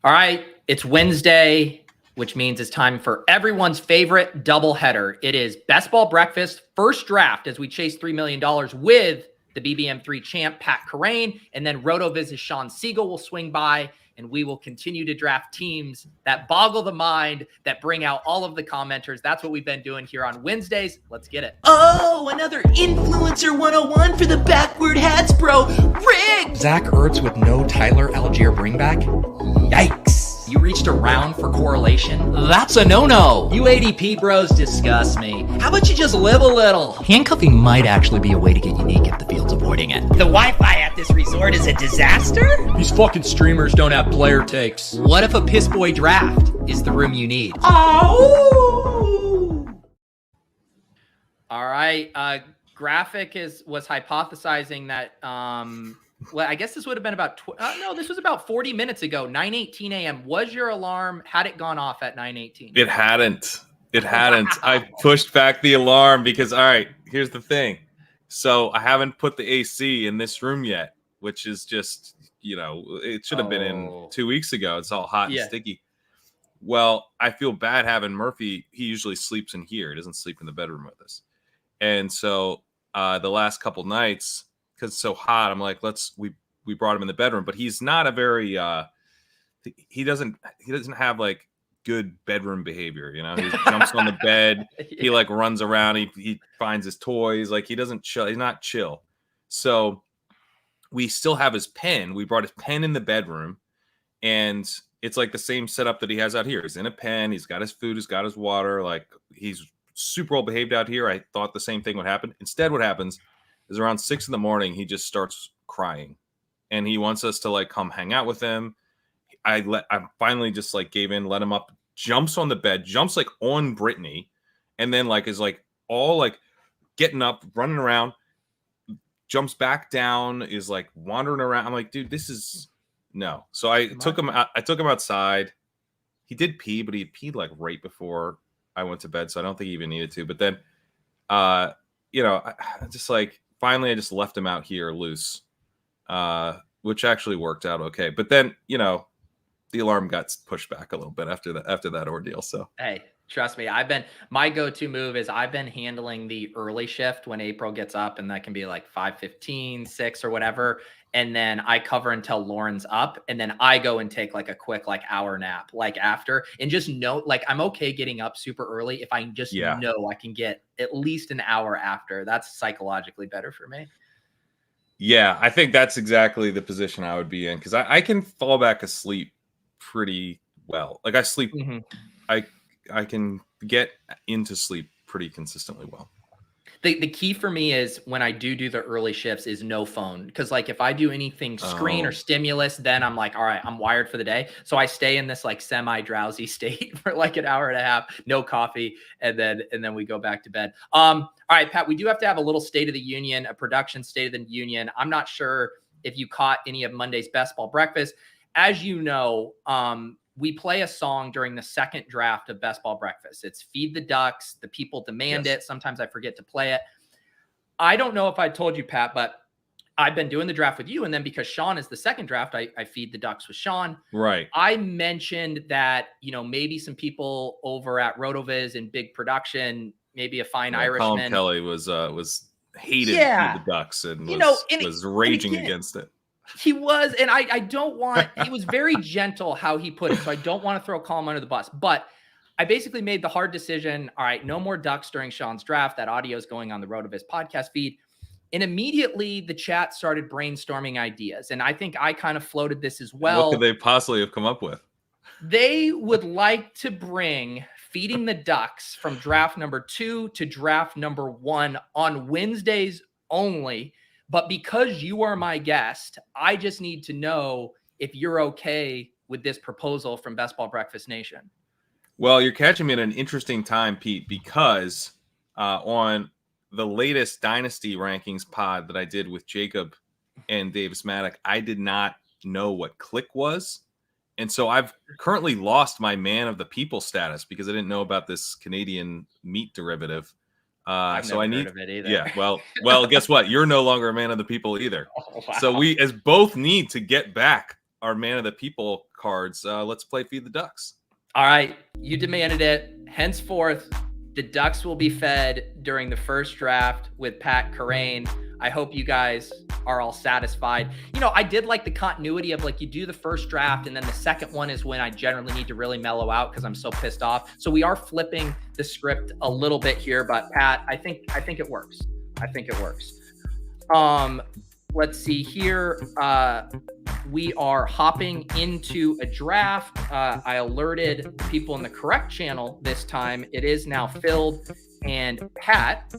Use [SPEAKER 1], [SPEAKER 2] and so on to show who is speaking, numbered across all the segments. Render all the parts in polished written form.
[SPEAKER 1] All right, it's Wednesday, which means it's time for everyone's favorite doubleheader. It is Best Ball Breakfast, first draft as we chase $3 million with the BBM3 champ, Pat Kerrane, and then Rotoviz's Shawn Siegele will swing by, and we will continue to draft teams that boggle the mind, that bring out all of the commenters. That's what we've been doing here on Wednesdays. Let's get it.
[SPEAKER 2] Oh, another Influencer 101 for the backward hats, bro. Bric!
[SPEAKER 3] Zach Ertz with no Tyler Algier bringback? Yikes.
[SPEAKER 1] You reached around for correlation? That's a no-no. You ADP bros disgust me. How about you just live a little?
[SPEAKER 2] Handcuffing might actually be a way to get unique if the field's avoiding it.
[SPEAKER 4] The Wi-Fi at this resort is a disaster?
[SPEAKER 5] These fucking streamers don't have player takes.
[SPEAKER 1] What if a piss boy draft is the room you need?
[SPEAKER 2] Oh!
[SPEAKER 1] All right. Graphic was hypothesizing that well, I guess this would have been about this was about 40 minutes ago, 9:18 a.m. Was your alarm, had it gone off at 9:18?
[SPEAKER 6] It hadn't. I pushed back the alarm because, all right, here's the thing. So I haven't put the AC in this room yet, which is just, it should have been in 2 weeks ago. It's all hot and sticky. Well, I feel bad having Murphy. He usually sleeps in here. He doesn't sleep in the bedroom with us. And so the last couple nights, because it's so hot, I'm like, we brought him in the bedroom, but he's not a very he doesn't have like good bedroom behavior. He jumps on the bed, he like runs around, he finds his toys, like he doesn't chill, he's not chill. So we still have his pen. We brought his pen in the bedroom, and it's like the same setup that he has out here. He's in a pen, he's got his food, he's got his water, like he's super well behaved out here. I thought the same thing would happen. Instead, what happens is around 6 a.m, he just starts crying, and he wants us to like come hang out with him. I finally just like gave in, let him up, jumps on the bed, jumps like on Brittany, and then like is like all like getting up, running around, jumps back down, is like wandering around. I'm like, dude, this is no. So I took him outside. He did pee, but he had peed like right before I went to bed, so I don't think he even needed to. But then I just like finally I just left him out here loose, which actually worked out okay. But then, the alarm got pushed back a little bit after that ordeal. So
[SPEAKER 1] hey, trust me, my go-to move is I've been handling the early shift when April gets up, and that can be like 5:15, 6 or whatever. And then I cover until Lauren's up, and then I go and take like a quick like hour nap like after, and just know like I'm okay getting up super early if I just know I can get at least an hour after. That's psychologically better for me.
[SPEAKER 6] Yeah, I think that's exactly the position I would be in, because I can fall back asleep pretty well. Like I sleep, I can get into sleep pretty consistently well.
[SPEAKER 1] The key for me is when I do the early shifts is no phone. Because like if I do anything screen or stimulus, then I'm like, all right, I'm wired for the day. So I stay in this like semi-drowsy state for like an hour and a half, no coffee, and then we go back to bed. All right, Pat, we do have to have a little State of the Union, a production State of the Union. I'm not sure if you caught any of Monday's Best Ball Breakfast. As you know, we play a song during the second draft of Best Ball Breakfast. It's Feed the Ducks. The people demand it. Sometimes I forget to play it. I don't know if I told you, Pat, but I've been doing the draft with you. And then because Shawn is the second draft, I Feed the Ducks with Shawn.
[SPEAKER 6] Right.
[SPEAKER 1] I mentioned that, maybe some people over at Rotoviz and Big Production, maybe a fine Irishman.
[SPEAKER 6] Colin Kelly was hated Feed the Ducks and was raging against it.
[SPEAKER 1] He was, and I don't want, he was very gentle how he put it, so I don't want to throw Colin under the bus, but I basically made the hard decision, all right, no more Ducks during Shawn's draft. That audio is going on the Rotoviz podcast feed, and immediately the chat started brainstorming ideas, and I think I kind of floated this as well.
[SPEAKER 6] What could they possibly have come up with?
[SPEAKER 1] They would like to bring Feeding the Ducks from draft number 2 to draft number 1 on Wednesdays only. But because you are my guest, I just need to know if you're okay with this proposal from Best Ball Breakfast Nation.
[SPEAKER 6] Well, you're catching me at an interesting time, Pete, because on the latest Dynasty Rankings pod that I did with Jacob and Davis Maddock, I did not know what click was. And so I've currently lost my man of the people status because I didn't know about this Canadian meat derivative.
[SPEAKER 1] I've never heard of it either.
[SPEAKER 6] Yeah. Well, guess what? You're no longer a man of the people either.
[SPEAKER 1] Oh, wow.
[SPEAKER 6] So we as both need to get back our man of the people cards. Let's play Feed the Ducks.
[SPEAKER 1] All right, you demanded it. Henceforth, the Ducks will be fed during the first draft with Pat Kerrane. I hope you guys are all satisfied. I did like the continuity of like you do the first draft and then the second one is when I generally need to really mellow out because I'm so pissed off. So we are flipping the script a little bit here, but Pat, I think it works. I think it works. Let's see here. We are hopping into a draft. I alerted the people in the correct channel this time. It is now filled. And Pat,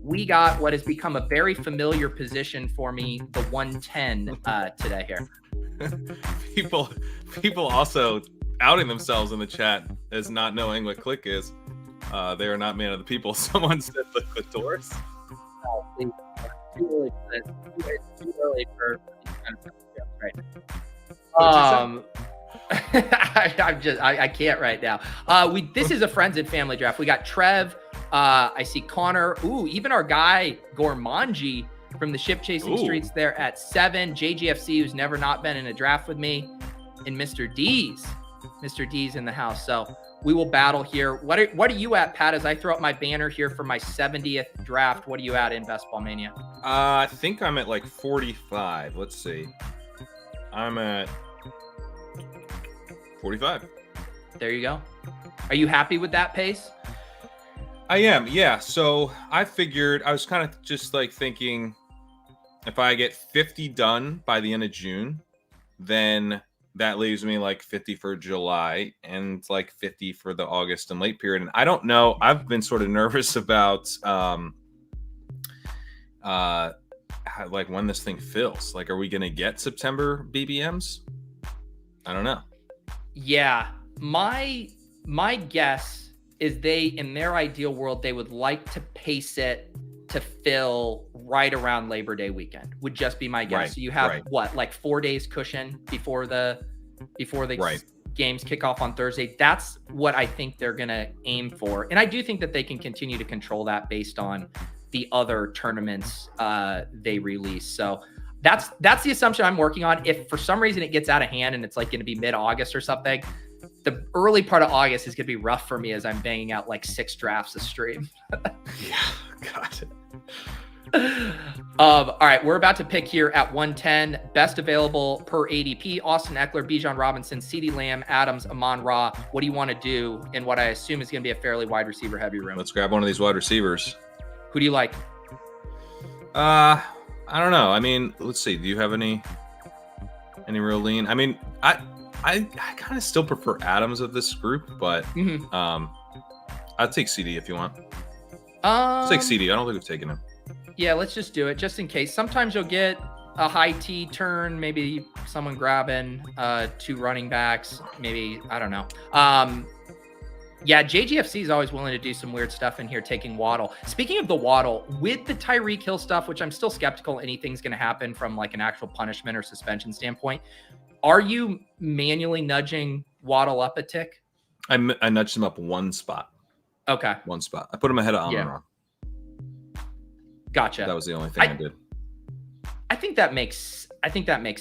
[SPEAKER 1] we got what has become a very familiar position for me, the 110 today here.
[SPEAKER 6] People also outing themselves in the chat as not knowing what click is. They are not man of the people. Someone said the clitoris.
[SPEAKER 1] Oh, please. Too early for this. It's too early for these kind of jokes right now. I can't right now. This is a friends and family draft. We got Trev. I see Connor. Ooh, even our guy Gormanji from the Ship Chasing Streets there at 7. JGFC, who's never not been in a draft with me, and Mr. D's in the house. So we will battle here. What are you at, Pat? As I throw up my banner here for my 70th draft, what are you at in Best Ball Mania?
[SPEAKER 6] I think I'm at like 45. Let's see. I'm at 45.
[SPEAKER 1] There you go. Are you happy with that pace?
[SPEAKER 6] I am, yeah. So I figured, I was kind of just like thinking, if I get 50 done by the end of June, then that leaves me like 50 for July and like 50 for the August and late period. And I don't know, I've been sort of nervous about like when this thing fills. Like, are we going to get September BBMs? I don't know.
[SPEAKER 1] Yeah, my guess is in their ideal world, they would like to pace it to fill right around Labor Day weekend, would just be my guess.
[SPEAKER 6] Right,
[SPEAKER 1] so you have what, like 4 days cushion before the games kick off on Thursday. That's what I think they're going to aim for. And I do think that they can continue to control that based on the other tournaments they release. So that's the assumption I'm working on. If for some reason it gets out of hand and it's like going to be mid-August or something, the early part of August is going to be rough for me as I'm banging out like 6 drafts a stream.
[SPEAKER 6] Yeah, got it.
[SPEAKER 1] All right, we're about to pick here at 110. Best available per ADP: Austin Eckler, Bijan Robinson, CeeDee Lamb, Adams, Amon-Ra. What do you want to do in what I assume is going to be a fairly wide receiver heavy room?
[SPEAKER 6] Let's grab one of these wide receivers.
[SPEAKER 1] Who do you like?
[SPEAKER 6] I don't know. I mean, let's see. Do you have any real lean? I mean, I kind of still prefer Adams of this group, but I'd take CD if you want. Let's take CD. I don't think we've taken him.
[SPEAKER 1] Yeah, let's just do it just in case. Sometimes you'll get a high T turn, maybe someone grabbing 2 running backs, maybe, I don't know. Yeah, JGFC is always willing to do some weird stuff in here, taking Waddle. Speaking of the Waddle, with the Tyreek Hill stuff, which I'm still skeptical anything's going to happen from like an actual punishment or suspension standpoint, are you manually nudging Waddle up a tick?
[SPEAKER 6] I nudged him up 1 spot.
[SPEAKER 1] Okay.
[SPEAKER 6] 1 spot. I put him ahead of Amon-Ra.
[SPEAKER 1] Gotcha.
[SPEAKER 6] That was the only thing I did.
[SPEAKER 1] I think that makes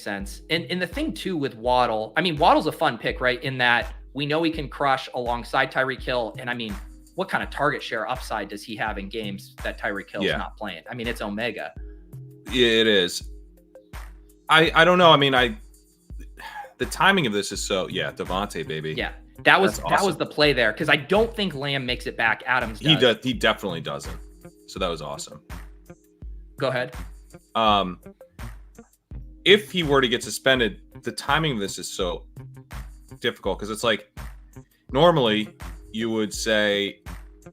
[SPEAKER 1] sense. And the thing too with Waddle, I mean, Waddle's a fun pick, right? In that we know he can crush alongside Tyreek Hill. And I mean, what kind of target share upside does he have in games that Tyreek Hill's not playing? I mean, it's Omega.
[SPEAKER 6] Yeah, it is. I don't know. I mean, the timing of this is so, Davante, baby.
[SPEAKER 1] Yeah. That was the play there. Cause I don't think Lamb makes it back. Adams does.
[SPEAKER 6] He definitely doesn't. So that was awesome.
[SPEAKER 1] Go ahead.
[SPEAKER 6] If he were to get suspended, the timing of this is so difficult because it's like normally you would say,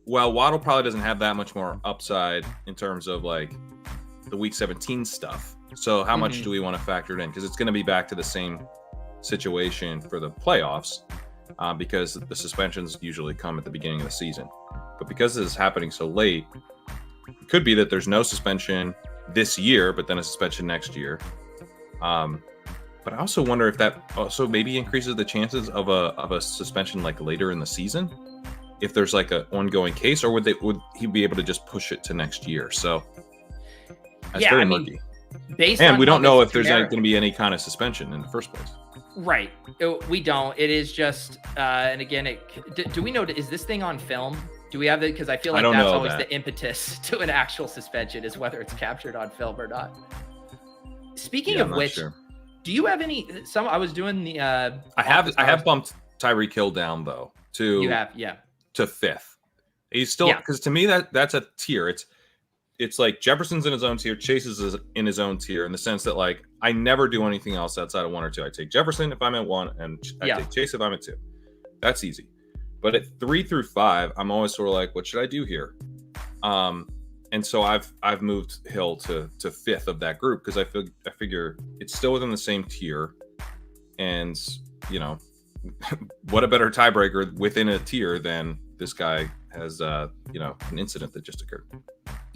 [SPEAKER 6] well, Waddle probably doesn't have that much more upside in terms of like the week 17 stuff. So how much do we want to factor it in? Because it's going to be back to the same situation for the playoffs because the suspensions usually come at the beginning of the season. But because this is happening so late, it could be that there's no suspension this year, but then a suspension next year. But I also wonder if that also maybe increases the chances of a suspension like later in the season, if there's like an ongoing case, or would he be able to just push it to next year? So that's very murky.
[SPEAKER 1] Based
[SPEAKER 6] and
[SPEAKER 1] on
[SPEAKER 6] we don't know if there's going to be any kind of suspension in the first place.
[SPEAKER 1] Right. We don't. It is just, and again, do we know, is this thing on film? Do we have it? Because I feel like that's always the impetus to an actual suspension is whether it's captured on film or not. Speaking of which, do you have any, I was doing the, I
[SPEAKER 6] have bumped Tyreek Hill down though to 5th. He's still, because to me that's a tier. It's like Jefferson's in his own tier, Chase is in his own tier in the sense that like I never do anything else outside of 1 or 2. I take Jefferson if I'm at 1 and I take Chase if I'm at 2. That's easy. But at 3 through 5, I'm always sort of like, what should I do here? And so I've moved Hill to 5th of that group because I figure it's still within the same tier, and you know, what a better tiebreaker within a tier than this guy has you know, an incident that just occurred.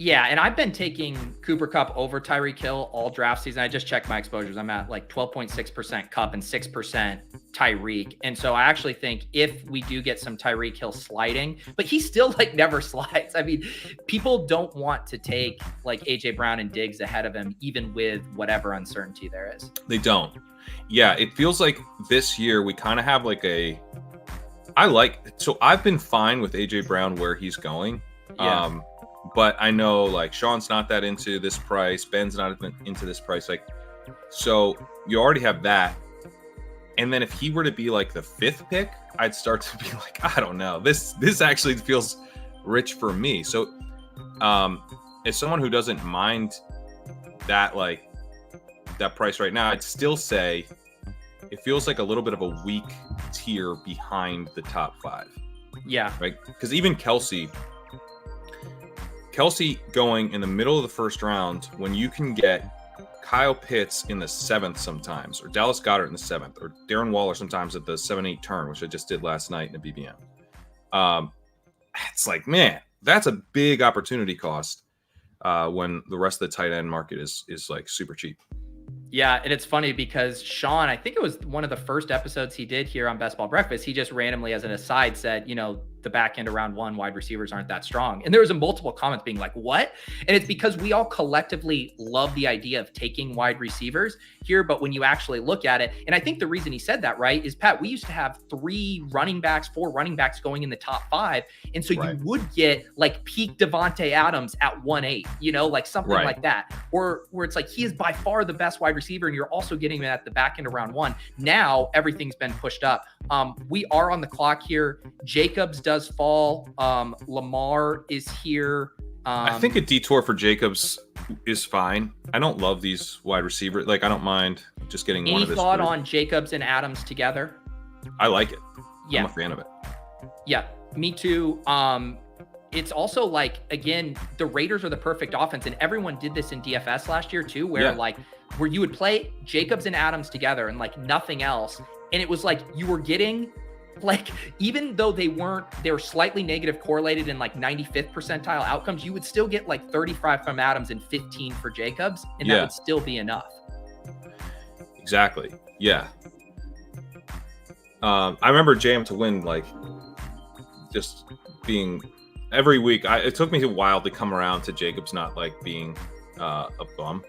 [SPEAKER 1] Yeah, and I've been taking Cooper Kupp over Tyreek Hill all draft season. I just checked my exposures. I'm at like 12.6% Kupp and 6% Tyreek. And so I actually think if we do get some Tyreek Hill sliding, but he still like never slides. I mean, people don't want to take like AJ Brown and Diggs ahead of him, even with whatever uncertainty there is.
[SPEAKER 6] They don't. Yeah, it feels like this year we kind of have like so I've been fine with AJ Brown where he's going.
[SPEAKER 1] Yeah.
[SPEAKER 6] But I know like Shawn's not that into this price. Ben's not into this price. Like, so you already have that. And then if he were to be like the 5th pick, I'd start to be like, I don't know. This actually feels rich for me. So as someone who doesn't mind that, like that price right now, I'd still say it feels like a little bit of a weak tier behind the top 5.
[SPEAKER 1] Yeah.
[SPEAKER 6] Right. Because even Kelsey going in the middle of the first round when you can get Kyle Pitts in the 7th sometimes, or Dallas Goedert in the 7th, or Darren Waller sometimes at the 7-8 turn, which I just did last night in a BBM. It's like, man, that's a big opportunity cost when the rest of the tight end market is like super cheap.
[SPEAKER 1] Yeah, and it's funny because Shawn, I think it was one of the first episodes he did here on Best Ball Breakfast, he just randomly as an aside said, you know, the back end of round 1 wide receivers aren't that strong. And there was a multiple comments being like, what? And it's because we all collectively love the idea of taking wide receivers here. But when you actually look at it, and I think the reason he said that, right, is Pat, we used to have 4 running backs going in the top 5. And so you would get like peak Davante Adams at 1.8, you know, like something like that, or where it's like, he is by far the best wide receiver. And you're also getting him at the back end of round 1. Now everything's been pushed up. We are on the clock here. Jacobs does fall. Lamar is here.
[SPEAKER 6] I think a detour for Jacobs is fine. I don't love these wide receivers. Like, I don't mind just getting one of this.
[SPEAKER 1] Any thought on Jacobs and Adams together?
[SPEAKER 6] I like it.
[SPEAKER 1] Yeah.
[SPEAKER 6] I'm a fan of it.
[SPEAKER 1] Yeah, me too. It's also like, again, the Raiders are the perfect offense, and everyone did this in DFS last year too, where where you would play Jacobs and Adams together and like nothing else. And it was like you were getting like, even though they were slightly negative correlated in like 95th percentile outcomes, you would still get like 35 from Adams and 15 for Jacobs. And that would still be enough.
[SPEAKER 6] Exactly. Yeah. I remember Jam to win, like just being every week. It took me a while to come around to Jacobs not like being a bum.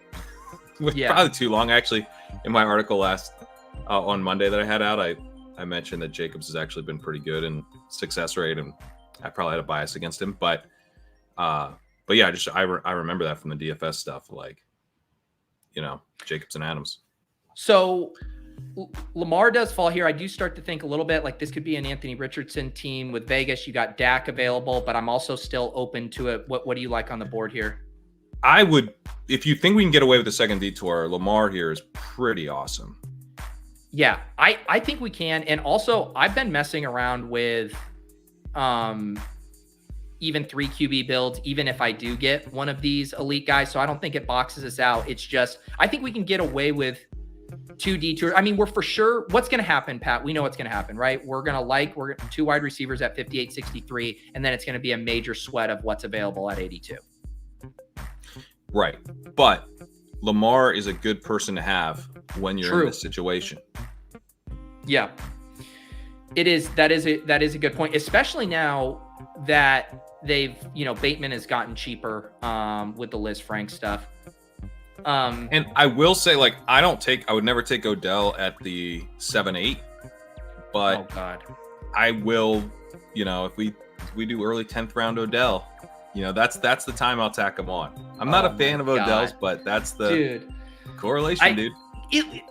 [SPEAKER 6] Probably too long. Actually, in my article last on Monday that I had out, I mentioned that Jacobs has actually been pretty good in success rate, and I probably had a bias against him. But yeah, I remember that from the DFS stuff, like, you know, Jacobs and Adams.
[SPEAKER 1] So Lamar does fall here. I do start to think a little bit like this could be an Anthony Richardson team with Vegas. You got Dak available, but I'm also still open to it. What do you like on the board here?
[SPEAKER 6] I would, if you think we can get away with the second detour, Lamar here is pretty awesome.
[SPEAKER 1] Yeah, I think we can. And also, I've been messing around with even 3 QB builds, even if I do get one of these elite guys. So I don't think it boxes us out. It's just, I think we can get away with 2 detours. I mean, we're for sure, what's going to happen, Pat? We know what's going to happen, right? We're 2 wide receivers at 58, 63, and then it's going to be a major sweat of what's available at 82.
[SPEAKER 6] Right. But Lamar is a good person to have when you're in this situation.
[SPEAKER 1] Yeah. It is. That is a good point, especially now that they've, Bateman has gotten cheaper with the Liz Frank stuff.
[SPEAKER 6] And I will say, like, I would never take Odell at the 7-8, but
[SPEAKER 1] oh God,
[SPEAKER 6] I will, if we do early 10th round Odell, that's the time I'll tack him on. I'm not a fan of Odell's, but that's the correlation, dude.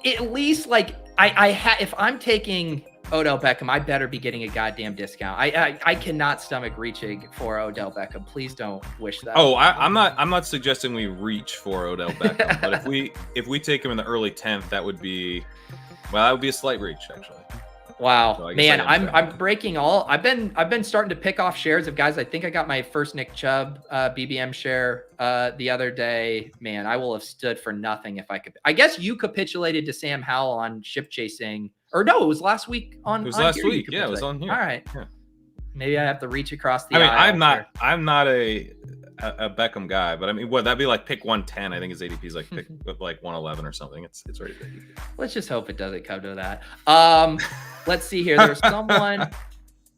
[SPEAKER 1] At least like if I'm taking Odell Beckham, I better be getting a goddamn discount. I cannot stomach reaching for Odell Beckham. Please don't wish that.
[SPEAKER 6] Oh, I'm not suggesting we reach for Odell Beckham, but if we take him in the early 10th, that would be a slight reach, actually.
[SPEAKER 1] Wow,
[SPEAKER 6] So
[SPEAKER 1] man, I'm breaking all. I've been starting to pick off shares of guys. I think I got my first Nick Chubb BBM share the other day. Man, I will have stood for nothing if I could. I guess you capitulated to Sam Howell on ship chasing, or no, it was last week on.
[SPEAKER 6] It was
[SPEAKER 1] on
[SPEAKER 6] last
[SPEAKER 1] here
[SPEAKER 6] week. Yeah, it was on here.
[SPEAKER 1] All right.
[SPEAKER 6] Yeah.
[SPEAKER 1] Maybe I have to reach across the.
[SPEAKER 6] I'm not a Beckham guy, but I mean, that'd be like pick 110. I think his ADP is like pick like 111 or something. It's already big.
[SPEAKER 1] Let's just hope it doesn't come to that. Let's see here. There's someone.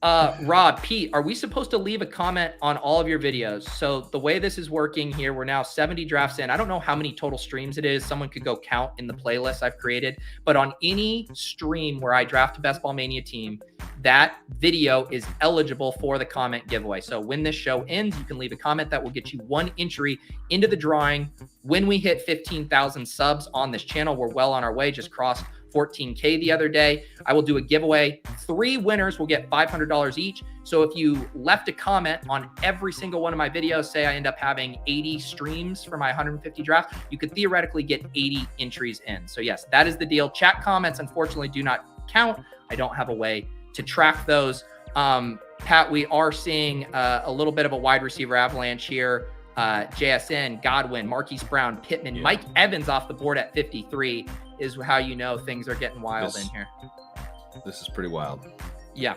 [SPEAKER 1] Rob, Pete, are we supposed to leave a comment on all of your videos? So the way this is working here, we're now 70 drafts in. I don't know how many total streams it is. Someone could go count in the playlist I've created. But on any stream where I draft a Best Ball Mania team, that video is eligible for the comment giveaway. So when this show ends, you can leave a comment that will get you one entry into the drawing. When we hit 15,000 subs on this channel, we're well on our way. Just crossed 14K the other day. I will do a giveaway. 3 winners will get $500 each. So if you left a comment on every single one of my videos, say I end up having 80 streams for my 150 draft, you could theoretically get 80 entries in. So yes, that is the deal. Chat comments, unfortunately, do not count. I don't have a way to track those. Pat, we are seeing a little bit of a wide receiver avalanche here. JSN, Godwin, Marquise Brown, Pittman, Mike Evans off the board at 53 is how you know things are getting wild in here.
[SPEAKER 6] This is pretty wild.
[SPEAKER 1] Yeah.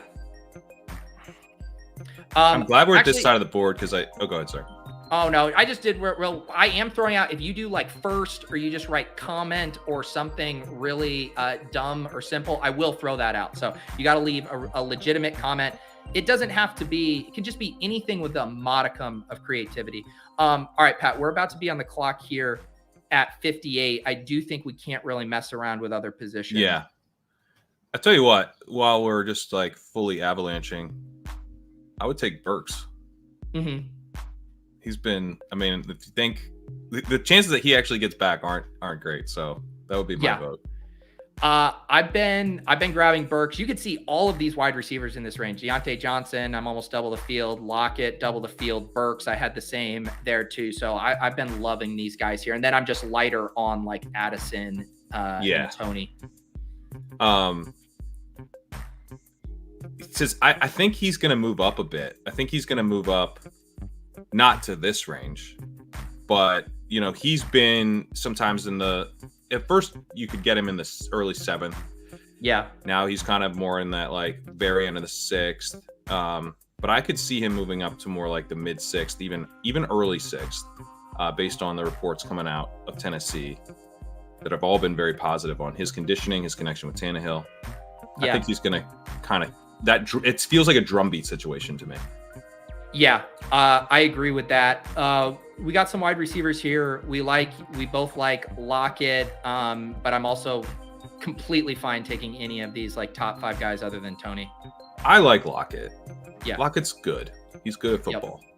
[SPEAKER 6] I'm glad we're at this side of the board because go ahead, sir.
[SPEAKER 1] Oh, no, I just did. Well, I am throwing out, if you do like first or you just write comment or something really dumb or simple, I will throw that out. So you got to leave a legitimate comment. It doesn't have to be, it can just be anything with a modicum of creativity. All right, Pat, we're about to be on the clock here at 58. I do think we can't really mess around with other positions.
[SPEAKER 6] Yeah. I tell you what, while we're just like fully avalanching, I would take Burks.
[SPEAKER 1] Mm-hmm.
[SPEAKER 6] He's been, I mean, if you think the chances that he actually gets back aren't great. So that would be my vote.
[SPEAKER 1] I've been grabbing Burks. You could see all of these wide receivers in this range. Deontay Johnson, I'm almost double the field. Lockett, double the field. Burks, I had the same there too. So I've been loving these guys here. And then I'm just lighter on like Addison and Tony.
[SPEAKER 6] It says I think he's going to move up a bit. I think he's going to move up, not to this range, but he's been sometimes at first you could get him in the early 7th.
[SPEAKER 1] Yeah. Now
[SPEAKER 6] he's kind of more in that like very end of the 6th. But I could see him moving up to more like the mid 6th, even early 6th, based on the reports coming out of Tennessee that have all been very positive on his conditioning, his connection with Tannehill. I think he's going to kind of it feels like a drumbeat situation to me.
[SPEAKER 1] Yeah, I agree with that. We got some wide receivers here. We both like Lockett, but I'm also completely fine taking any of these like top 5 guys other than Tony.
[SPEAKER 6] I like Lockett.
[SPEAKER 1] Yeah,
[SPEAKER 6] Lockett's good. He's good at football.
[SPEAKER 1] Yep.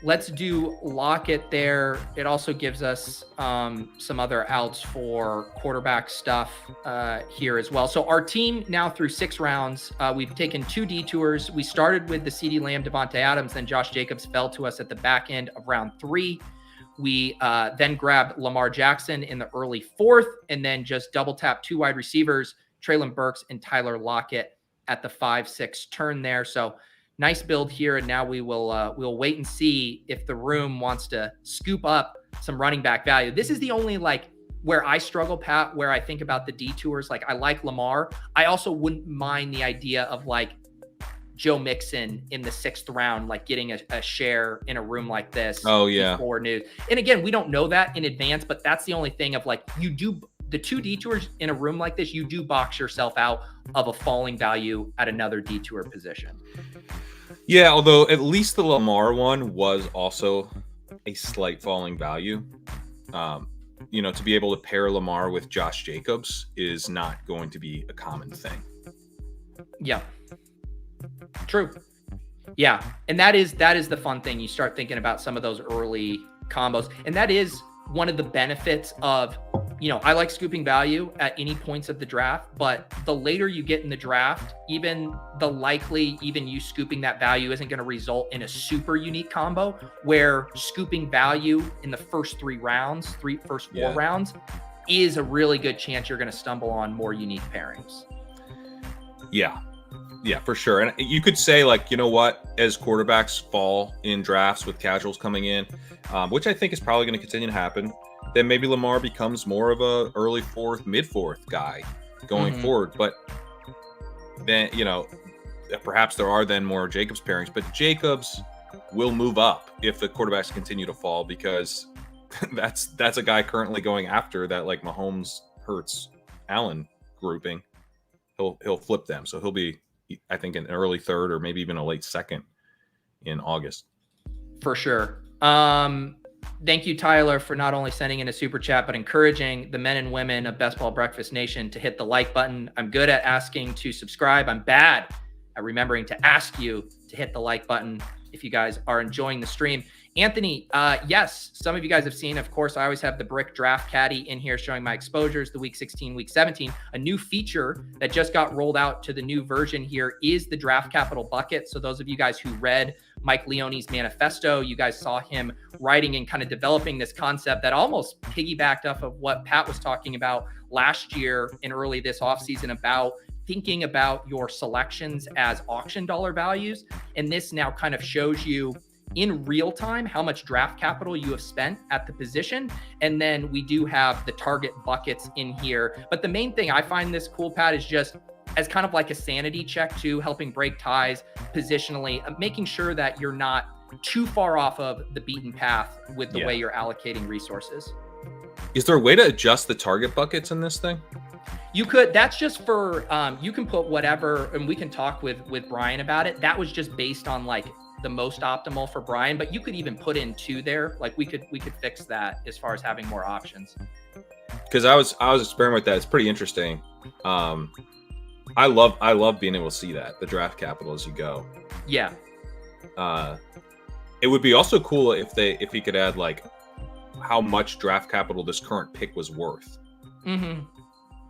[SPEAKER 1] Let's do Lockett there. It also gives us some other outs for quarterback stuff here as well. So our team now through 6 rounds, we've taken 2 detours. We started with the CeeDee Lamb, Davante Adams, then Josh Jacobs fell to us at the back end of round 3. We then grabbed Lamar Jackson in the early 4th, and then just double tap 2 wide receivers, Treylon Burks and Tyler Lockett at the 5-6 turn there. So nice build here, and now we'll wait and see if the room wants to scoop up some running back value. This is the only like where I struggle, Pat, where I think about the detours. Like I like Lamar. I also wouldn't mind the idea of like Joe Mixon in the 6th round, like getting a share in a room like this.
[SPEAKER 6] Oh yeah.
[SPEAKER 1] Before news. And again, we don't know that in advance, but that's the only thing of like the 2 detours in a room like this, you do box yourself out of a falling value at another detour position.
[SPEAKER 6] Yeah, although at least the Lamar one was also a slight falling value. To be able to pair Lamar with Josh Jacobs is not going to be a common thing.
[SPEAKER 1] Yeah. True. Yeah. And that is the fun thing. You start thinking about some of those early combos. And that is one of the benefits of, I like scooping value at any points of the draft, but the later you get in the draft, even you scooping that value isn't going to result in a super unique combo, where scooping value in the first four rounds is a really good chance you're going to stumble on more unique pairings.
[SPEAKER 6] Yeah, for sure. And you could say, like, as quarterbacks fall in drafts with casuals coming in, which I think is probably going to continue to happen, then maybe Lamar becomes more of a early fourth, mid fourth guy going forward. But then, perhaps there are then more Jacobs pairings, but Jacobs will move up if the quarterbacks continue to fall, because that's a guy currently going after that, like Mahomes, Hurts, Allen grouping. He'll flip them. So he'll be, I think, an early third or maybe even a late second in August.
[SPEAKER 1] For sure. Thank you, Tyler, for not only sending in a super chat, but encouraging the men and women of Best Ball Breakfast Nation to hit the like button. I'm good at asking to subscribe. I'm bad at remembering to ask you to hit the like button if you guys are enjoying the stream. Anthony, yes, some of you guys have seen, of course, I always have the Bric draft caddy in here showing my exposures, the week 16, week 17. A new feature that just got rolled out to the new version here is the draft capital bucket. So those of you guys who read Mike Leone's manifesto, you guys saw him writing and kind of developing this concept that almost piggybacked off of what Pat was talking about last year and early this offseason about thinking about your selections as auction dollar values. And this now kind of shows you in real time how much draft capital you have spent at the position. And then we do have the target buckets in here. But the main thing I find this cool, Pat, is just as kind of like a sanity check too, helping break ties positionally, making sure that you're not too far off of the beaten path with the way you're allocating resources.
[SPEAKER 6] Is there a way to adjust the target buckets in this thing?
[SPEAKER 1] You could. That's just for, you can put whatever, and we can talk with Brian about it. That was just based on like the most optimal for Brian, but you could even put in 2 there. Like we could fix that as far as having more options.
[SPEAKER 6] Because I was experimenting with that. It's pretty interesting. I love being able to see that, the draft capital as you go.
[SPEAKER 1] Yeah.
[SPEAKER 6] It would be also cool if he could add like how much draft capital this current pick was worth.
[SPEAKER 1] Mm-hmm.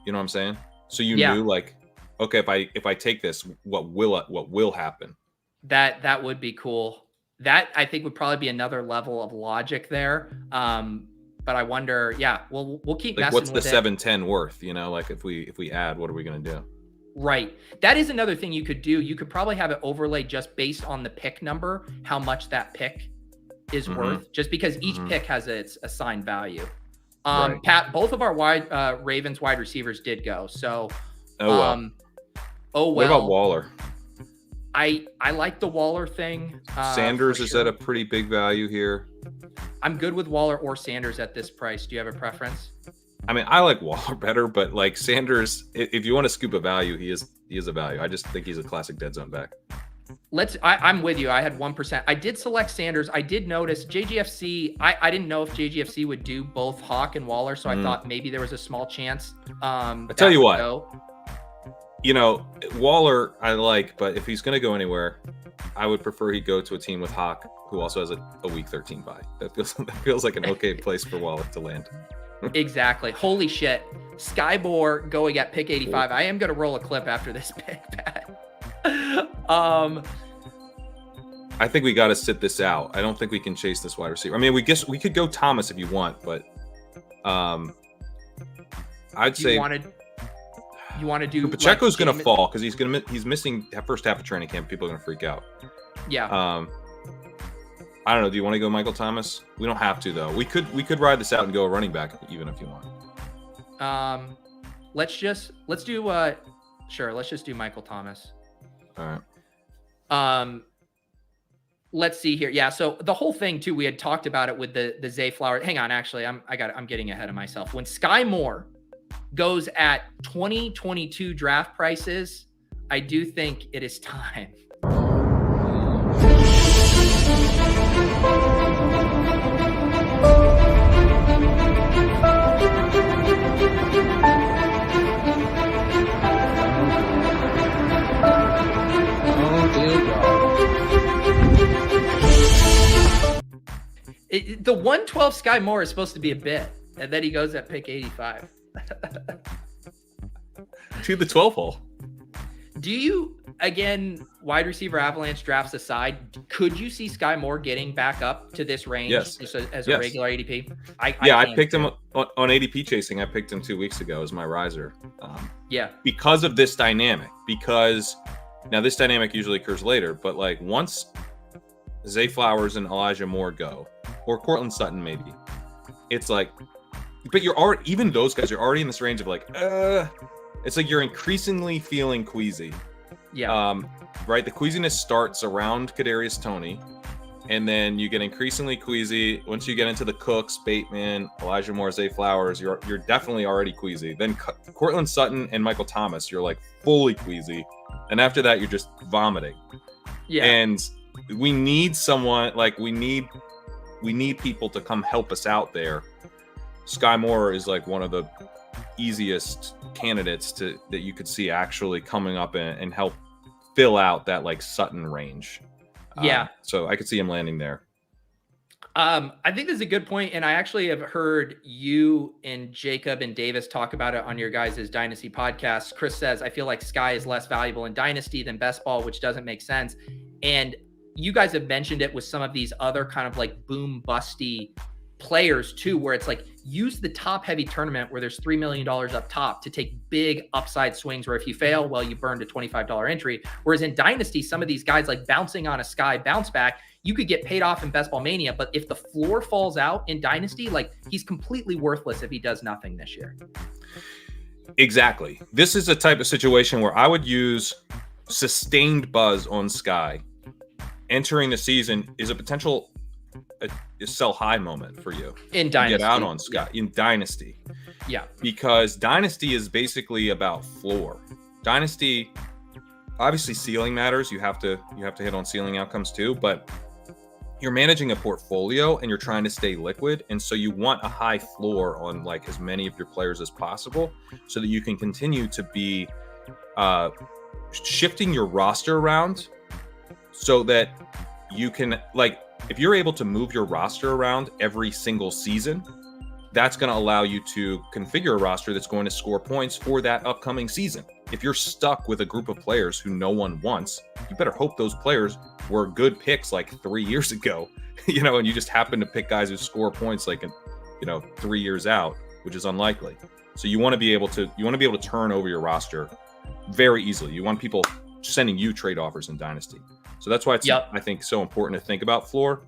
[SPEAKER 6] You know what I'm saying? So you knew, like, okay, if I take this, what will happen?
[SPEAKER 1] That would be cool. That I think would probably be another level of logic there. But I wonder, we'll keep
[SPEAKER 6] like,
[SPEAKER 1] messing
[SPEAKER 6] what's
[SPEAKER 1] with
[SPEAKER 6] the 710 worth? Like if we add, what are we going to do?
[SPEAKER 1] Right. That is another thing you could do. You could probably have it overlaid just based on the pick number, how much that pick is worth, just because each pick has its assigned value. Right. Pat, both of our Ravens wide receivers did go. So,
[SPEAKER 6] What about Waller?
[SPEAKER 1] I like the Waller thing.
[SPEAKER 6] Sanders is at a pretty big value here.
[SPEAKER 1] I'm good with Waller or Sanders at this price. Do you have a preference?
[SPEAKER 6] I mean, I like Waller better, but like Sanders, if you want to scoop a value, he is a value. I just think he's a classic dead zone back.
[SPEAKER 1] I'm with you. I had 1%. I did select Sanders. I did notice JGFC. I didn't know if JGFC would do both Hawk and Waller, so I thought maybe there was a small chance.
[SPEAKER 6] I tell you what, Waller I like, but if he's going to go anywhere, I would prefer he go to a team with Hawk, who also has a week 13 bye. That feels like an okay place for Waller to land.
[SPEAKER 1] Exactly. Holy shit. Skyy Moore going at pick 85. I am going to roll a clip after this pick, Pat.
[SPEAKER 6] I think we got to sit this out. I don't think we can chase this wide receiver. I mean, we could go Thomas if you want, but I'd say
[SPEAKER 1] you want to do
[SPEAKER 6] Pacheco's going to fall because he's missing the first half of training camp. People are going to freak out.
[SPEAKER 1] Yeah.
[SPEAKER 6] I don't know. Do you want to go Michael Thomas? We don't have to though. We could ride this out and go a running back even if you want.
[SPEAKER 1] Let's just do Michael Thomas.
[SPEAKER 6] All right.
[SPEAKER 1] Let's see here. Yeah. So the whole thing too, we had talked about it with the Zay Flowers. Hang on. Actually, I'm getting ahead of myself. When Skyy Moore goes at 2022 draft prices, I do think it is time. The 112 Skyy Moore is supposed to be a bit, and then he goes at pick 85.
[SPEAKER 6] To the 12 hole.
[SPEAKER 1] Do you, again, wide receiver avalanche drafts aside, could you see Skyy Moore getting back up to this range just as a regular ADP?
[SPEAKER 6] I picked him on ADP chasing. I picked him 2 weeks ago as my riser. Because of this dynamic. Because now this dynamic usually occurs later, but like once Zay Flowers and Elijah Moore go, or Cortland Sutton maybe, it's like, but you're already, even those guys are already in this range of like, it's like you're increasingly feeling queasy. Right? The queasiness starts around Kadarius Toney, and then you get increasingly queasy once you get into the Cooks, Bateman, Elijah Moore, Zay Flowers. You're definitely already queasy. Then Cortland Sutton and Michael Thomas, you're like fully queasy, and after that, you're just vomiting. And we need someone like we need people to come help us out there. Skyy Moore is like one of the easiest candidates that you could see actually coming up and help fill out that like Sutton range. So I could see him landing there.
[SPEAKER 1] I think this is a good point, and I actually have heard you and Jacob and Davis talk about it on your guys' Dynasty podcast. Chris says, I feel like Skyy is less valuable in Dynasty than Best Ball, which doesn't make sense. And you guys have mentioned it with some of these other kind of like boom busty players too, where it's like use the top heavy tournament where there's $3 million up top to take big upside swings where if you fail, well, you burned a $25 entry. Whereas in Dynasty, some of these guys like bouncing on a Skyy bounce back, you could get paid off in Best Ball Mania, but if the floor falls out in Dynasty, like he's completely worthless if he does nothing this year.
[SPEAKER 6] Exactly. This is a type of situation where I would use sustained buzz on Skyy. Entering the season is a potential a sell high moment for you
[SPEAKER 1] in Dynasty.
[SPEAKER 6] Get out on Skyy in Dynasty. Because Dynasty is basically about floor. Dynasty, obviously ceiling matters. You have to hit on ceiling outcomes too, but you're managing a portfolio and you're trying to stay liquid. And so you want a high floor on like as many of your players as possible so that you can continue to be shifting your roster around so that you can like, if you're able to move your roster around every single season, that's going to allow you to configure a roster that's going to score points for that upcoming season. If you're stuck with a group of players who no one wants, you better hope those players were good picks like 3 years ago, and you just happen to pick guys who score points like, 3 years out, which is unlikely. So you want to be able to turn over your roster very easily. You want people sending you trade offers in Dynasty. So that's why it's, I think, so important to think about floor.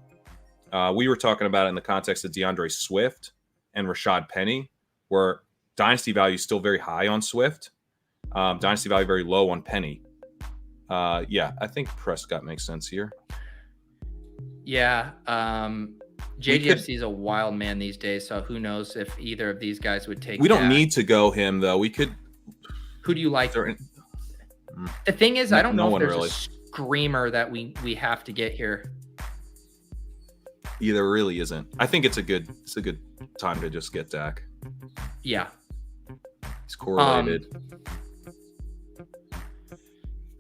[SPEAKER 6] We were talking about it in the context of DeAndre Swift and Rashaad Penny, where Dynasty value is still very high on Swift. Dynasty value very low on Penny. I think Prescott makes sense here.
[SPEAKER 1] JGFC is a wild man these days, so who knows if either of these guys would take.
[SPEAKER 6] We don't need to go him though. We could.
[SPEAKER 1] Who do you like? The thing is, I don't know if there's really a screamer that we have to get here.
[SPEAKER 6] There really isn't. I think it's a good time to just get Dak.
[SPEAKER 1] Yeah,
[SPEAKER 6] he's correlated.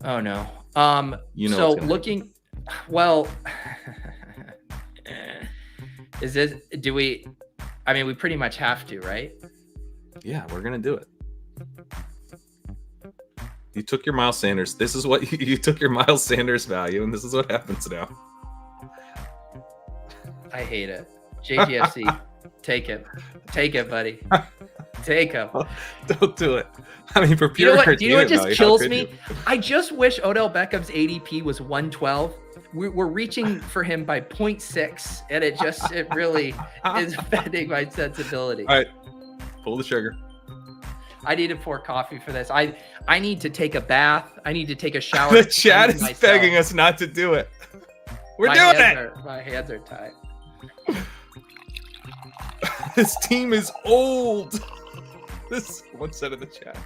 [SPEAKER 1] Oh no. So looking, well, is this? Do we? I mean, we pretty much have to, right?
[SPEAKER 6] Yeah, we're gonna do it. You took your Miles Sanders. This is what you took your Miles Sanders value, and this is what happens now.
[SPEAKER 1] I hate it. JGFC, take it, buddy. Take him.
[SPEAKER 6] Don't do it. I mean, for pure.
[SPEAKER 1] Do you know what just kills me? I just wish Odell Beckham's ADP was 112. We're reaching for him by 0.6, and it really is offending my sensibility.
[SPEAKER 6] All right, pull the trigger.
[SPEAKER 1] I need to pour coffee for this. I need to take a bath. I need to take a shower.
[SPEAKER 6] The chat is begging us not to do it. We're doing it.
[SPEAKER 1] My hands are tied.
[SPEAKER 6] This team is old. This one side of the chat.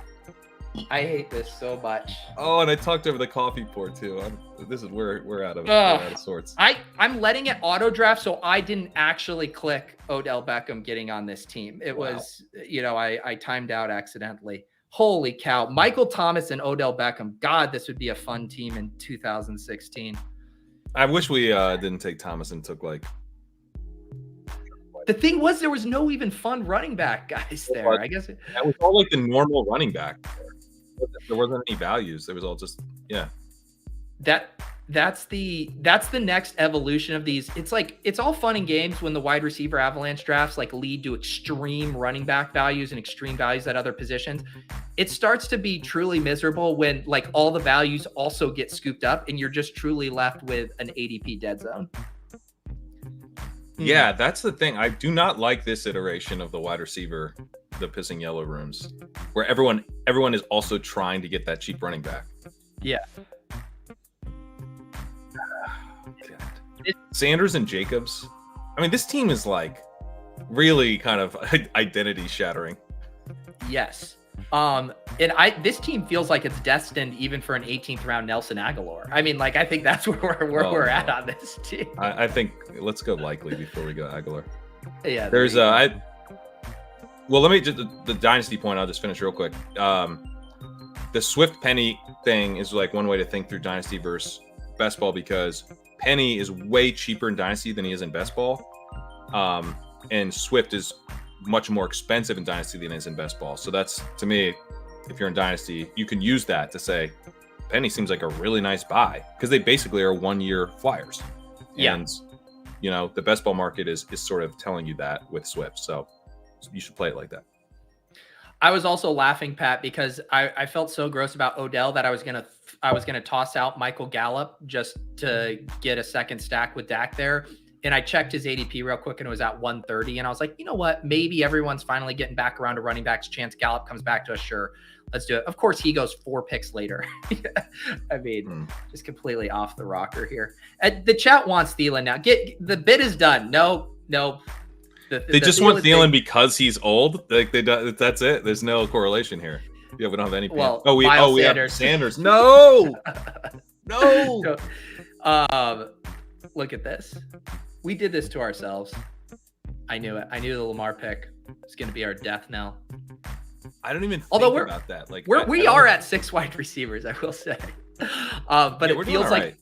[SPEAKER 1] I hate this so much.
[SPEAKER 6] Oh, and I talked over the coffee pour too. We're out of sorts.
[SPEAKER 1] I'm letting it auto draft, so I didn't actually click Odell Beckham getting on this team. It was, I timed out accidentally. Holy cow. Michael Thomas and Odell Beckham. God, this would be a fun team in 2016.
[SPEAKER 6] I wish we didn't take Thomas and took like
[SPEAKER 1] The thing was, there was no even fun running back guys there. I guess
[SPEAKER 6] that was all like the normal running back. There wasn't any values. There was all just
[SPEAKER 1] That's the next evolution of these. It's like, it's all fun and games when the wide receiver avalanche drafts like lead to extreme running back values and extreme values at other positions. It starts to be truly miserable when like all the values also get scooped up and you're just truly left with an ADP dead zone.
[SPEAKER 6] Yeah, that's the thing. I do not like this iteration of the wide receiver, the pissing yellow rooms, where everyone is also trying to get that cheap running back.
[SPEAKER 1] Yeah.
[SPEAKER 6] Sanders and Jacobs. I mean, this team is like really kind of identity shattering.
[SPEAKER 1] Yes. This team feels like it's destined even for an 18th round Nelson Aguilar. I mean, like, I think that's where we're at on this team.
[SPEAKER 6] I think let's go likely before we go Aguilar.
[SPEAKER 1] Yeah.
[SPEAKER 6] There's well, let me just the dynasty point. I'll just finish real quick. The Swift Penny thing is like one way to think through dynasty versus best ball, because Penny is way cheaper in dynasty than he is in best ball. And Swift is much more expensive in dynasty than it is in best ball. So that's, to me, if you're in dynasty, you can use that to say Penny seems like a really nice buy, because they basically are 1 year flyers.
[SPEAKER 1] Yeah.
[SPEAKER 6] And you know, the best ball market is sort of telling you that with Swift. So you should play it like that.
[SPEAKER 1] I was also laughing, Pat, because I felt so gross about Odell that I was gonna toss out Michael Gallup just to get a second stack with Dak there. And I checked his ADP real quick and it was at 130. And I was like, you know what? Maybe everyone's finally getting back around to running backs. Chance Gallup comes back to us. Sure, let's do it. Of course, he goes 4 picks later. I mean, just completely off the rocker here. The chat wants Thielen now. The bid is done. No.
[SPEAKER 6] They just want Thielen because he's old. Like that's it. There's no correlation here. Yeah, we don't have any.
[SPEAKER 1] Well,
[SPEAKER 6] we have Sanders.
[SPEAKER 1] No.
[SPEAKER 6] No.
[SPEAKER 1] Look at this. We did this to ourselves. I knew it. I knew the Lamar pick was going to be our death knell.
[SPEAKER 6] I don't even think about that. Like
[SPEAKER 1] we are at 6 wide receivers, I will say. But it feels like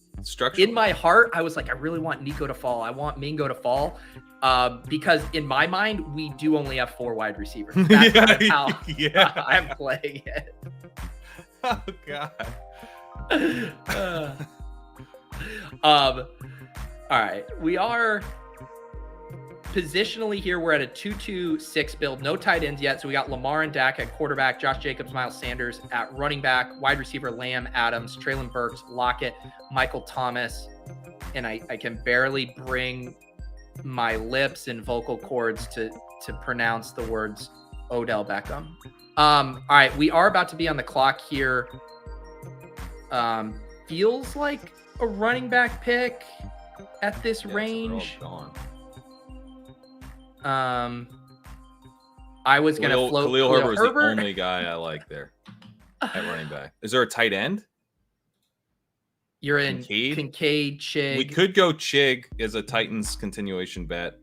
[SPEAKER 1] in my heart, I was like, I really want Nico to fall. I want Mingo to fall. Because in my mind, we do only have 4 wide receivers. That's how I'm playing it.
[SPEAKER 6] Oh God.
[SPEAKER 1] All right. We are positionally here. We're at a 2-2-6 build. No tight ends yet. So we got Lamar and Dak at quarterback, Josh Jacobs, Miles Sanders at running back, wide receiver Lamb, Adams, Treylon Burks, Lockett, Michael Thomas. And I can barely bring my lips and vocal cords to pronounce the words Odell Beckham. All right. We are about to be on the clock here. Feels like a running back pick at this range. I was going to float
[SPEAKER 6] Khalil Herbert is the only guy I like there at running back. Is there a tight end?
[SPEAKER 1] You're in Kincaid, Chig.
[SPEAKER 6] We could go Chig as a Titans continuation bet.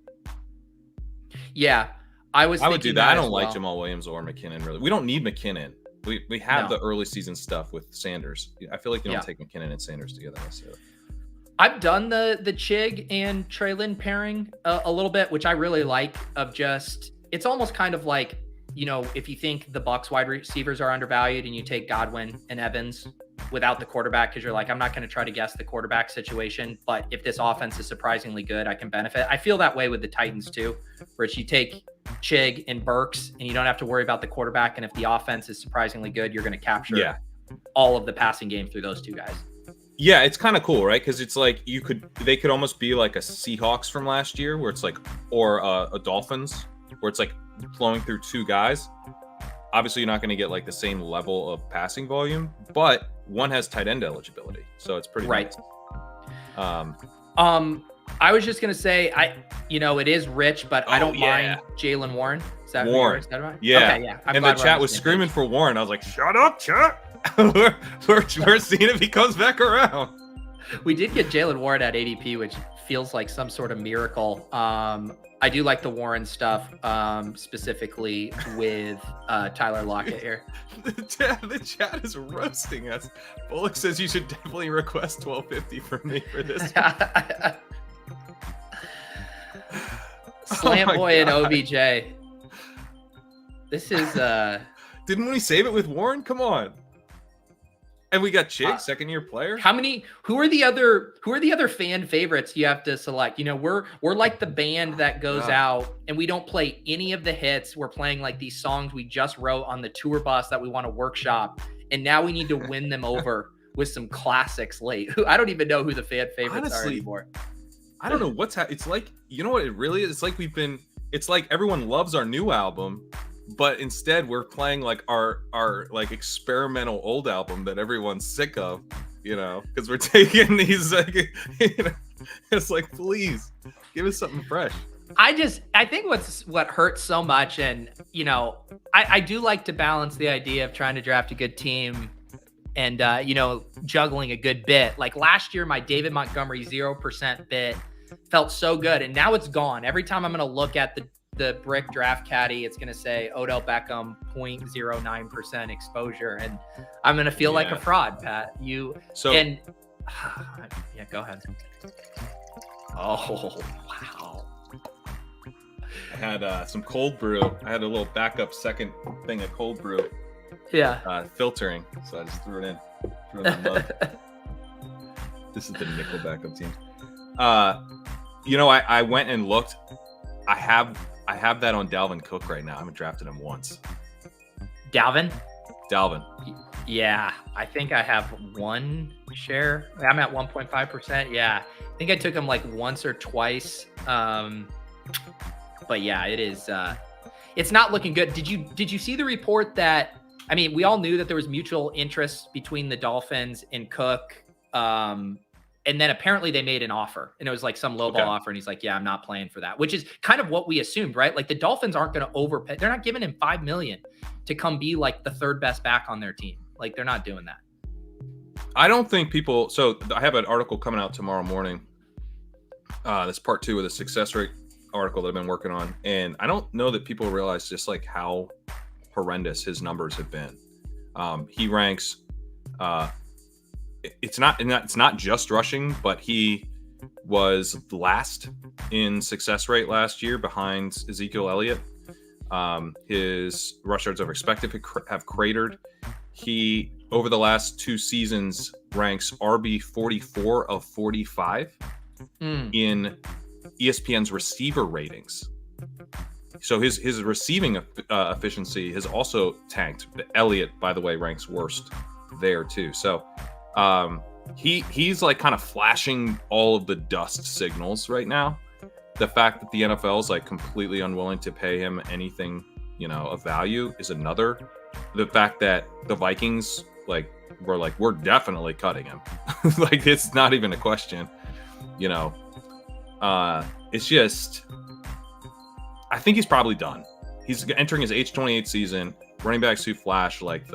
[SPEAKER 1] Yeah, I would
[SPEAKER 6] do that. I don't like Jamal Williams or McKinnon, really. We don't need McKinnon. We have the early season stuff with Sanders. I feel like you don't take McKinnon and Sanders together necessarily.
[SPEAKER 1] I've done the Chig and Treylon pairing a little bit, which I really like. It's almost kind of like, you know, if you think the Bucs wide receivers are undervalued and you take Godwin and Evans without the quarterback, because you're like, I'm not going to try to guess the quarterback situation, but if this offense is surprisingly good, I can benefit. I feel that way with the Titans too, where you take Chig and Burks and you don't have to worry about the quarterback. And if the offense is surprisingly good, you're going to capture all of the passing game through those two guys.
[SPEAKER 6] Yeah, it's kind of cool, right? Because it's like they could almost be like a Seahawks from last year, where it's like, or a Dolphins, where it's like flowing through 2 guys. Obviously, you're not going to get like the same level of passing volume, but one has tight end eligibility, so it's pretty
[SPEAKER 1] right.
[SPEAKER 6] Nice.
[SPEAKER 1] I was just going to say, it is rich, but I don't mind Jaylen Warren. Is that
[SPEAKER 6] Warren?
[SPEAKER 1] Yeah. Okay, yeah.
[SPEAKER 6] And the chat was screaming for Warren. I was like, shut up, chat. we're seeing if he comes back around.
[SPEAKER 1] We did get Jaylen Warren at ADP, which feels like some sort of miracle. I do like the Warren stuff, specifically with Tyler Lockett here.
[SPEAKER 6] The chat is roasting us. Bullock says you should definitely request $12.50 from me for this.
[SPEAKER 1] Slant Boy and OBJ. This is
[SPEAKER 6] Didn't we save it with Warren? Come on. And we got Chig, second-year player.
[SPEAKER 1] Who are the other fan favorites you have to select? You know, we're like the band that goes out and we don't play any of the hits. We're playing like these songs we just wrote on the tour bus that we want to workshop. And now we need to win them over with some classics late. I don't even know who the fan favorites are anymore.
[SPEAKER 6] I don't know what's it's like, you know what it really is? It's like it's like everyone loves our new album, but instead we're playing like our like experimental old album that everyone's sick of, you know, because we're taking these like, you know, it's like, please give us something fresh.
[SPEAKER 1] I think what hurts so much, and you know, I do like to balance the idea of trying to draft a good team and you know, juggling a good bit. Like last year, my David Montgomery 0% bit felt so good, and now it's gone. Every time I'm going to look at the Bric draft caddy, it's going to say Odell Beckham 0.09% exposure, and I'm going to feel like a fraud, Pat. Yeah, go ahead. Oh, wow.
[SPEAKER 6] I had some cold brew. I had a little backup second thing of cold brew.
[SPEAKER 1] Yeah.
[SPEAKER 6] Filtering, so I just threw it in the mug. This is the nickel backup team. You know, I went and looked. I have that on Dalvin Cook right now. I haven't drafted him once.
[SPEAKER 1] Dalvin. Yeah, I think I have one share. I'm at 1.5%. Yeah, I think I took him like once or twice. But yeah, it is. It's not looking good. Did you see the report that? I mean, we all knew that there was mutual interest between the Dolphins and Cook. And then apparently they made an offer, and it was like some lowball offer. And he's like, yeah, I'm not playing for that, which is kind of what we assumed, right? Like the Dolphins aren't going to overpay. They're not giving him $5 million to come be like the third best back on their team. Like they're not doing that.
[SPEAKER 6] I don't think people, so I have an article coming out tomorrow morning. That's part 2 of the success rate article that I've been working on. And I don't know that people realize just like how horrendous his numbers have been. He ranks, it's not just rushing, but he was last in success rate last year behind Ezekiel Elliott. His rush yards over expected have cratered. He, over the last 2 seasons, ranks RB 44 of 45 in ESPN's receiver ratings. So his receiving efficiency has also tanked. Elliott, by the way, ranks worst there too. So he's like kind of flashing all of the dust signals right now. The fact that the NFL is like completely unwilling to pay him anything, you know, of value is another. The fact that the Vikings we're definitely cutting him. Like it's not even a question, you know. It's just, I think he's probably done. He's entering his age 28 season. Running backs who flash like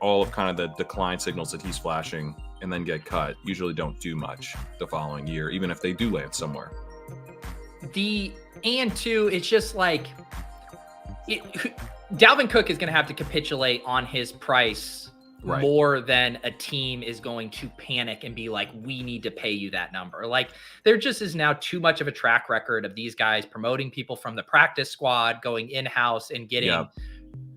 [SPEAKER 6] all of kind of the decline signals that he's flashing and then get cut usually don't do much the following year, even if they do land somewhere.
[SPEAKER 1] And two, it's just like Dalvin Cook is going to have to capitulate on his price more than a team is going to panic and be like, we need to pay you that number. Like there just is now too much of a track record of these guys promoting people from the practice squad, going in-house and getting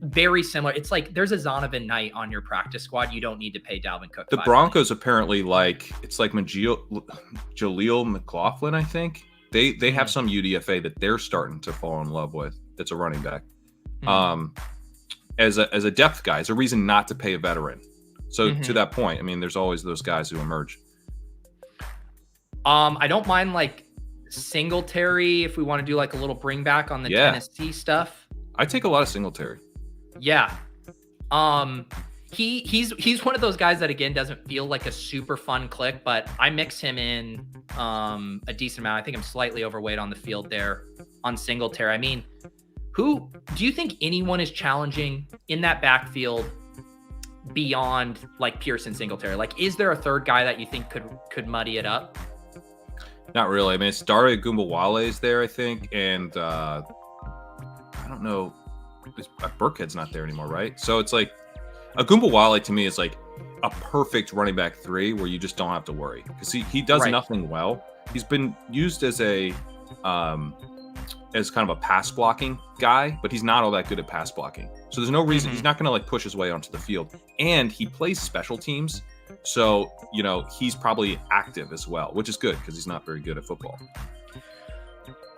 [SPEAKER 1] very similar. It's like there's a Zonovan Knight on your practice squad. You don't need to pay Dalvin Cook.
[SPEAKER 6] The Broncos apparently it's like Jaleel McLaughlin, I think. They have some UDFA that they're starting to fall in love with. That's a running back. As a depth guy, as a reason not to pay a veteran. So to that point, I mean, there's always those guys who emerge.
[SPEAKER 1] I don't mind like Singletary if we want to do like a little bring back on the Tennessee stuff.
[SPEAKER 6] I take a lot of Singletary.
[SPEAKER 1] Yeah. He's one of those guys that again doesn't feel like a super fun click, but I mix him in a decent amount. I think I'm slightly overweight on the field there on Singletary. I mean, who do you think anyone is challenging in that backfield beyond like Pearson Singletary? Like, is there a third guy that you think could muddy it up?
[SPEAKER 6] Not really. I mean, it's Dare Ogunbowale is there, I think, and I don't know. Burkhead's not there anymore, right? So it's like Ogunbowale to me is like a perfect running back 3 where you just don't have to worry because he does nothing well. He's been used as a as kind of a pass blocking guy, but he's not all that good at pass blocking. So there's no reason he's not going to like push his way onto the field. And he plays special teams. So, you know, he's probably active as well, which is good because he's not very good at football.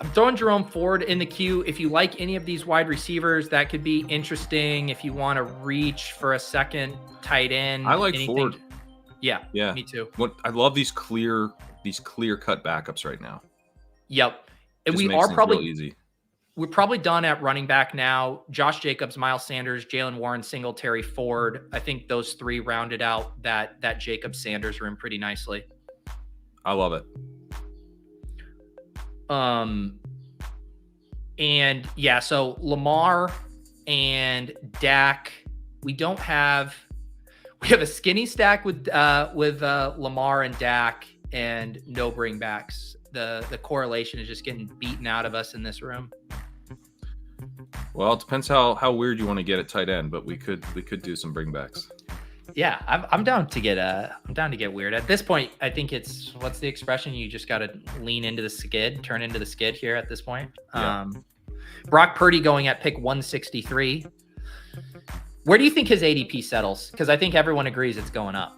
[SPEAKER 1] I'm throwing Jerome Ford in the queue. If you like any of these wide receivers, that could be interesting. If you want to reach for a second tight end,
[SPEAKER 6] I like Ford.
[SPEAKER 1] Yeah,
[SPEAKER 6] yeah,
[SPEAKER 1] me too.
[SPEAKER 6] I love these clear cut backups right now.
[SPEAKER 1] Yep, and
[SPEAKER 6] Just
[SPEAKER 1] we
[SPEAKER 6] makes
[SPEAKER 1] are
[SPEAKER 6] things
[SPEAKER 1] probably
[SPEAKER 6] real easy.
[SPEAKER 1] We're probably done at running back now. Josh Jacobs, Miles Sanders, Jalen Warren, Singletary, Ford. I think those three rounded out that Jacobs Sanders room pretty nicely.
[SPEAKER 6] I love it.
[SPEAKER 1] And yeah, so Lamar and Dak, we have a skinny stack with Lamar and Dak and no bringbacks. The correlation is just getting beaten out of us in this room.
[SPEAKER 6] Well, it depends how weird you want to get at tight end, but we could do some bringbacks.
[SPEAKER 1] Yeah, I'm down to get weird. At this point, I think it's, what's the expression? You just got to lean into the skid, turn into the skid here at this point.
[SPEAKER 6] Yeah.
[SPEAKER 1] Brock Purdy going at pick 163. Where do you think his ADP settles? Because I think everyone agrees it's going up.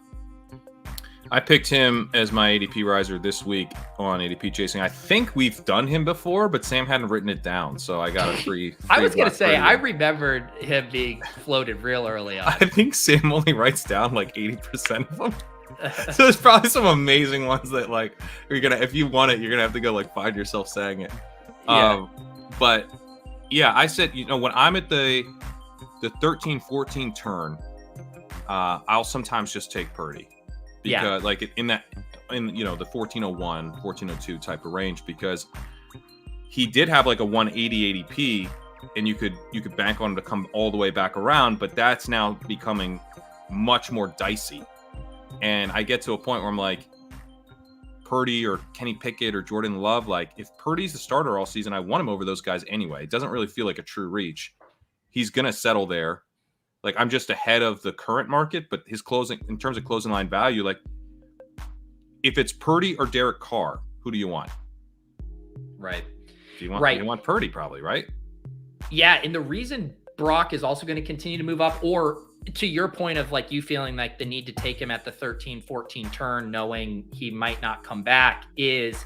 [SPEAKER 6] I picked him as my ADP riser this week on ADP Chasing. I think we've done him before, but Sam hadn't written it down, so I got a free
[SPEAKER 1] I was going to
[SPEAKER 6] Brock
[SPEAKER 1] say,
[SPEAKER 6] Purdy.
[SPEAKER 1] I remembered him being floated real early on.
[SPEAKER 6] I think Sam only writes down like 80% of them. So there's probably some amazing ones that like if you want it, you're gonna have to go like find yourself saying it.
[SPEAKER 1] Yeah.
[SPEAKER 6] But yeah, I said, you know, when I'm at the 13-14 turn, I'll sometimes just take Purdy. Because like in you know, the 1401, 1402 type of range, because he did have like a 180 ADP and you could bank on him to come all the way back around, but that's now becoming much more dicey. And I get to a point where I'm like, Purdy or Kenny Pickett or Jordan Love, like if Purdy's the starter all season, I want him over those guys anyway. It doesn't really feel like a true reach. He's gonna settle there. Like I'm just ahead of the current market, but his closing, in terms of closing line value, like if it's Purdy or Derek Carr, who do you want?
[SPEAKER 1] Right.
[SPEAKER 6] You want Purdy probably, right?
[SPEAKER 1] Yeah, and the reason Brock is also going to continue to move up, or to your point of like you feeling like the need to take him at the 13-14 turn, knowing he might not come back, is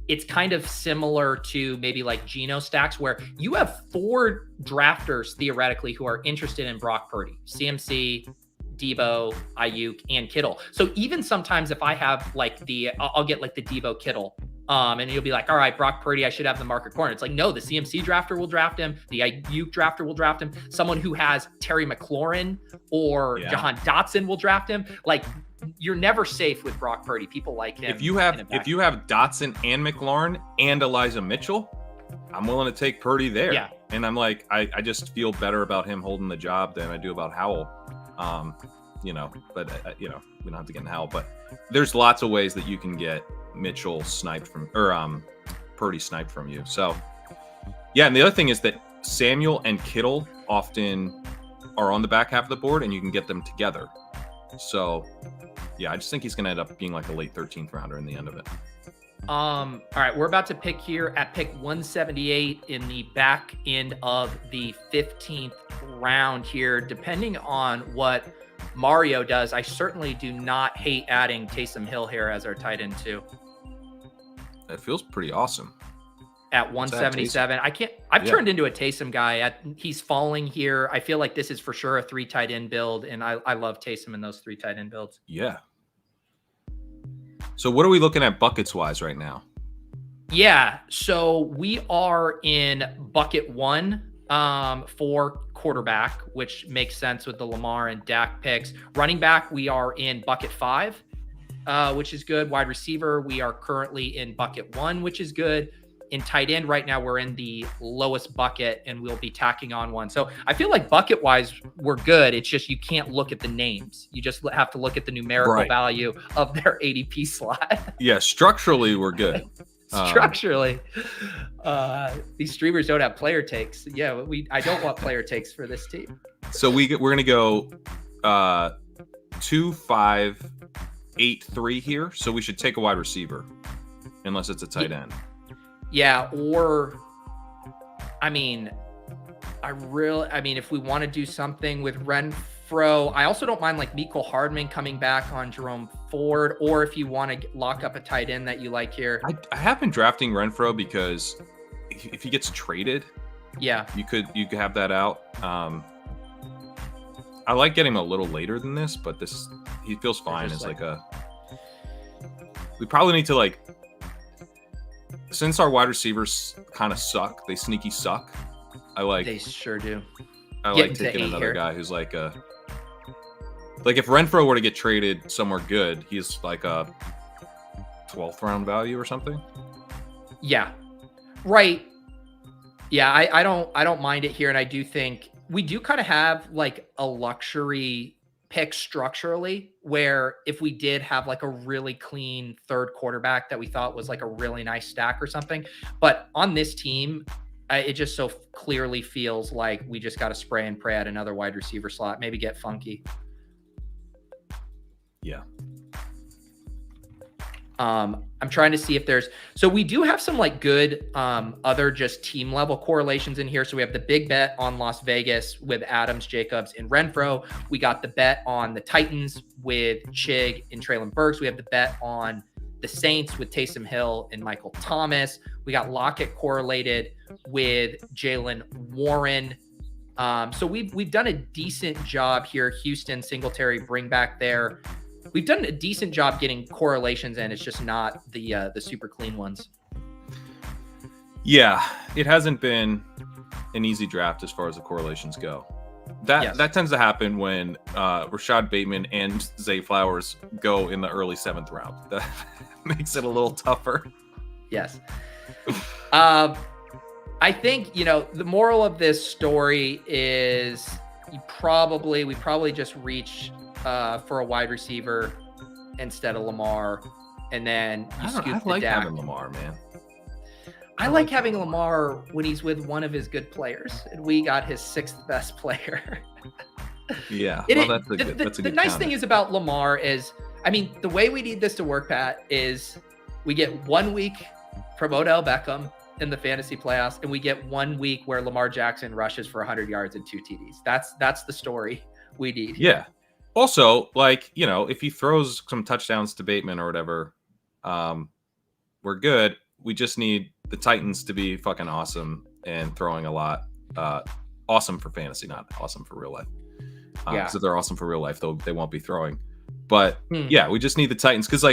[SPEAKER 1] it's kind of similar to maybe like Geno stacks where you have 4 drafters theoretically who are interested in Brock Purdy, CMC, Debo, Ayuk, and Kittle. So even sometimes if I have like I'll get like the Debo Kittle, and you'll be like, all right, Brock Purdy, I should have the market corner. It's like, no, the CMC drafter will draft him. The Ayuk drafter will draft him. Someone who has Terry McLaurin or Jahan Dotson will draft him. Like, you're never safe with Brock Purdy. People like him.
[SPEAKER 6] If you have Dotson and McLaurin and Elijah Mitchell, I'm willing to take Purdy there.
[SPEAKER 1] Yeah.
[SPEAKER 6] And I'm like, I just feel better about him holding the job than I do about Howell. You know, but you know, we don't have to get in Howell, but there's lots of ways that you can get Mitchell sniped from, or Purdy sniped from you. So yeah. And the other thing is that Samuel and Kittle often are on the back half of the board and you can get them together. So yeah, I just think he's going to end up being like a late 13th rounder in the end of it.
[SPEAKER 1] All right, we're about to pick here at pick 178 in the back end of the 15th round here. Depending on what Mario does, I certainly do not hate adding Taysom Hill here as our tight end too.
[SPEAKER 6] That feels pretty awesome.
[SPEAKER 1] At 177. I've turned into a Taysom guy. He's falling here. I feel like this is for sure a 3 tight end build, and I love Taysom in those 3 tight end builds.
[SPEAKER 6] Yeah. So what are we looking at buckets wise right now?
[SPEAKER 1] Yeah, so we are in bucket 1 for quarterback, which makes sense with the Lamar and Dak picks. Running back, we are in bucket 5, which is good. Wide receiver, we are currently in bucket 1, which is good. In tight end right now, we're in the lowest bucket and we'll be tacking on 1. So I feel like bucket wise, we're good. It's just, you can't look at the names. You just have to look at the numerical value of their ADP slot.
[SPEAKER 6] Yeah. Structurally, we're good.
[SPEAKER 1] Structurally, these streamers don't have player takes. Yeah. I don't want player takes for this team.
[SPEAKER 6] So we're going to go 2, 5, 8, 3 here. So we should take a wide receiver unless it's a tight end.
[SPEAKER 1] Yeah, or I mean, if we want to do something with Renfrow, I also don't mind like Mecole Hardman coming back on Jerome Ford, or if you want to lock up a tight end that you like here.
[SPEAKER 6] I have been drafting Renfrow because if he gets traded,
[SPEAKER 1] yeah,
[SPEAKER 6] you could have that out. I like getting him a little later than this, but he feels fine. It's like we probably need to like, since our wide receivers kind of suck, they sneaky suck.
[SPEAKER 1] They sure do.
[SPEAKER 6] I like taking another guy who's like if Renfrow were to get traded somewhere good, he's like a 12th round value or something.
[SPEAKER 1] Yeah. Right. Yeah, I don't mind it here, and I do think we do kind of have like a luxury pick structurally, where if we did have like a really clean third quarterback that we thought was like a really nice stack or something, but on this team, it just so clearly feels like we just got to spray and pray at another wide receiver slot, maybe get funky.
[SPEAKER 6] Yeah.
[SPEAKER 1] I'm trying to see if so we do have some like good other just team level correlations in here. So we have the big bet on Las Vegas with Adams, Jacobs, and Renfrow. We got the bet on the Titans with Chig and Treylon Burks. We have the bet on the Saints with Taysom Hill and Michael Thomas. We got Lockett correlated with Jalen Warren. So we've done a decent job here. Houston, Singletary, bring back there. We've done a decent job getting correlations in. It's just not the super clean ones.
[SPEAKER 6] Yeah, it hasn't been an easy draft as far as the correlations go. That tends to happen when Rashaad Bateman and Zay Flowers go in the early 7th round. That makes it a little tougher.
[SPEAKER 1] Yes. I think, the moral of this story is we probably just reach for a wide receiver instead of Lamar, and then I
[SPEAKER 6] like having Lamar, man.
[SPEAKER 1] I like having Lamar when he's with one of his good players, and we got his 6th best player.
[SPEAKER 6] Yeah, that's a good
[SPEAKER 1] the nice thing is about Lamar is, the way we need this to work, Pat, is we get 1 week from Odell Beckham in the fantasy playoffs, and we get 1 week where Lamar Jackson rushes for 100 yards and 2 TDs. That's the story we need.
[SPEAKER 6] Yeah. Also, if he throws some touchdowns to Bateman or whatever, we're good. We just need the Titans to be fucking awesome and throwing a lot. Awesome for fantasy, not awesome for real life. Because if they're awesome for real life, they won't be throwing. But yeah, we just need the Titans because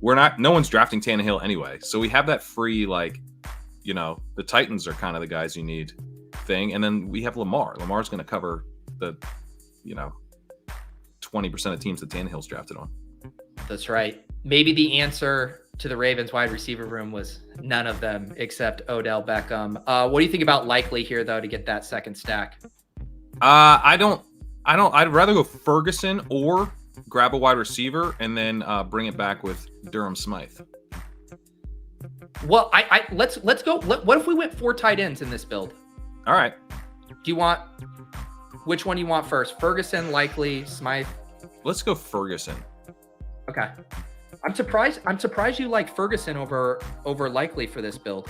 [SPEAKER 6] no one's drafting Tannehill anyway. So we have that free, the Titans are kind of the guys you need thing. And then we have Lamar. Lamar's going to cover the, 20% of teams that Tannehill's drafted on.
[SPEAKER 1] That's right. Maybe the answer to the Ravens wide receiver room was none of them except Odell Beckham. What do you think about likely here, though, to get that second stack?
[SPEAKER 6] I'd rather go Ferguson or grab a wide receiver and then bring it back with Durham Smythe.
[SPEAKER 1] Well, let's go. What if we went 4 tight ends in this build?
[SPEAKER 6] All right.
[SPEAKER 1] Which one do you want first? Ferguson, likely, Smythe?
[SPEAKER 6] Let's go Ferguson.
[SPEAKER 1] Okay. I'm surprised you like Ferguson over likely for this build.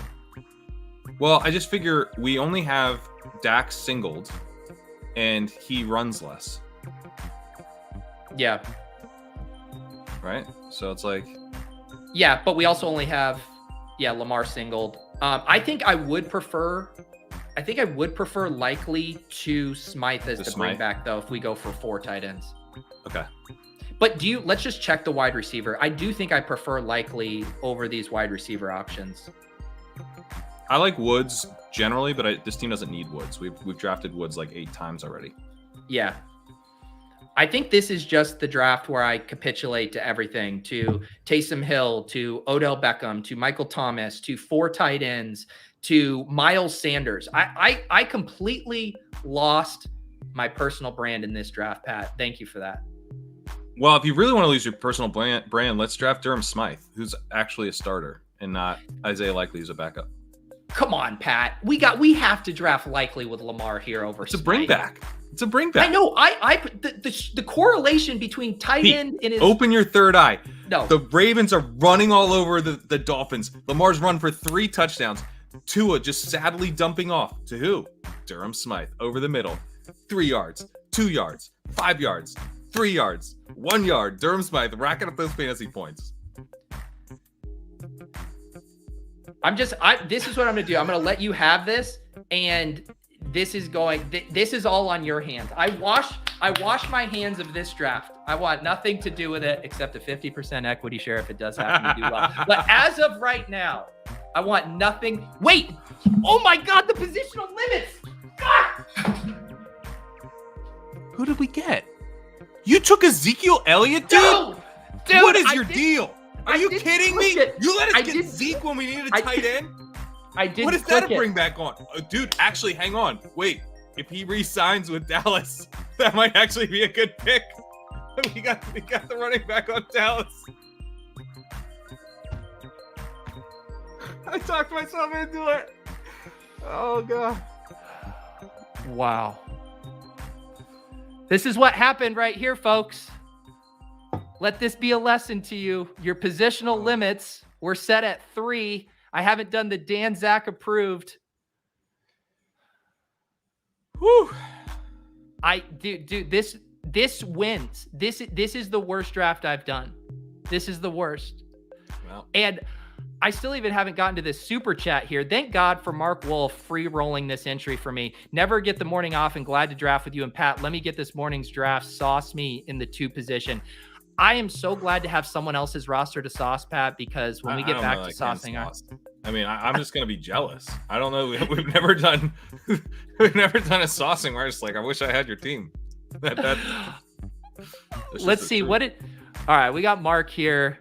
[SPEAKER 6] Well, I just figure we only have Dak singled and he runs less.
[SPEAKER 1] Yeah.
[SPEAKER 6] Right? So it's like,
[SPEAKER 1] yeah, but we also only have Lamar singled. I think I would prefer likely to Smythe as the bring back, though, if we go for 4 tight ends.
[SPEAKER 6] Okay.
[SPEAKER 1] But let's just check the wide receiver. I do think I prefer likely over these wide receiver options.
[SPEAKER 6] I like Woods generally, but this team doesn't need Woods. We've drafted Woods like 8 times already.
[SPEAKER 1] Yeah. I think this is just the draft where I capitulate to everything, to Taysom Hill, to Odell Beckham, to Michael Thomas, to 4 tight ends, to Miles Sanders. I completely lost my personal brand in this draft, Pat. Thank you for that.
[SPEAKER 6] Well, if you really want to lose your personal brand, let's draft Durham Smythe, who's actually a starter, and not Isaiah Likely, who's a backup.
[SPEAKER 1] Come on, Pat. We have to draft Likely with Lamar here over
[SPEAKER 6] It's a bring back.
[SPEAKER 1] I know. The correlation between tight end and his...
[SPEAKER 6] Open your third eye.
[SPEAKER 1] No.
[SPEAKER 6] The Ravens are running all over the Dolphins. Lamar's run for 3 touchdowns. Tua just sadly dumping off to who? Durham Smythe over the middle. 3 yards, 2 yards, 5 yards, 3 yards, 1 yard. Durham Smythe racking up those fantasy points.
[SPEAKER 1] This is what I'm going to do. I'm going to let you have this, and this is all on your hands. I wash my hands of this draft. I want nothing to do with it except a 50% equity share if it does happen to do well. But as of right now, I want nothing. Wait! Oh my God, the positional limits! God!
[SPEAKER 6] Who did we get? You took Ezekiel Elliott, dude?
[SPEAKER 1] No! Dude,
[SPEAKER 6] what is your deal? Are you kidding me?
[SPEAKER 1] It.
[SPEAKER 6] You let us get Zeke when we needed a tight end?
[SPEAKER 1] I did.
[SPEAKER 6] What is that to bring back on? Dude, actually, hang on. Wait, if he re-signs with Dallas, that might actually be a good pick. We got the running back on Dallas. I talked myself into it. Oh, God.
[SPEAKER 1] Wow. This is what happened right here, folks. Let this be a lesson to you. Your positional limits were set at 3. I haven't done the Dan Zach approved.
[SPEAKER 6] Whew.
[SPEAKER 1] Dude, this wins. This is the worst draft I've done. This is the worst.
[SPEAKER 6] Well.
[SPEAKER 1] And I still even haven't gotten to this super chat here. Thank God for Mark Wolf free rolling this entry for me. Never get the morning off and glad to draft with you and Pat. Let me get this morning's draft. Sauce me in the 2 position. I am so glad to have someone else's roster to sauce, Pat, because when we get back to saucing,
[SPEAKER 6] I mean, I'm just gonna be jealous. I don't know. We've never done a saucing where it's like, I wish I had your team.
[SPEAKER 1] Let's see all right, we got Mark here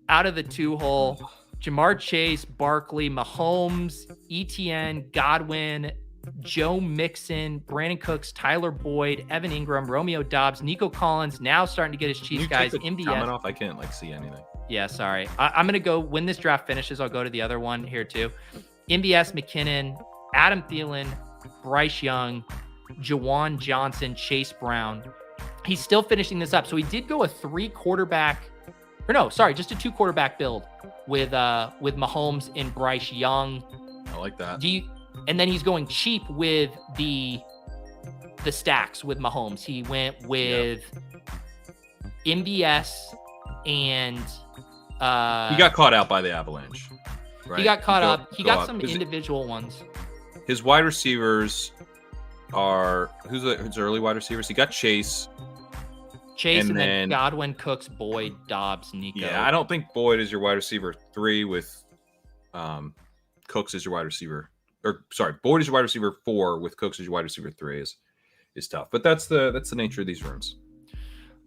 [SPEAKER 1] out of the 2-hole. Jamar Chase, Barkley, Mahomes, ETN, Godwin, Joe Mixon, Brandon Cooks, Tyler Boyd, Evan Ingram, Romeo Dobbs, Nico Collins, now starting to get his Chiefs guys. MBS.
[SPEAKER 6] Off? I can't see anything.
[SPEAKER 1] Yeah, sorry. I'm going to go, when this draft finishes, I'll go to the other one here too. MBS, McKinnon, Adam Thielen, Bryce Young, Jawan Johnson, Chase Brown. He's still finishing this up. So he did go a 3 quarterback, or no, sorry, just a 2 quarterback build with Mahomes and Bryce Young.
[SPEAKER 6] I like that.
[SPEAKER 1] And then he's going cheap with the stacks with Mahomes. He went with MBS and
[SPEAKER 6] he got caught out by the Avalanche. Right?
[SPEAKER 1] He got caught up. He got some individual ones.
[SPEAKER 6] His wide receivers are who's early wide receivers? He got Chase,
[SPEAKER 1] and then Godwin, Cooks, Boyd, Dobbs, Nico.
[SPEAKER 6] Yeah, I don't think Boyd is your wide receiver 3 with Cooks is your wide receiver. Or sorry, Boyd is your wide receiver 4 with Cooks as your wide receiver 3 is tough. But that's the nature of these rooms.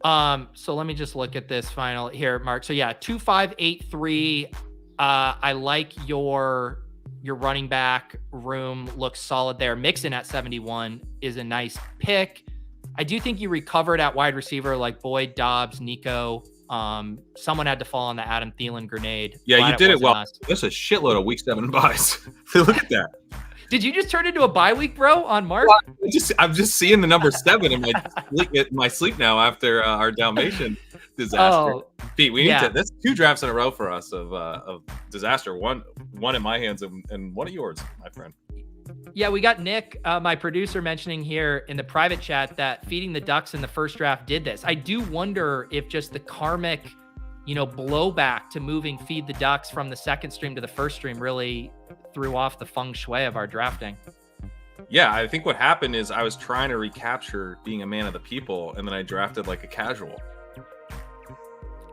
[SPEAKER 1] So let me just look at this final here, Mark. So yeah, 2, 5, 8, 3. I like your running back room, looks solid there. Mixon at 71 is a nice pick. I do think you recovered at wide receiver like Boyd, Dobbs, Nico. Someone had to fall on the Adam Thielen grenade.
[SPEAKER 6] Yeah,
[SPEAKER 1] Glad
[SPEAKER 6] you did it well.
[SPEAKER 1] Us.
[SPEAKER 6] There's a shitload of week 7 buys. Look at that.
[SPEAKER 1] Did you just turn into a bye week, bro, on Mark?
[SPEAKER 6] Well, I'm just seeing the number 7 in my sleep now after our Dalmatian disaster. Pete, we need to. That's 2 drafts in a row for us of disaster. One in my hands and one of yours, my friend.
[SPEAKER 1] Yeah, we got Nick, my producer, mentioning here in the private chat that feeding the Ducks in the first draft did this. I do wonder if just the karmic, blowback to moving Feed the Ducks from the second stream to the first stream really threw off the feng shui of our drafting.
[SPEAKER 6] Yeah, I think what happened is I was trying to recapture being a man of the people, and then I drafted like a casual.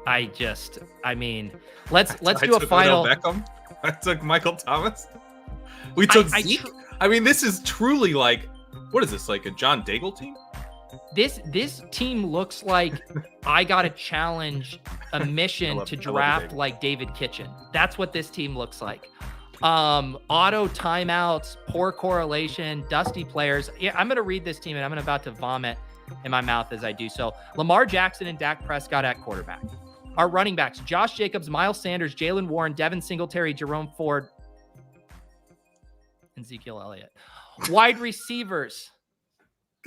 [SPEAKER 1] Let's do a final.
[SPEAKER 6] Beckham. I took Michael Thomas. We took Zeke. This is truly like, what is this, like a John Daigle team?
[SPEAKER 1] This team looks like I got to challenge a mission to draft like David Kitchen. That's what this team looks like. Auto timeouts, poor correlation, dusty players. Yeah, I'm going to read this team and I'm about to vomit in my mouth as I do so. Lamar Jackson and Dak Prescott at quarterback. Our running backs, Josh Jacobs, Miles Sanders, Jalen Warren, Devin Singletary, Jerome Ford, and Ezekiel Elliott. Wide receivers,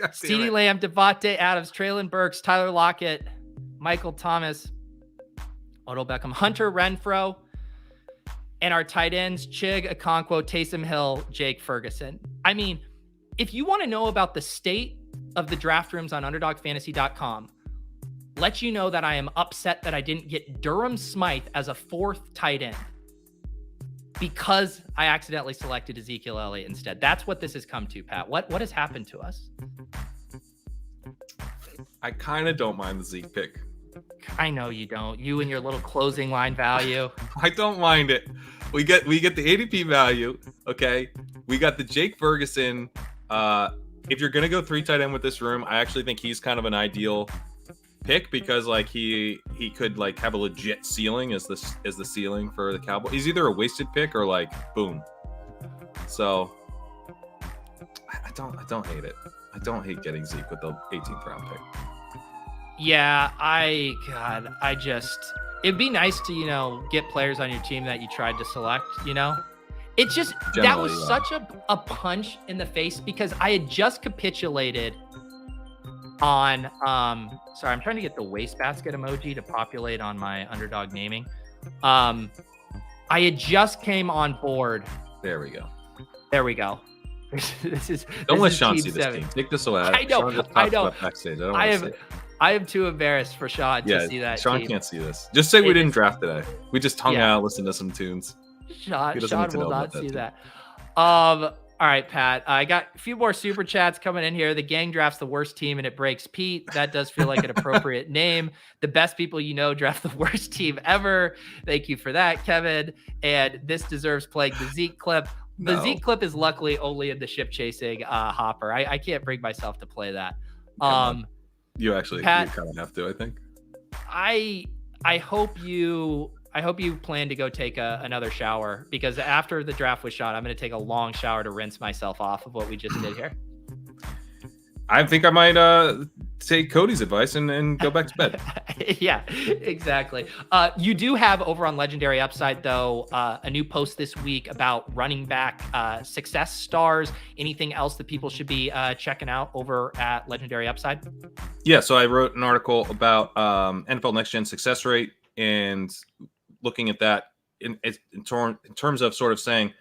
[SPEAKER 1] CeeDee Lamb, Davante Adams, Treylon Burks, Tyler Lockett, Michael Thomas, Odell Beckham, Hunter Renfrow, And our tight ends, Chig, Okonkwo, Taysom Hill, Jake Ferguson. I mean, if you want to know about the state of the draft rooms on underdogfantasy.com, let you know that I am upset that I didn't get Durham Smythe as a 4th tight end because I accidentally selected Ezekiel Elliott instead. That's what this has come to, Pat. What has happened to us?
[SPEAKER 6] I kind of don't mind the Zeke pick.
[SPEAKER 1] I know you don't. You and your little closing line value.
[SPEAKER 6] I don't mind it. We get the ADP value. Okay. We got the Jake Ferguson. If you're gonna go 3 tight end with this room, I actually think he's kind of an ideal pick because like he could like have a legit ceiling as the ceiling for the Cowboys. He's either a wasted pick or like boom. So I don't hate it. I don't hate getting Zeke with the 18th round pick.
[SPEAKER 1] Yeah, it'd be nice to, get players on your team that you tried to select, It's just, that was such a punch in the face because I had just capitulated on, sorry, I'm trying to get the wastebasket emoji to populate on my underdog naming. I had just came on board.
[SPEAKER 6] There we go.
[SPEAKER 1] Don't
[SPEAKER 6] let Shawn see this team. Take this away.
[SPEAKER 1] I know.
[SPEAKER 6] Backstage.
[SPEAKER 1] I am too embarrassed for Shawn to see that.
[SPEAKER 6] Shawn can't see this. Just say we didn't draft today. We just hung out, listened to some tunes.
[SPEAKER 1] Shawn will not see that. All right, Pat. I got a few more super chats coming in here. The gang drafts the worst team and it breaks Pete. That does feel like an appropriate name. The best people draft the worst team ever. Thank you for that, Kevin. And this deserves playing the Zeke clip. The Zeke clip is luckily only in the ship chasing hopper. I can't bring myself to play that.
[SPEAKER 6] You actually Pat, you kind of have to, I think.
[SPEAKER 1] I hope you plan to go take another shower because after the draft was shot, I'm going to take a long shower to rinse myself off of what we just did here.
[SPEAKER 6] I think I might take Cody's advice and go back to bed.
[SPEAKER 1] Yeah, exactly. You do have over on Legendary Upside, though, a new post this week about running back success stars. Anything else that people should be checking out over at Legendary Upside?
[SPEAKER 6] Yeah, so I wrote an article about NFL Next Gen success rate and looking at that in terms of sort of saying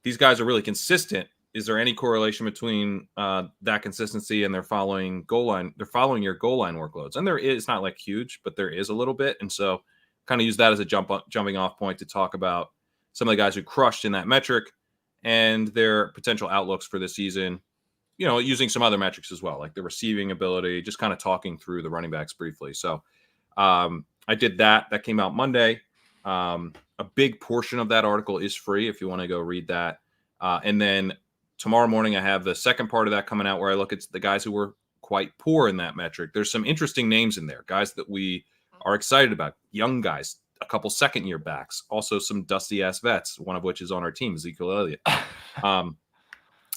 [SPEAKER 6] these guys are really consistent. Is there any correlation between that consistency and they're following your goal line workloads? And there is, not like huge, but there is a little bit. And so kind of use that as a jumping off point to talk about some of the guys who crushed in that metric and their potential outlooks for the season, using some other metrics as well, like the receiving ability, just kind of talking through the running backs briefly. So I did that. That came out Monday. A big portion of that article is free if you want to go read that. And then tomorrow morning, I have the second part of that coming out where I look at the guys who were quite poor in that metric. There's some interesting names in there, guys that we are excited about, young guys, a couple second-year backs, also some dusty-ass vets, one of which is on our team, Ezekiel Elliott.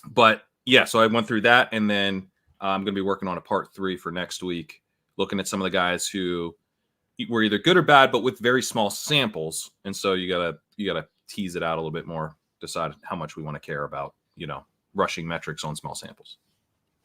[SPEAKER 6] But, yeah, so I went through that, and then I'm going to be working on a part 3 for next week, looking at some of the guys who were either good or bad, but with very small samples. And so you gotta tease it out a little bit more, decide how much we want to care about, rushing metrics on small samples.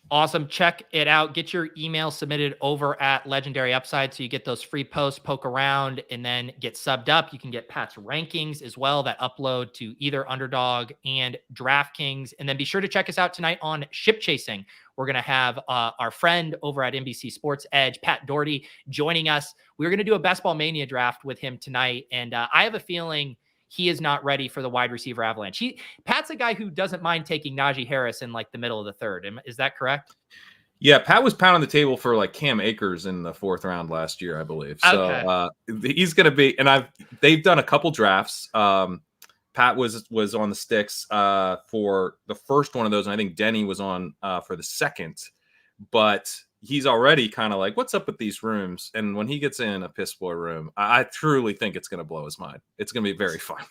[SPEAKER 1] Awesome. Check it out. Get your email submitted over at Legendary Upside so you get those free posts, poke around, and then get subbed up. You can get Pat's rankings as well that upload to either Underdog and DraftKings. And then be sure to check us out tonight on Ship Chasing. We're going to have our friend over at NBC Sports Edge, Pat Doherty, joining us. We're going to do a Best Ball Mania draft with him tonight. And I have a feeling he is not ready for the wide receiver avalanche. Pat's a guy who doesn't mind taking Najee Harris in like the middle of the third. Is that correct?
[SPEAKER 6] Yeah, Pat was pounding the table for like Cam Akers in the 4th round last year, I believe. So
[SPEAKER 1] okay.
[SPEAKER 6] He's going to be, and they've done a couple drafts. Pat was on the sticks for the first one of those, and I think Denny was on for the second. But he's already kind of like, what's up with these rooms? And when he gets in a piss boy room, I truly think it's going to blow his mind. It's going to be very fun.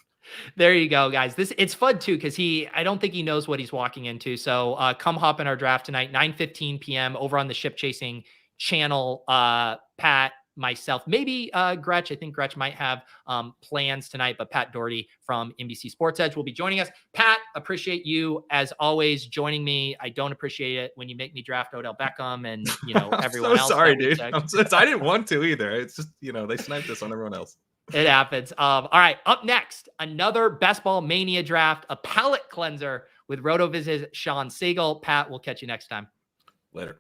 [SPEAKER 1] There you go, guys. It's fun too because I don't think he knows what he's walking into. So come hop in our draft tonight, 9:15 p.m. over on the Ship Chasing channel. Pat, myself, maybe Gretch. I think Gretch might have plans tonight, but Pat Doherty from NBC Sports Edge will be joining us. Pat, appreciate you as always joining me. I don't appreciate it when you make me draft Odell Beckham and everyone else.
[SPEAKER 6] Sorry, dude. I didn't want to either. It's just they sniped this on everyone else.
[SPEAKER 1] It happens. All right. Up next, another Best Ball Mania draft, a palate cleanser with Rotoviz's Shawn Siegele. Pat, we'll catch you next time.
[SPEAKER 6] Later.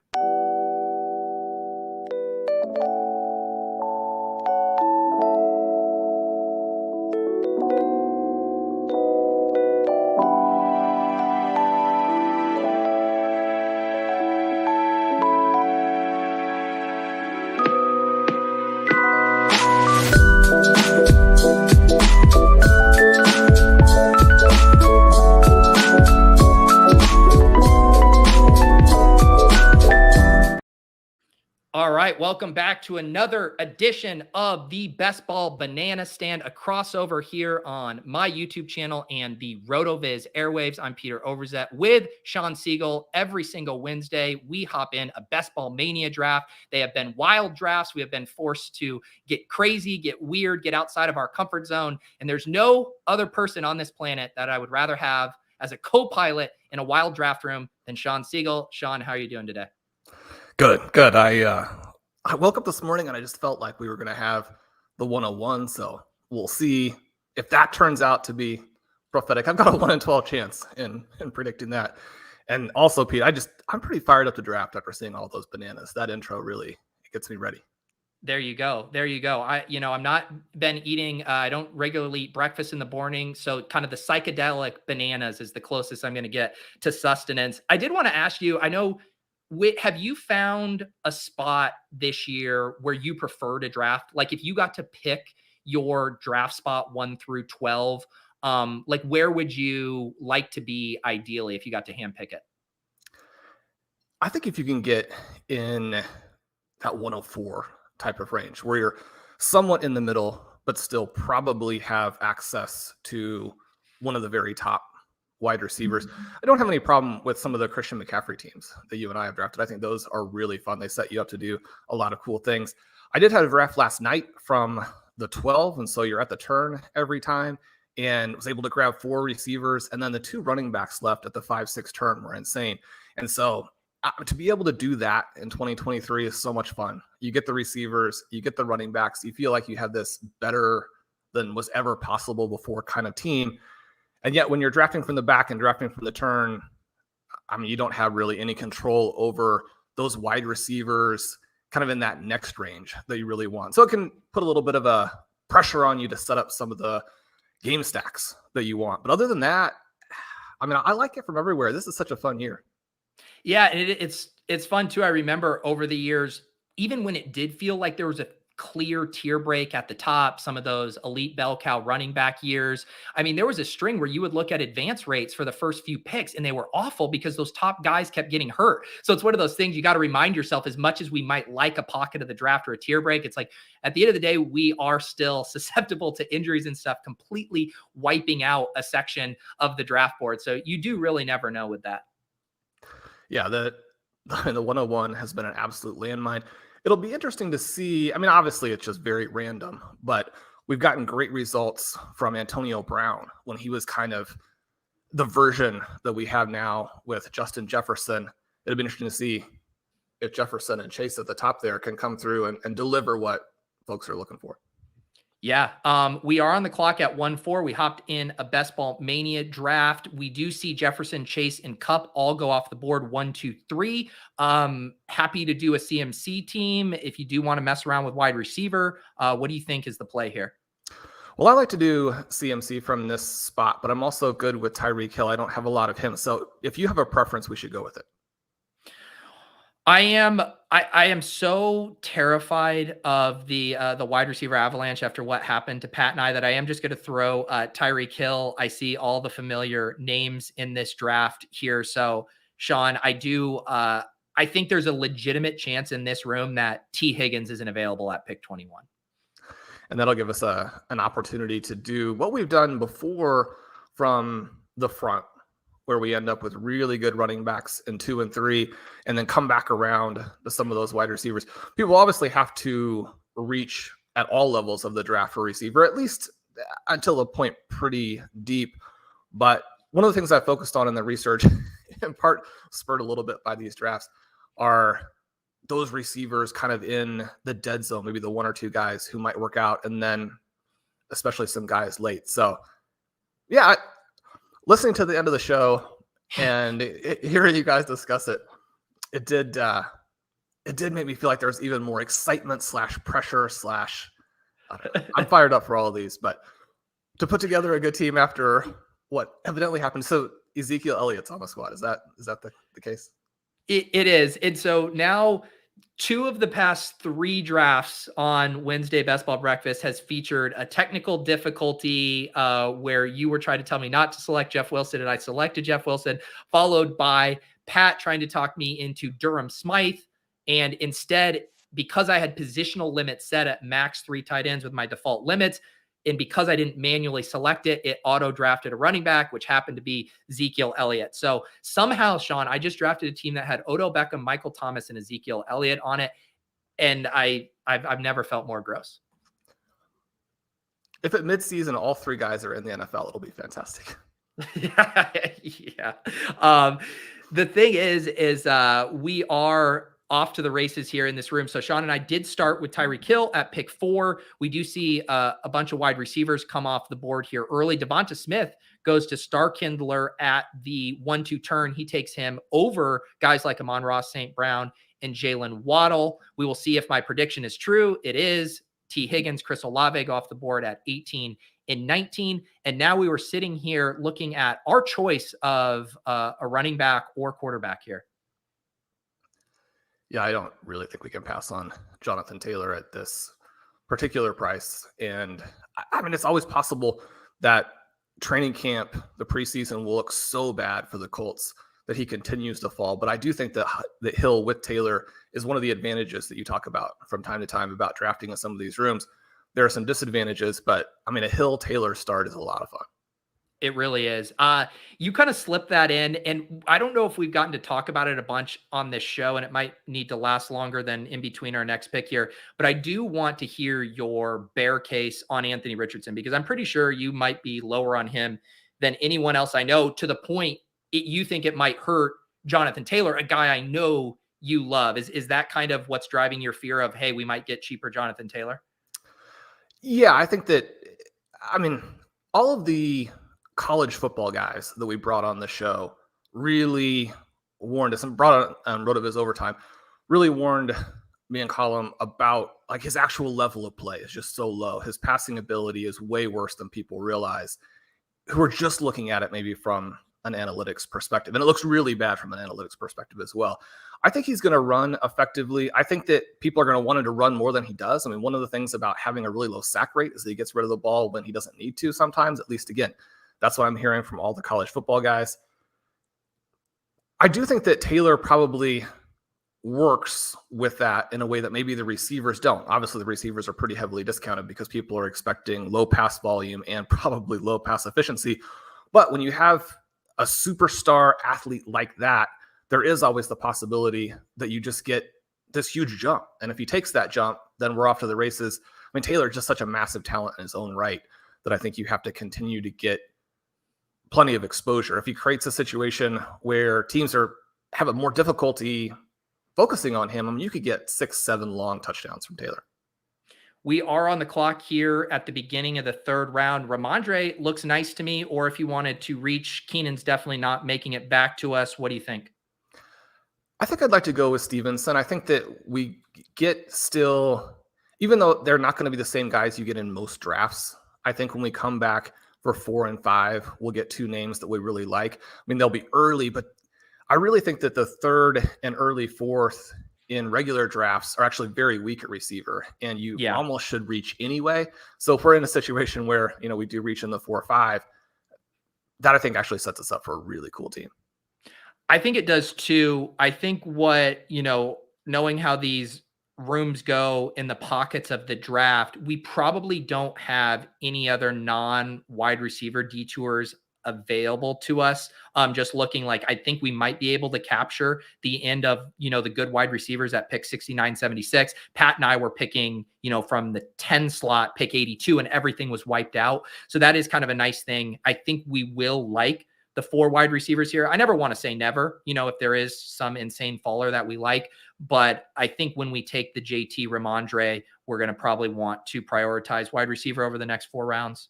[SPEAKER 1] All right, welcome back to another edition of the Best Ball Banana Stand, a crossover here on my YouTube channel and the Rotoviz airwaves. I'm Peter Overzet with Shawn Siegele. Every single Wednesday, we hop in a Best Ball Mania draft. They have been wild drafts. We have been forced to get crazy, get weird, get outside of our comfort zone. And there's no other person on this planet that I would rather have as a co-pilot in a wild draft room than Shawn Siegele. Shawn, how are you doing today?
[SPEAKER 7] Good. I woke up this morning and I just felt like we were going to have the 101. So we'll see if that turns out to be prophetic. I've got a 1 in 12 chance in predicting that. And also, Pete, I'm pretty fired up to draft after seeing all those bananas. That intro really gets me ready.
[SPEAKER 1] There you go. I'm not been eating. I don't regularly eat breakfast in the morning. So kind of the psychedelic bananas is the closest I'm going to get to sustenance. I did want to ask you, I know, have you found a spot this year where you prefer to draft? Like if you got to pick your draft spot 1 through 12, like where would you like to be ideally if you got to handpick it?
[SPEAKER 7] I think if you can get in that 104 type of range where you're somewhat in the middle, but still probably have access to one of the very top wide receivers. I don't have any problem with some of the Christian McCaffrey teams that you and I have drafted. I think those are really fun. They set you up to do a lot of cool things. I did have a draft last night from the 12, and so you're at the turn every time, and was able to grab 4 receivers, and then the 2 running backs left at the 5-6 turn were insane. And so to be able to do that in 2023 is so much fun. You get the receivers, you get the running backs, you feel like you have this better than was ever possible before kind of team. And yet when you're drafting from the back and drafting from the turn, I mean, you don't have really any control over those wide receivers kind of in that next range that you really want. So it can put a little bit of a pressure on you to set up some of the game stacks that you want. But other than that, I mean, I like it from everywhere. This is such a fun year.
[SPEAKER 1] Yeah, and it's fun too. I remember over the years, even when it did feel like there was a clear tier break at the top, some of those elite bell cow running back years. I mean, there was a string where you would look at advance rates for the first few picks and they were awful because those top guys kept getting hurt. So it's one of those things you got to remind yourself, as much as we might like a pocket of the draft or a tier break, it's like at the end of the day, we are still susceptible to injuries and stuff, completely wiping out a section of the draft board. So you do really never know with that.
[SPEAKER 7] Yeah, the 101 has been an absolute landmine. It'll be interesting to see. I mean, obviously it's just very random, but we've gotten great results from Antonio Brown when he was kind of the version that we have now with Justin Jefferson. It'll be interesting to see if Jefferson and Chase at the top there can come through and deliver what folks are looking for.
[SPEAKER 1] Yeah, we are on the clock at 1-4. We hopped in a Best Ball Mania draft. We do see Jefferson, Chase, and Kupp all go off the board 1, 2, 3. Happy to do a CMC team if you do want to mess around with wide receiver. What do you think is the play here?
[SPEAKER 7] Well, I like to do CMC from this spot, but I'm also good with Tyreek Hill. I don't have a lot of him. So if you have a preference, we should go with it.
[SPEAKER 1] I am so terrified of the wide receiver avalanche after what happened to Pat and I that I am just going to throw Tyreek Hill. I see all the familiar names in this draft here. So Shawn, I think there's a legitimate chance in this room that T. Higgins isn't available at pick 21.
[SPEAKER 7] And that'll give us an opportunity to do what we've done before from the front, where we end up with really good running backs in 2 and 3, and then come back around to some of those wide receivers. People obviously have to reach at all levels of the draft for receiver, at least until a point pretty deep. But one of the things I focused on in the research, in part spurred a little bit by these drafts, are those receivers kind of in the dead zone, maybe the 1 or 2 guys who might work out, and then especially some guys late. So yeah, listening to the end of the show and hearing you guys discuss it, it did make me feel like there's even more excitement / pressure / I'm fired up for all of these, but to put together a good team after what evidently happened. So Ezekiel Elliott's on the squad. Is that the case?
[SPEAKER 1] It is. And so now 2 of the past 3 drafts on Wednesday Best Ball Breakfast has featured a technical difficulty where you were trying to tell me not to select Jeff Wilson, and I selected Jeff Wilson, followed by Pat trying to talk me into Durham Smythe. And instead, because I had positional limits set at max 3 tight ends with my default limits, and because I didn't manually select it, it auto-drafted a running back, which happened to be Ezekiel Elliott. So somehow, Shawn, I just drafted a team that had Odell Beckham, Michael Thomas, and Ezekiel Elliott on it, and I've never felt more gross.
[SPEAKER 7] If at midseason all 3 guys are in the NFL, it'll be fantastic.
[SPEAKER 1] Yeah. The thing is we are off to the races here in this room. So Shawn and I did start with Tyreek Hill at pick 4. We do see a bunch of wide receivers come off the board here early. Devonta Smith goes to Starkindler at the 1-2 turn. He takes him over guys like Amon-Ra St. Brown and Jalen Waddle. We will see if my prediction is true. It is. T. Higgins, Chris Olave go off the board at 18 and 19. And now we were sitting here looking at our choice of a running back or quarterback here.
[SPEAKER 7] Yeah, I don't really think we can pass on Jonathan Taylor at this particular price. And I mean, it's always possible that training camp, the preseason, will look so bad for the Colts that he continues to fall. But I do think that Hill with Taylor is one of the advantages that you talk about from time to time about drafting in some of these rooms. There are some disadvantages, but I mean, a Hill-Taylor start is a lot of fun.
[SPEAKER 1] It really is. You kind of slipped that in, and I don't know if we've gotten to talk about it a bunch on this show, and it might need to last longer than in between our next pick here, but I do want to hear your bear case on Anthony Richardson, because I'm pretty sure you might be lower on him than anyone else I know, to the point you think it might hurt Jonathan Taylor, a guy I know you love. Is that kind of what's driving your fear of, hey, we might get cheaper Jonathan Taylor?
[SPEAKER 7] Yeah, I think that, I mean, all of the college football guys that we brought on the show really warned us, and brought on Rotoviz Overtime, really warned me and Colin about like his actual level of play is just so low. His passing ability is way worse than people realize who are just looking at it maybe from an analytics perspective. And it looks really bad from an analytics perspective as well. I think he's going to run effectively. I think that people are going to want him to run more than he does. I mean, one of the things about having a really low sack rate is that he gets rid of the ball when he doesn't need to sometimes, at least again. That's what I'm hearing from all the college football guys. I do think that Taylor probably works with that in a way that maybe the receivers don't. Obviously, the receivers are pretty heavily discounted because people are expecting low pass volume and probably low pass efficiency. But when you have a superstar athlete like that, there is always the possibility that you just get this huge jump. And if he takes that jump, then we're off to the races. I mean, Taylor is just such a massive talent in his own right that I think you have to continue to get plenty of exposure. If he creates a situation where teams have a more difficulty focusing on him, I mean, you could get 6-7 long touchdowns from Taylor.
[SPEAKER 1] We are on the clock here at the beginning of the 3rd round. Ramondre looks nice to me, or if you wanted to reach, Keenan's definitely not making it back to us. What do you think?
[SPEAKER 7] I think I'd like to go with Stevenson. I think that we get still, even though they're not going to be the same guys you get in most drafts, I think when we come back for 4 and 5, we'll get 2 names that we really like. I mean, they'll be early, but I really think that the 3rd and early 4th in regular drafts are actually very weak at receiver, and you almost should reach anyway. So if we're in a situation where, you know, we do reach in the 4 or 5, that I think actually sets us up for a really cool team.
[SPEAKER 1] I think it does too. I think what, you know, knowing how these rooms go in the pockets of the draft, we probably don't have any other non-wide receiver detours available to us. Just looking like, I think we might be able to capture the end of, you know, the good wide receivers at pick 69, 76. Pat and I were picking, you know, from the 10 slot, pick 82, and everything was wiped out. So that is kind of a nice thing. I think we will like the 4 wide receivers here. I never want to say never, if there is some insane faller that we like, but I think when we take the JT Ramondre, we're going to probably want to prioritize wide receiver over the next 4 rounds.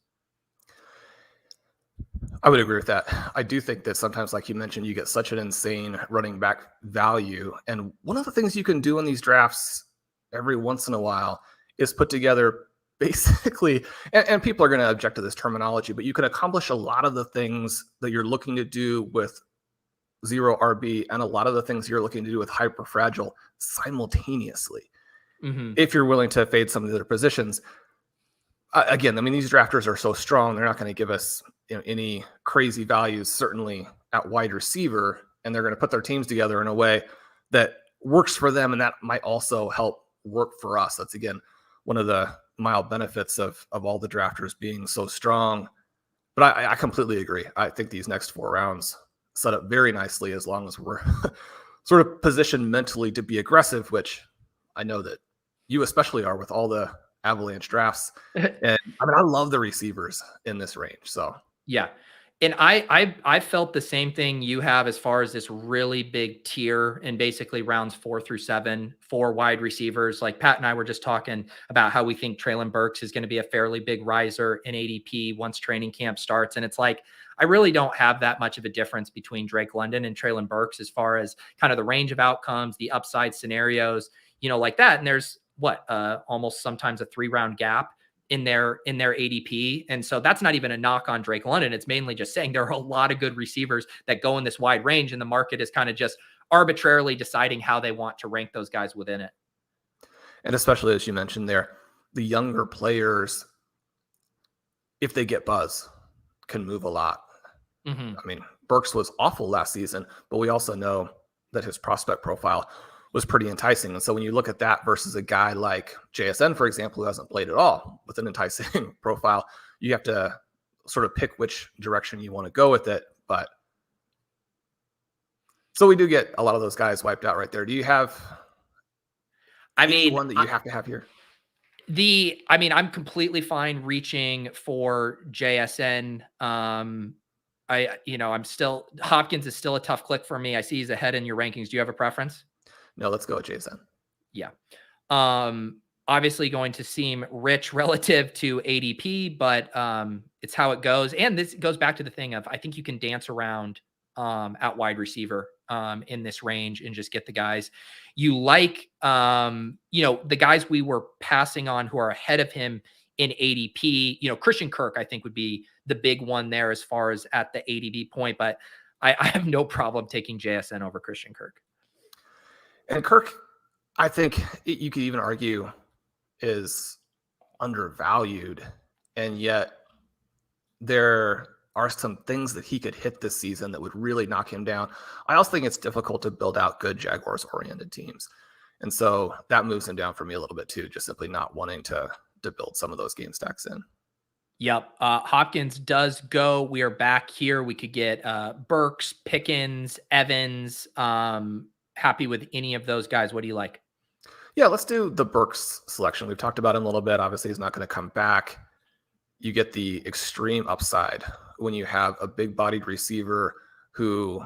[SPEAKER 7] I would agree with that. I do think that sometimes, like you mentioned, you get such an insane running back value. And one of the things you can do in these drafts every once in a while is put together basically, and people are going to object to this terminology, but you can accomplish a lot of the things that you're looking to do with 0 RB and a lot of the things you're looking to do with hyper fragile simultaneously. If you're willing to fade some of the other positions. Again, I mean, these drafters are so strong, they're not going to give us any crazy values, certainly at wide receiver, and they're going to put their teams together in a way that works for them, and that might also help work for us. That's, again, one of the mild benefits of all the drafters being so strong. But I completely agree. I think these next 4 rounds set up very nicely as long as we're sort of positioned mentally to be aggressive, which I know that you especially are with all the Avalanche drafts. And I mean, I love the receivers in this range. So
[SPEAKER 1] yeah. And I felt the same thing you have as far as this really big tier in basically rounds 4 through 7 for wide receivers. Like Pat and I were just talking about how we think Treylon Burks is going to be a fairly big riser in ADP once training camp starts. And it's like, I really don't have that much of a difference between Drake London and Treylon Burks as far as kind of the range of outcomes, the upside scenarios, like that. And there's almost sometimes a 3-round gap in their ADP. And so that's not even a knock on Drake London. It's mainly just saying there are a lot of good receivers that go in this wide range, and the market is kind of just arbitrarily deciding how they want to rank those guys within it.
[SPEAKER 7] And especially as you mentioned there, the younger players, if they get buzz, can move a lot. I mean, Burks was awful last season, but we also know that his prospect profile was pretty enticing. And so when you look at that versus a guy like JSN, for example, who hasn't played at all with an enticing profile, you have to sort of pick which direction you want to go with it. But so we do get a lot of those guys wiped out right there. Do you have one that you have to have here?
[SPEAKER 1] I'm completely fine reaching for JSN. Hopkins is still a tough click for me. I see he's ahead in your rankings. Do you have a preference?
[SPEAKER 7] No, let's go with Jason.
[SPEAKER 1] Yeah. Obviously going to seem rich relative to ADP, but it's how it goes. And this goes back to the thing of, I think you can dance around at wide receiver in this range and just get the guys you like. The guys we were passing on who are ahead of him in ADP, Christian Kirk, I think would be the big one there as far as at the ADP point, but I have no problem taking JSN over Christian Kirk.
[SPEAKER 7] And Kirk, I think you could even argue is undervalued, and yet there are some things that he could hit this season that would really knock him down. I also think it's difficult to build out good Jaguars-oriented teams. And so that moves him down for me a little bit too, just simply not wanting to build some of those game stacks in.
[SPEAKER 1] Yep. Hopkins does go. We are back here. We could get Burks, Pickens, Evans. Happy with any of those guys. What do you like?
[SPEAKER 7] Yeah, let's do the Burks selection. We've talked about him a little bit. Obviously, he's not going to come back. You get the extreme upside when you have a big-bodied receiver who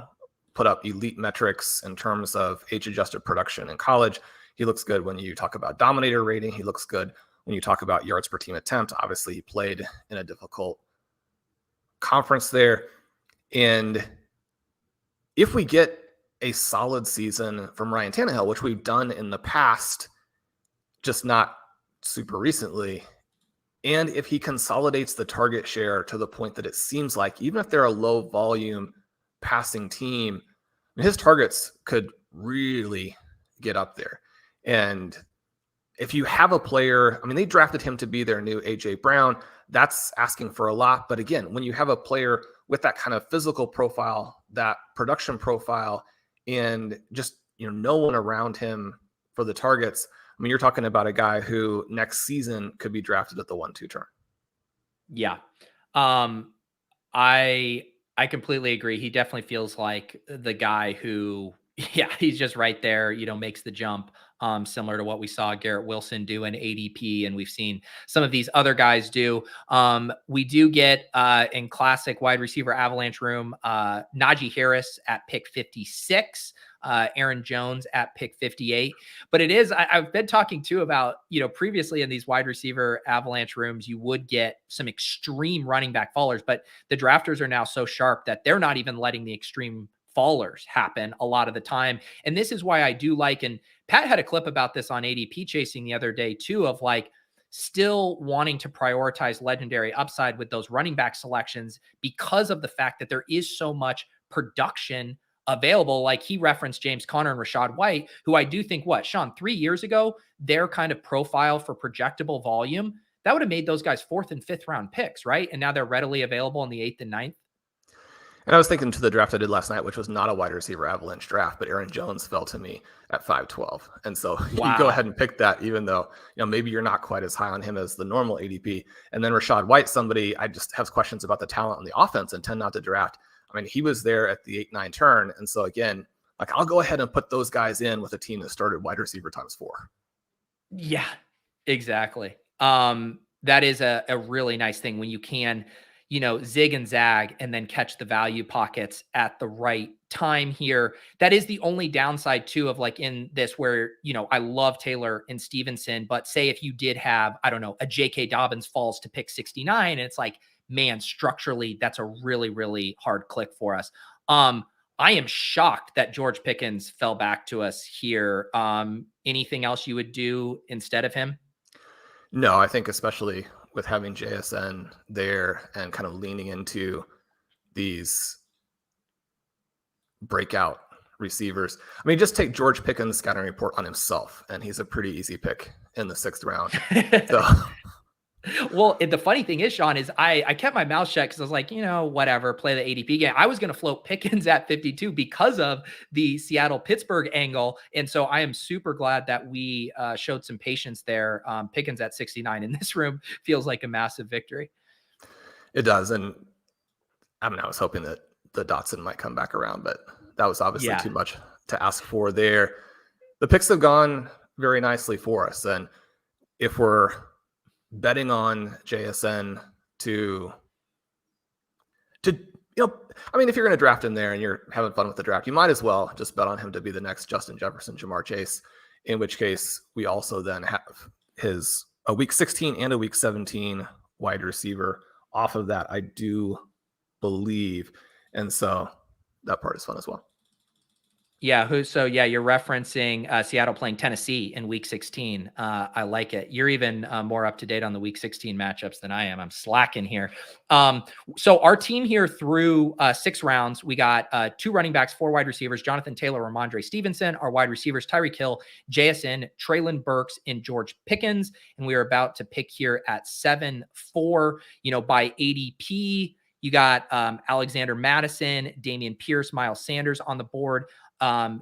[SPEAKER 7] put up elite metrics in terms of age-adjusted production in college. He looks good when you talk about dominator rating. He looks good when you talk about yards per team attempt. Obviously, he played in a difficult conference there. And if we get a solid season from Ryan Tannehill, which we've done in the past, just not super recently, and if he consolidates the target share to the point that it seems like even if they're a low volume passing team, his targets could really get up there. And if you have a player, I mean, they drafted him to be their new AJ Brown. That's asking for a lot. But again, when you have a player with that kind of physical profile, that production profile, and just, no one around him for the targets, I mean, you're talking about a guy who next season could be drafted at the 1-2 turn.
[SPEAKER 1] Yeah. I completely agree. He definitely feels like the guy who, he's just right there, makes the jump similar to what we saw Garrett Wilson do in ADP, and we've seen some of these other guys do. We do get in classic wide receiver avalanche room, Najee Harris at pick 56. Aaron Jones at pick 58. But it is, I've been talking too about, previously in these wide receiver avalanche rooms, you would get some extreme running back fallers, but the drafters are now so sharp that they're not even letting the extreme fallers happen a lot of the time. And this is why I do like, and Pat had a clip about this on ADP chasing the other day too, of like still wanting to prioritize legendary upside with those running back selections because of the fact that there is so much production available. Like he referenced James Conner and Rashaad White, who I do think, Shawn, 3 years ago, their kind of profile for projectable volume, that would have made those guys 4th and 5th round picks, right? And now they're readily available in the 8th and 9th.
[SPEAKER 7] And I was thinking to the draft I did last night, which was not a wide receiver avalanche draft, but Aaron Jones fell to me at 512. And so you go ahead and pick that, even though, maybe you're not quite as high on him as the normal ADP. And then Rashaad White, somebody I just have questions about the talent on the offense and tend not to draft. I mean, he was there at the 8-9 turn. And so again, like I'll go ahead and put those guys in with a team that started wide receiver times 4.
[SPEAKER 1] Yeah, exactly. That is a really nice thing when you can, zig and zag and then catch the value pockets at the right time here. That is the only downside too of like in this where, I love Taylor and Stevenson, but say if you did have, I don't know, a J.K. Dobbins falls to pick 69 and it's like, man, structurally, that's a really, really hard click for us. I am shocked that George Pickens fell back to us here. Anything else you would do instead of him?
[SPEAKER 7] No, I think especially with having JSN there and kind of leaning into these breakout receivers. I mean, just take George Pickens' scouting report on himself, and he's a pretty easy pick in the 6th round. So.
[SPEAKER 1] Well, the funny thing is, Shawn, is I kept my mouth shut because I was like, whatever, play the ADP game. I was going to float Pickens at 52 because of the Seattle-Pittsburgh angle. And so I am super glad that we showed some patience there. Pickens at 69 in this room feels like a massive victory.
[SPEAKER 7] It does. And I don't know, I was hoping that the Dotson might come back around, but that was obviously too much to ask for there. The picks have gone very nicely for us. And if we're betting on JSN to I mean, if you're going to draft him there and you're having fun with the draft, you might as well just bet on him to be the next Justin Jefferson, Jamar Chase, in which case we also then have a week 16 and a week 17 wide receiver off of that, I do believe. And so that part is fun as well.
[SPEAKER 1] Yeah. You're referencing Seattle playing Tennessee in week 16. I like it. You're even more up to date on the week 16 matchups than I am. I'm slacking here. So our team here through 6 rounds, we got 2 running backs, 4 wide receivers, Jonathan Taylor, Ramondre Stevenson. Our wide receivers, Tyreek Hill, JSN, Treylon Burks, and George Pickens. And we are about to pick here at 7-4, by ADP. You got Alexander Madison, Damian Pierce, Miles Sanders on the board.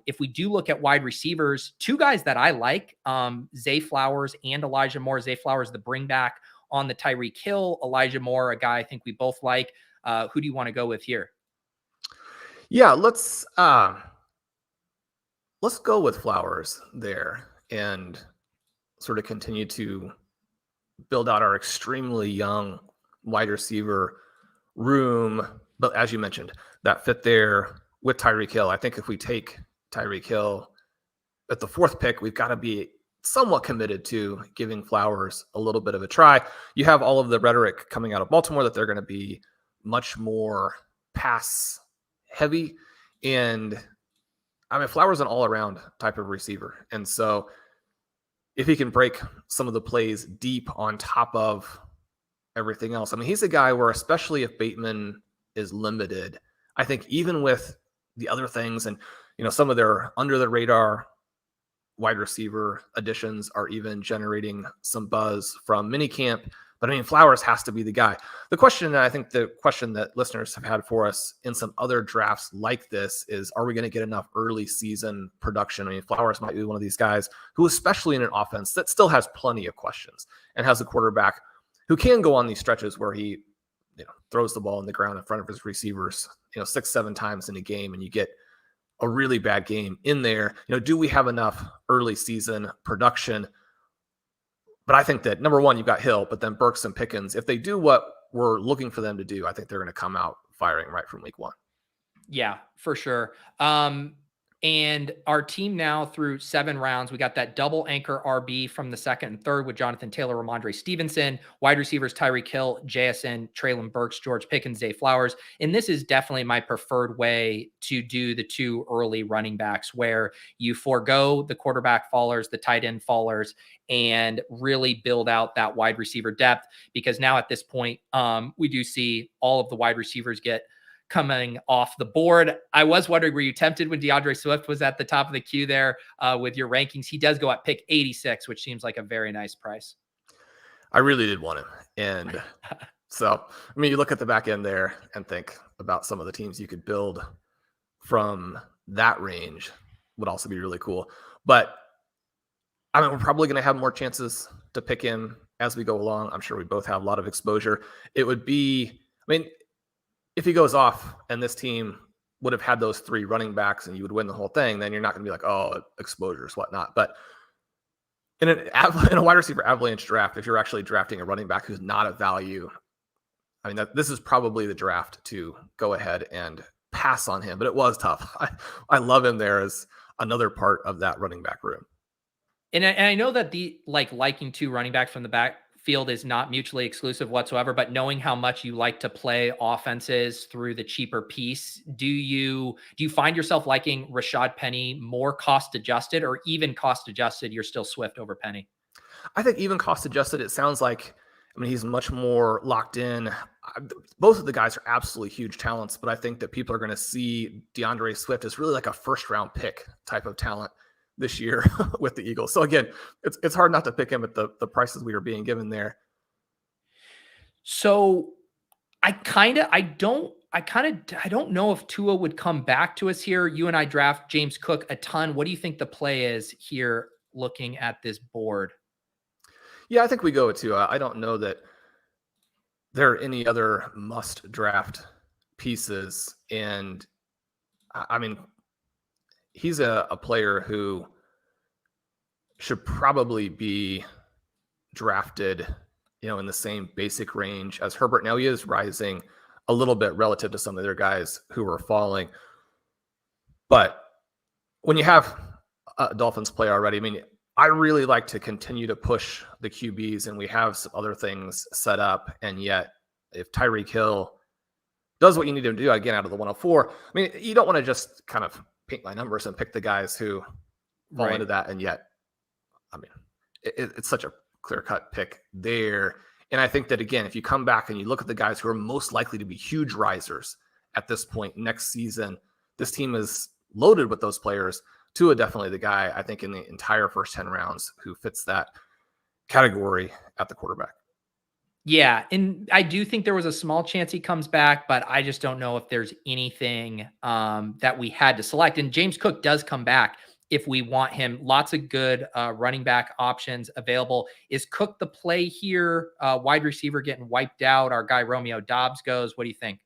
[SPEAKER 1] If we do look at wide receivers, 2 guys that I like, Zay Flowers and Elijah Moore. Zay Flowers, the bring back on the Tyreek Hill. Elijah Moore, a guy I think we both like. Who do you want to go with here?
[SPEAKER 7] Yeah, let's go with Flowers there and sort of continue to build out our extremely young wide receiver room. But as you mentioned, that fit there with Tyreek Hill. I think if we take Tyreek Hill at the 4th pick, we've got to be somewhat committed to giving Flowers a little bit of a try. You have all of the rhetoric coming out of Baltimore that they're going to be much more pass heavy. And I mean, Flowers is an all around type of receiver. And so if he can break some of the plays deep on top of everything else, I mean, he's a guy where, especially if Bateman is limited, I think even with the other things and, some of their under the radar wide receiver additions are even generating some buzz from minicamp. But I mean, Flowers has to be the guy. The question that listeners have had for us in some other drafts like this is, are we going to get enough early season production? I mean, Flowers might be one of these guys who, especially in an offense that still has plenty of questions and has a quarterback who can go on these stretches where he, throws the ball in the ground in front of his receivers, 6-7 times in a game, and you get a really bad game in there. Do we have enough early season production? But I think that number one, you've got Hill, but then Burks and Pickens, if they do what we're looking for them to do, I think they're going to come out firing right from week one.
[SPEAKER 1] Yeah, for sure. And our team now through 7 rounds, we got that double anchor RB from the second and third with Jonathan Taylor, Ramondre Stevenson, wide receivers, Tyreek Hill, JSN, Treylon Burks, George Pickens, Zay Flowers. And this is definitely my preferred way to do the 2 early running backs, where you forego the quarterback fallers, the tight end fallers, and really build out that wide receiver depth. Because now at this point, we do see all of the wide receivers get coming off the board. I was wondering, were you tempted when DeAndre Swift was at the top of the queue there with your rankings? He does go at pick 86, which seems like a very nice price.
[SPEAKER 7] I really did want him. And so, you look at the back end there and think about some of the teams you could build from that range would also be really cool. But we're probably going to have more chances to pick him as we go along. I'm sure we both have a lot of exposure. It would be, if he goes off and this team would have had those 3 running backs and you would win the whole thing, then you're not going to be like, oh, exposures, whatnot. But in a wide receiver avalanche draft, if you're actually drafting a running back who's not of value, this is probably the draft to go ahead and pass on him. But it was tough. I love him there as another part of that running back room.
[SPEAKER 1] And I know that the liking 2 running backs from the backfield is not mutually exclusive whatsoever, but knowing how much you like to play offenses through the cheaper piece, do you find yourself liking Rashaad Penny more cost adjusted, or even cost adjusted, you're still Swift over Penny?
[SPEAKER 7] I think even cost adjusted, it sounds like, he's much more locked in. Both of the guys are absolutely huge talents, but I think that people are going to see DeAndre Swift as really like a first round pick type of talent this year with the Eagles. So again, it's hard not to pick him at the prices we were being given there.
[SPEAKER 1] So I don't know if Tua would come back to us here. You and I draft James Cook a ton. What do you think the play is here looking at this board?
[SPEAKER 7] Yeah, I think we go with Tua. I don't know that there are any other must draft pieces. And he's a player who should probably be drafted, in the same basic range as Herbert. Now he is rising a little bit relative to some of the other guys who are falling. But when you have a Dolphins player already, I really like to continue to push the QBs, and we have some other things set up. And yet, if Tyreek Hill does what you need him to do, again, out of the 104, you don't want to just kind of paint my numbers and pick the guys who fall into that. And yet, it's such a clear-cut pick there. And I think that, again, if you come back and you look at the guys who are most likely to be huge risers at this point next season, this team is loaded with those players. Tua definitely the guy, I think, in the entire first 10 rounds who fits that category at the quarterback.
[SPEAKER 1] Yeah, and I do think there was a small chance he comes back, but I just don't know if there's anything that we had to select. And James Cook does come back if we want him. Lots of good running back options available. Is Cook the play here? Wide receiver getting wiped out. Our guy Romeo Doubs goes. What do you think?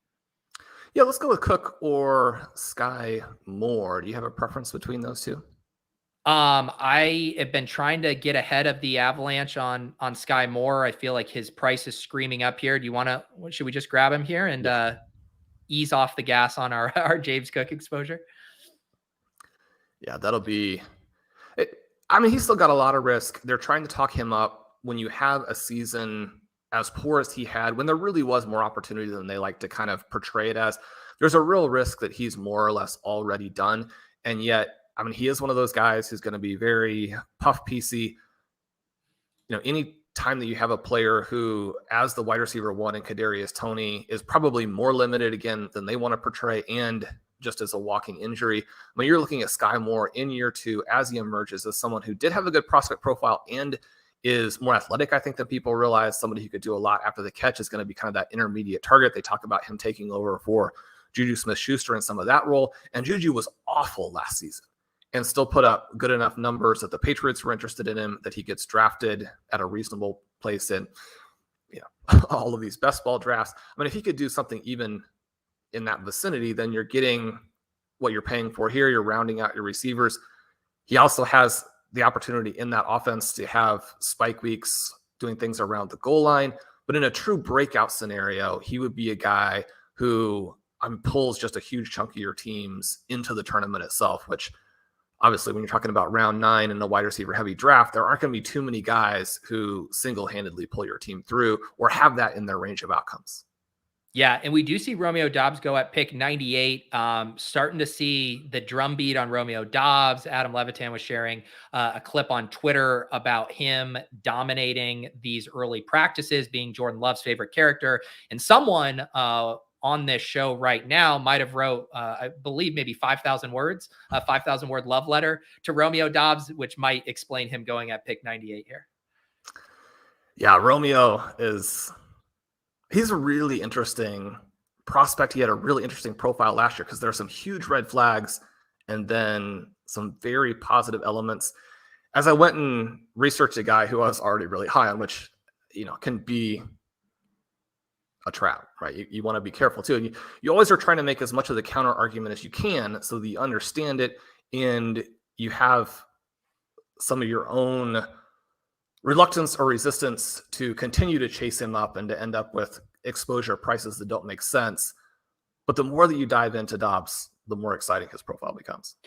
[SPEAKER 7] Yeah, let's go with Cook or Skyy Moore. Do you have a preference between those two?
[SPEAKER 1] I have been trying to get ahead of the avalanche on Skyy Moore. I feel like his price is screaming up here. Should we just grab him here and ease off the gas on our James Cook exposure?
[SPEAKER 7] Yeah, that'll be it. He's still got a lot of risk. They're trying to talk him up when you have a season as poor as he had, when there really was more opportunity than they like to kind of portray it as. There's a real risk that he's more or less already done. And yet, he is one of those guys who's going to be very puff piecey. Any time that you have a player who, as the wide receiver 1 in Kadarius Toney, is probably more limited again than they want to portray, and just as a walking injury. You're looking at Skyy Moore in year 2 as he emerges as someone who did have a good prospect profile and is more athletic, I think, than people realize. Somebody who could do a lot after the catch is going to be kind of that intermediate target. They talk about him taking over for Juju Smith-Schuster in some of that role. And Juju was awful last season and still put up good enough numbers that the Patriots were interested in him, that he gets drafted at a reasonable place in all of these best ball drafts. If he could do something even in that vicinity, then you're getting what you're paying for here. You're rounding out your receivers. He also has the opportunity in that offense to have spike weeks doing things around the goal line. But in a true breakout scenario, he would be a guy who pulls just a huge chunk of your teams into the tournament itself, which obviously when you're talking about round 9 and a wide receiver heavy draft, there aren't going to be too many guys who single-handedly pull your team through or have that in their range of outcomes.
[SPEAKER 1] Yeah, and we do see Romeo Doubs go at pick 98. Starting to see the drumbeat on Romeo Doubs. Adam Levitan was sharing a clip on Twitter about him dominating these early practices, being Jordan Love's favorite character. And someone on this show right now might have wrote, I believe, maybe 5,000 words, a 5,000 word love letter to Romeo Doubs, which might explain him going at pick 98 here.
[SPEAKER 7] Yeah, Romeo he's a really interesting prospect. He had a really interesting profile last year because there are some huge red flags and then some very positive elements. As I went and researched a guy who I was already really high on, which, can be a trap, right? You want to be careful too. And you always are trying to make as much of the counter argument as you can so that you understand it and you have some of your own reluctance or resistance to continue to chase him up and to end up with exposure prices that don't make sense. But the more that you dive into Doubs, the more exciting his profile becomes.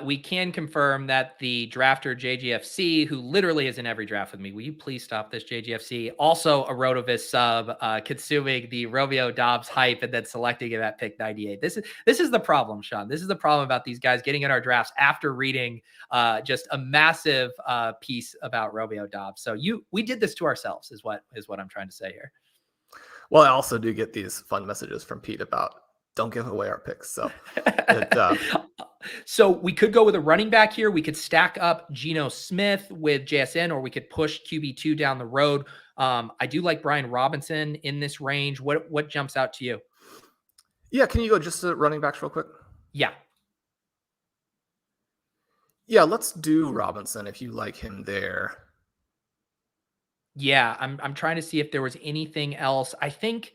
[SPEAKER 1] We can confirm that the drafter JGFC, who literally is in every draft with me, will you please stop this, JGFC? Also a Rotoviz sub, consuming the Romeo Doubs hype and then selecting him at pick 98. This is the problem, Shawn. This is the problem about these guys getting in our drafts after reading just a massive piece about Romeo Doubs. So we did this to ourselves, is what I'm trying to say here.
[SPEAKER 7] Well, I also do get these fun messages from Pete about don't give away our picks. So
[SPEAKER 1] So we could go with a running back here. We could stack up Geno Smith with JSN, or we could push QB2 down the road. I do like Brian Robinson in this range. What jumps out to you?
[SPEAKER 7] Yeah, can you go just to running backs real quick?
[SPEAKER 1] Yeah.
[SPEAKER 7] Yeah, let's do Robinson if you like him there.
[SPEAKER 1] Yeah, I'm trying to see if there was anything else. I think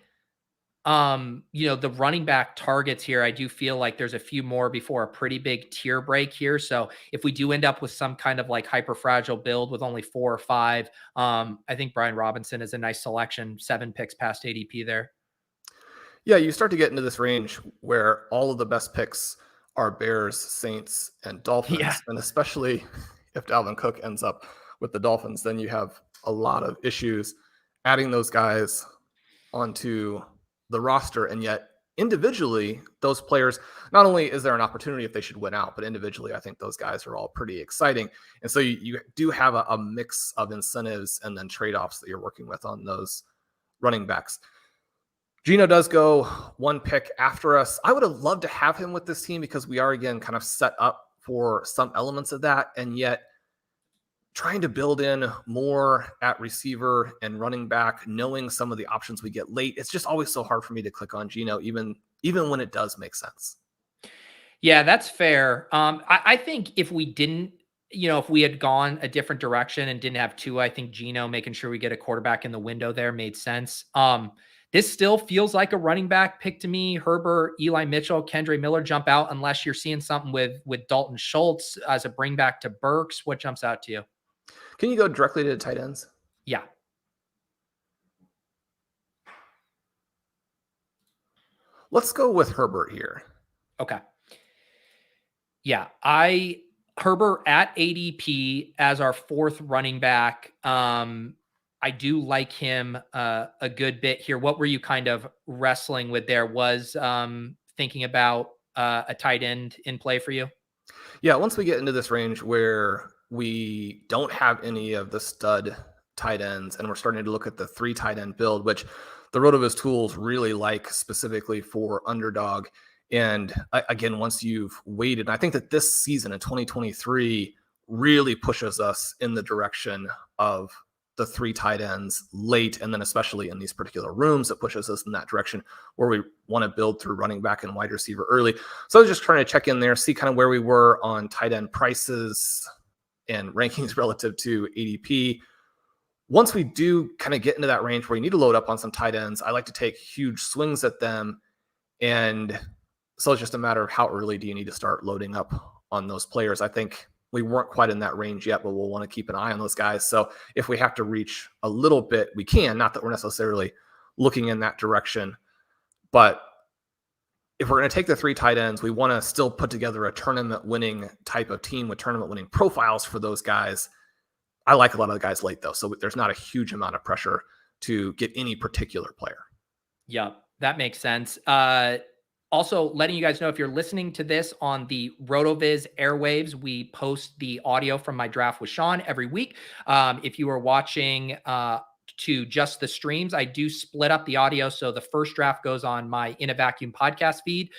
[SPEAKER 1] the running back targets here, I do feel like there's a few more before a pretty big tier break here. So if we do end up with some kind of like hyper fragile build with only 4 or 5, I think Brian Robinson is a nice selection. 7 picks past ADP there.
[SPEAKER 7] Yeah, you start to get into this range where all of the best picks are Bears, Saints, and Dolphins. Yeah. And especially if Dalvin Cook ends up with the Dolphins, then you have a lot of issues adding those guys onto the roster. And yet individually, those players, not only is there an opportunity if they should win out, but individually, I think those guys are all pretty exciting. And so you do have a mix of incentives and then trade-offs that you're working with on those running backs. Geno does go 1 pick after us. I would have loved to have him with this team because we are, again, kind of set up for some elements of that. And yet trying to build in more at receiver and running back, knowing some of the options we get late, it's just always so hard for me to click on Geno, even when it does make sense.
[SPEAKER 1] Yeah, that's fair. I think if we didn't, if we had gone a different direction and didn't have Tua, I think Geno making sure we get a quarterback in the window there made sense. This still feels like a running back pick to me. Herbert, Eli Mitchell, Kendre Miller jump out unless you're seeing something with Dalton Schultz as a bring back to Burks. What jumps out to you?
[SPEAKER 7] Can you go directly to the tight ends?
[SPEAKER 1] Yeah.
[SPEAKER 7] Let's go with Herbert here.
[SPEAKER 1] Okay. Yeah. Herbert at ADP as our 4th running back. I do like him a good bit here. What were you kind of wrestling with there? Was thinking about a tight end in play for you?
[SPEAKER 7] Yeah. Once we get into this range where we don't have any of the stud tight ends, and we're starting to look at the 3 tight end build, which the Rotoviz tools really like specifically for underdog. And again, once you've waited, I think that this season in 2023 really pushes us in the direction of the 3 tight ends late. And then especially in these particular rooms, it pushes us in that direction where we want to build through running back and wide receiver early. So I was just trying to check in there, see kind of where we were on tight end prices and rankings relative to ADP. Once we do kind of get into that range where you need to load up on some tight ends, I like to take huge swings at them. And So it's just a matter of how early do you need to start loading up on those players. I think we weren't quite in that range yet, but we'll want to keep an eye on those guys. So if we have to reach a little bit, we can. Not that we're necessarily looking in that direction, but if we're going to take the 3 tight ends, we want to still put together a tournament winning type of team with tournament winning profiles for those guys. I like a lot of the guys late though, so there's not a huge amount of pressure to get any particular player.
[SPEAKER 1] Yeah, that makes sense. Also, letting you guys know, if you're listening to this on the Rotoviz airwaves, we post the audio from my draft with Shawn every week. If you are watching to just the streams, I do split up the audio. So the first draft goes on my In a Vacuum podcast feed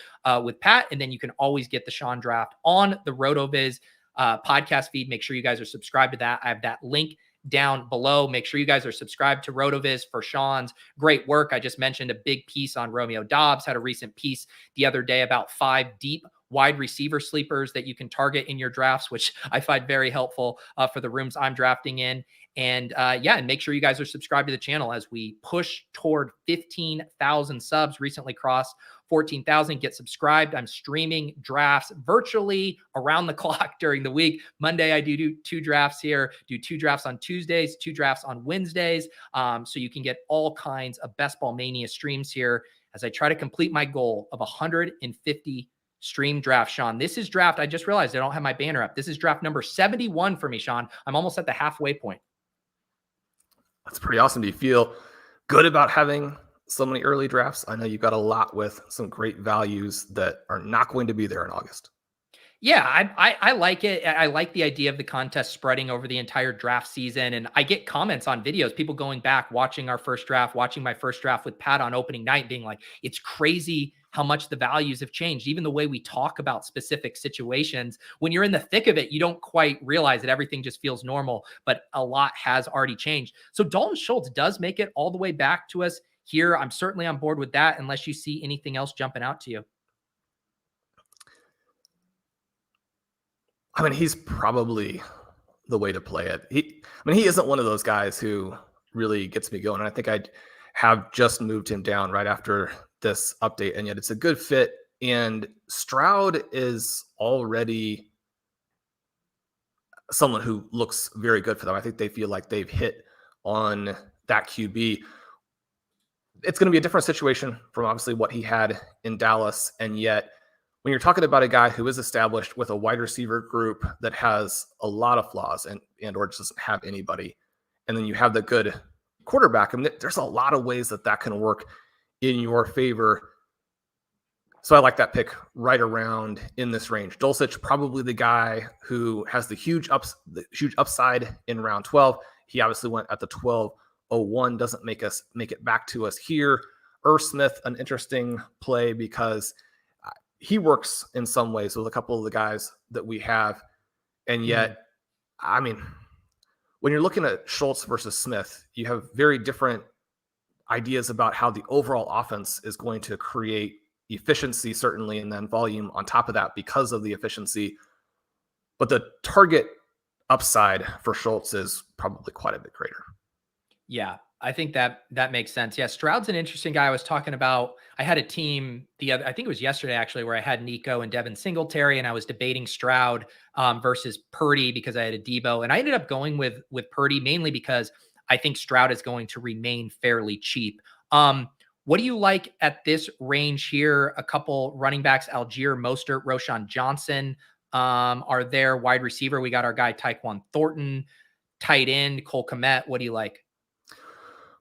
[SPEAKER 1] with Pat, and then you can always get the Shawn draft on the Rotoviz podcast feed. Make sure you guys are subscribed to that. I have that link down below. Make sure you guys are subscribed to Rotoviz for Shawn's great work. I just mentioned a big piece on Romeo Doubs, had a recent piece the other day about 5 deep wide receiver sleepers that you can target in your drafts, which I find very helpful for the rooms I'm drafting in. And and make sure you guys are subscribed to the channel as we push toward 15,000 subs. Recently crossed 14,000. Get subscribed. I'm streaming drafts virtually around the clock during the week. Monday, I do 2 drafts here, do 2 drafts on Tuesdays, 2 drafts on Wednesdays. So you can get all kinds of Best Ball Mania streams here as I try to complete my goal of 150 stream draft. Shawn, this is draft. I just realized I don't have my banner up. This is draft number 71 for me, Shawn. I'm almost at the halfway point.
[SPEAKER 7] That's pretty awesome. Do you feel good about having so many early drafts? I know you've got a lot with some great values that are not going to be there in August.
[SPEAKER 1] Yeah, I like it. I like the idea of the contest spreading over the entire draft season. And I get comments on videos, people going back, watching our first draft, watching my first draft with Pat on opening night, being like, it's crazy how much the values have changed. Even the way we talk about specific situations, when you're in the thick of it, you don't quite realize that everything just feels normal, but a lot has already changed. So Dalton Schultz does make it all the way back to us here. I'm certainly on board with that, unless you see anything else jumping out to you.
[SPEAKER 7] I mean, he's probably the way to play it. He isn't one of those guys who really gets me going. And I think I have just moved him down right after this update, and yet it's a good fit. And Stroud is already someone who looks very good for them. I think they feel like they've hit on that QB. It's going to be a different situation from obviously what he had in Dallas. And yet when you're talking about a guy who is established with a wide receiver group that has a lot of flaws and or just doesn't have anybody, and then you have the good quarterback, I mean, there's a lot of ways that can work in your favor. So I like that pick right around in this range. Dulcich, probably the guy who has the huge upside in round 12. He obviously went at the 12:01, doesn't make it back to us here. Irv Smith, an interesting play because he works in some ways with a couple of the guys that we have. And yet, I mean, when you're looking at Schultz versus Smith, you have very different ideas about how the overall offense is going to create efficiency, certainly, and then volume on top of that because of the efficiency. But the target upside for Schultz is probably quite a bit greater.
[SPEAKER 1] Yeah, I think that makes sense. Yeah, Stroud's an interesting guy. I was talking about, I had a team I think it was yesterday actually, where I had Nico and Devin Singletary, and I was debating Stroud versus Purdy because I had a Debo, and I ended up going with Purdy mainly because I think Stroud is going to remain fairly cheap. What do you like at this range here? A couple running backs, Algier, Mostert, Roshan Johnson are there. Wide receiver, we got our guy Tyquan Thornton. Tight end, Cole Kmet. What do you like?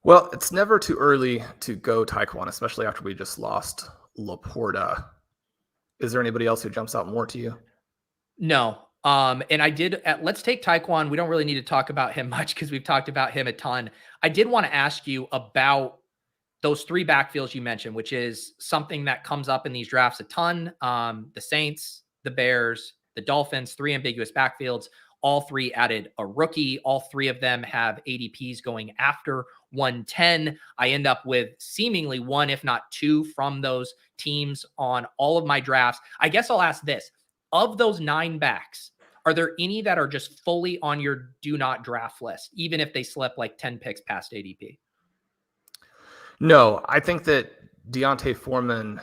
[SPEAKER 7] Well, it's never too early to go Tyquan, especially after we just lost Laporta. Is there anybody else who jumps out more to you?
[SPEAKER 1] No. And I did, let's take Tyquan. We don't really need to talk about him much because we've talked about him a ton. I did want to ask you about those 3 backfields you mentioned, which is something that comes up in these drafts a ton. The Saints, the Bears, the Dolphins, 3 ambiguous backfields. All 3 added a rookie. All 3 of them have ADPs going after 110. I end up with seemingly 1, if not 2 from those teams on all of my drafts. I guess I'll ask this. Of those 9 backs, are there any that are just fully on your do not draft list, even if they slip like 10 picks past ADP?
[SPEAKER 7] No, I think that Deontay Foreman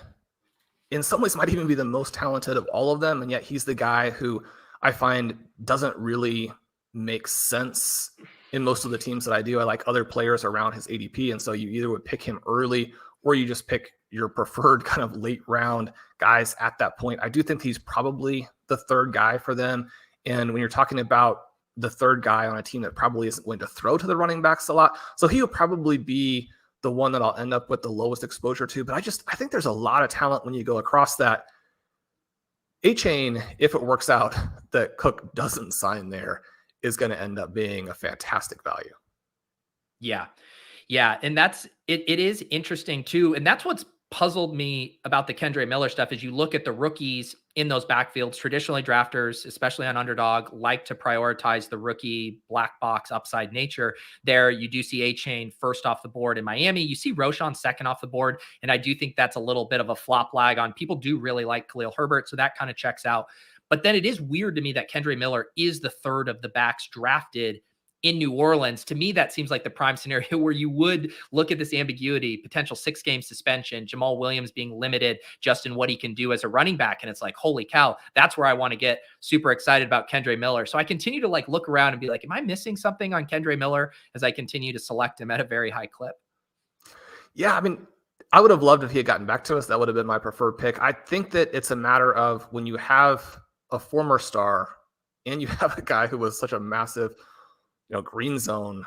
[SPEAKER 7] in some ways might even be the most talented of all of them. And yet he's the guy who I find doesn't really make sense in most of the teams that I do. I like other players around his ADP. And so you either would pick him early or you just pick your preferred kind of late round guys at that point. I do think he's probably the third guy for them. And when you're talking about the third guy on a team that probably isn't going to throw to the running backs a lot, so he will probably be the one that I'll end up with the lowest exposure to. But I think there's a lot of talent when you go across that. A-Chain, if it works out that Cook doesn't sign there, is going to end up being a fantastic value.
[SPEAKER 1] Yeah. Yeah. And that's, it is interesting too. And that's what's puzzled me about the Kendre Miller stuff is you look at the rookies in those backfields. Traditionally, drafters, especially on underdog, like to prioritize the rookie black box upside nature. There, you do see A-Chain first off the board in Miami. You see Rashaad second off the board. And I do think that's a little bit of a flop lag on people do really like Khalil Herbert. So that kind of checks out. But then it is weird to me that Kendre Miller is the third of the backs drafted in New Orleans. To me, that seems like the prime scenario where you would look at this ambiguity, potential 6-game suspension, Jamal Williams being limited just in what he can do as a running back. And it's like, holy cow, that's where I want to get super excited about Kendre Miller. So I continue to like look around and be like, am I missing something on Kendre Miller as I continue to select him at a very high clip?
[SPEAKER 7] Yeah, I mean, I would have loved if he had gotten back to us. That would have been my preferred pick. I think that it's a matter of when you have a former star and you have a guy who was such a massive green zone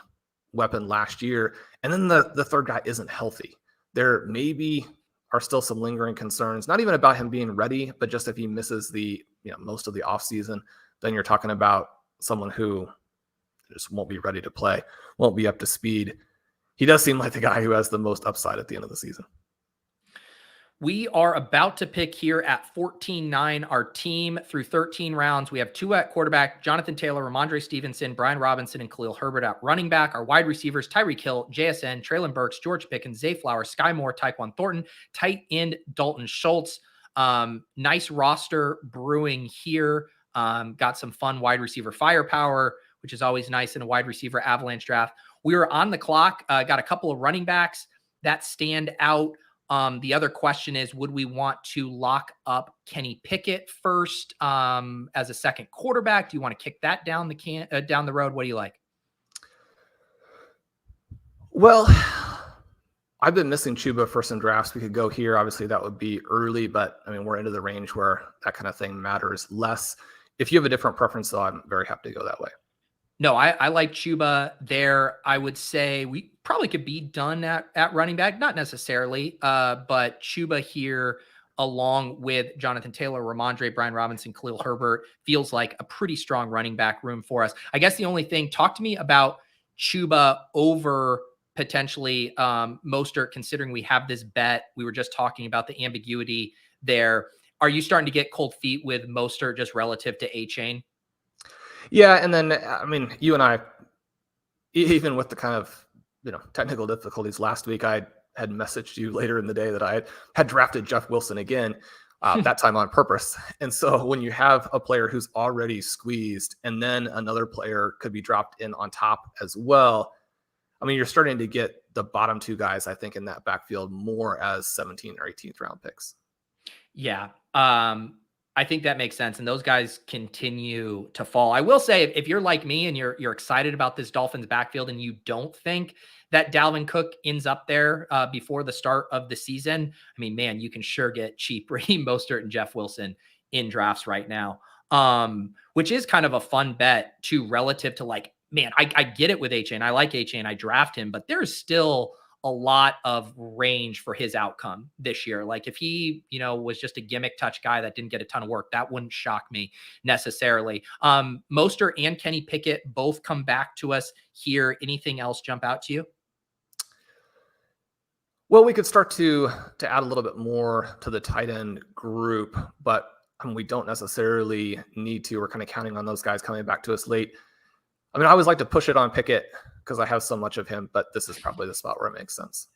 [SPEAKER 7] weapon last year, and then the third guy isn't healthy. There maybe are still some lingering concerns, not even about him being ready, but just if he misses the most of the offseason, then you're talking about someone who just won't be ready to play, won't be up to speed. He does seem like the guy who has the most upside at the end of the season.
[SPEAKER 1] We are about to pick here at 14-9 our team through 13 rounds. We have two at quarterback, Jonathan Taylor, Ramondre Stevenson, Brian Robinson, and Khalil Herbert at running back. Our wide receivers, Tyreek Hill, JSN, Treylon Burks, George Pickens, Zay Flowers, Skyy Moore, Tyquan Thornton, tight end Dalton Schultz. Nice roster brewing here. Got some fun wide receiver firepower, which is always nice in a wide receiver avalanche draft. We were on the clock, got a couple of running backs that stand out. The other question is, would we want to lock up Kenny Pickett first as a second quarterback? Do you want to kick that down the road? What do you like?
[SPEAKER 7] Well, I've been missing Chuba for some drafts. We could go here. Obviously, that would be early, but I mean, we're into the range where that kind of thing matters less. If you have a different preference, though, I'm very happy to go that way.
[SPEAKER 1] No, I like Chuba there. I would say we probably could be done at running back, not necessarily, but Chuba here, along with Jonathan Taylor, Ramondre, Brian Robinson, Khalil Herbert, feels like a pretty strong running back room for us. I guess the only thing, talk to me about Chuba over potentially Mostert, considering we have this bet. We were just talking about the ambiguity there. Are you starting to get cold feet with Mostert just relative to A-Chain?
[SPEAKER 7] Yeah, and then, I mean, you and I, even with the kind of, technical difficulties last week, I had messaged you later in the day that I had drafted Jeff Wilson again, that time on purpose. And so when you have a player who's already squeezed and then another player could be dropped in on top as well, I mean, you're starting to get the bottom two guys, I think, in that backfield more as 17th or 18th round picks.
[SPEAKER 1] Yeah. I think that makes sense. And those guys continue to fall. I will say, if you're like me and you're excited about this Dolphins backfield and you don't think that Dalvin Cook ends up there before the start of the season, I mean, man, you can sure get cheap Raheem Mostert and Jeff Wilson in drafts right now, which is kind of a fun bet too, relative to like, man, I get it with A-Chain. I like A-Chain. I draft him, but there's still a lot of range for his outcome this year. Like if he, was just a gimmick touch guy that didn't get a ton of work, that wouldn't shock me necessarily. Mostert and Kenny Pickett both come back to us here. Anything else jump out to you?
[SPEAKER 7] Well, we could start to add a little bit more to the tight end group, but we don't necessarily need to. We're kind of counting on those guys coming back to us late. I mean, I always like to push it on Pickett because I have so much of him, but this is probably the spot where it makes sense.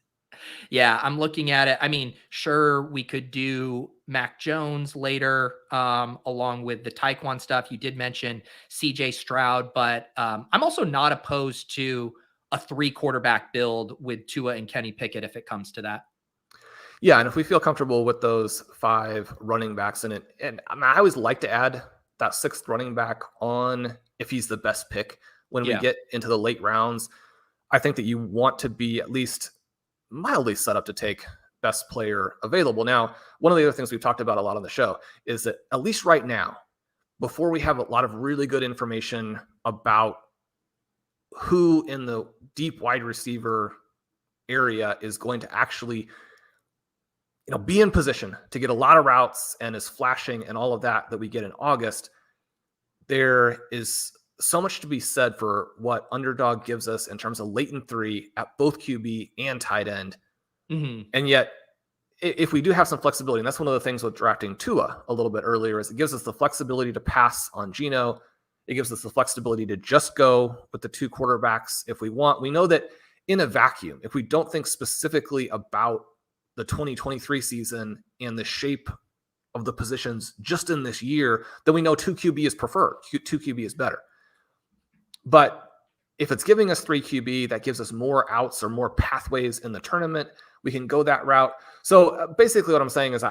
[SPEAKER 1] Yeah, I'm looking at it. I mean, sure, we could do Mac Jones later, along with the Tyquan stuff. You did mention CJ Stroud, but I'm also not opposed to a 3 quarterback build with Tua and Kenny Pickett if it comes to that.
[SPEAKER 7] Yeah, and if we feel comfortable with those 5 running backs in it, and I always like to add that 6th running back on if he's the best pick when we get into the late rounds. I think that you want to be at least mildly set up to take best player available. Now, one of the other things we've talked about a lot on the show is that at least right now, before we have a lot of really good information about who in the deep wide receiver area is going to actually be in position to get a lot of routes and is flashing and all of that we get in August, there is so much to be said for what Underdog gives us in terms of latent 3 at both QB and tight end.
[SPEAKER 1] Mm-hmm.
[SPEAKER 7] And yet, if we do have some flexibility, and that's one of the things with drafting Tua a little bit earlier, is it gives us the flexibility to pass on Geno. It gives us the flexibility to just go with the 2 quarterbacks if we want. We know that in a vacuum, if we don't think specifically about the 2023 season and the shape of the positions just in this year, then we know 2 QB is preferred. 2 QB is better. But if it's giving us 3 QB, that gives us more outs or more pathways in the tournament. We can go that route. So basically what I'm saying is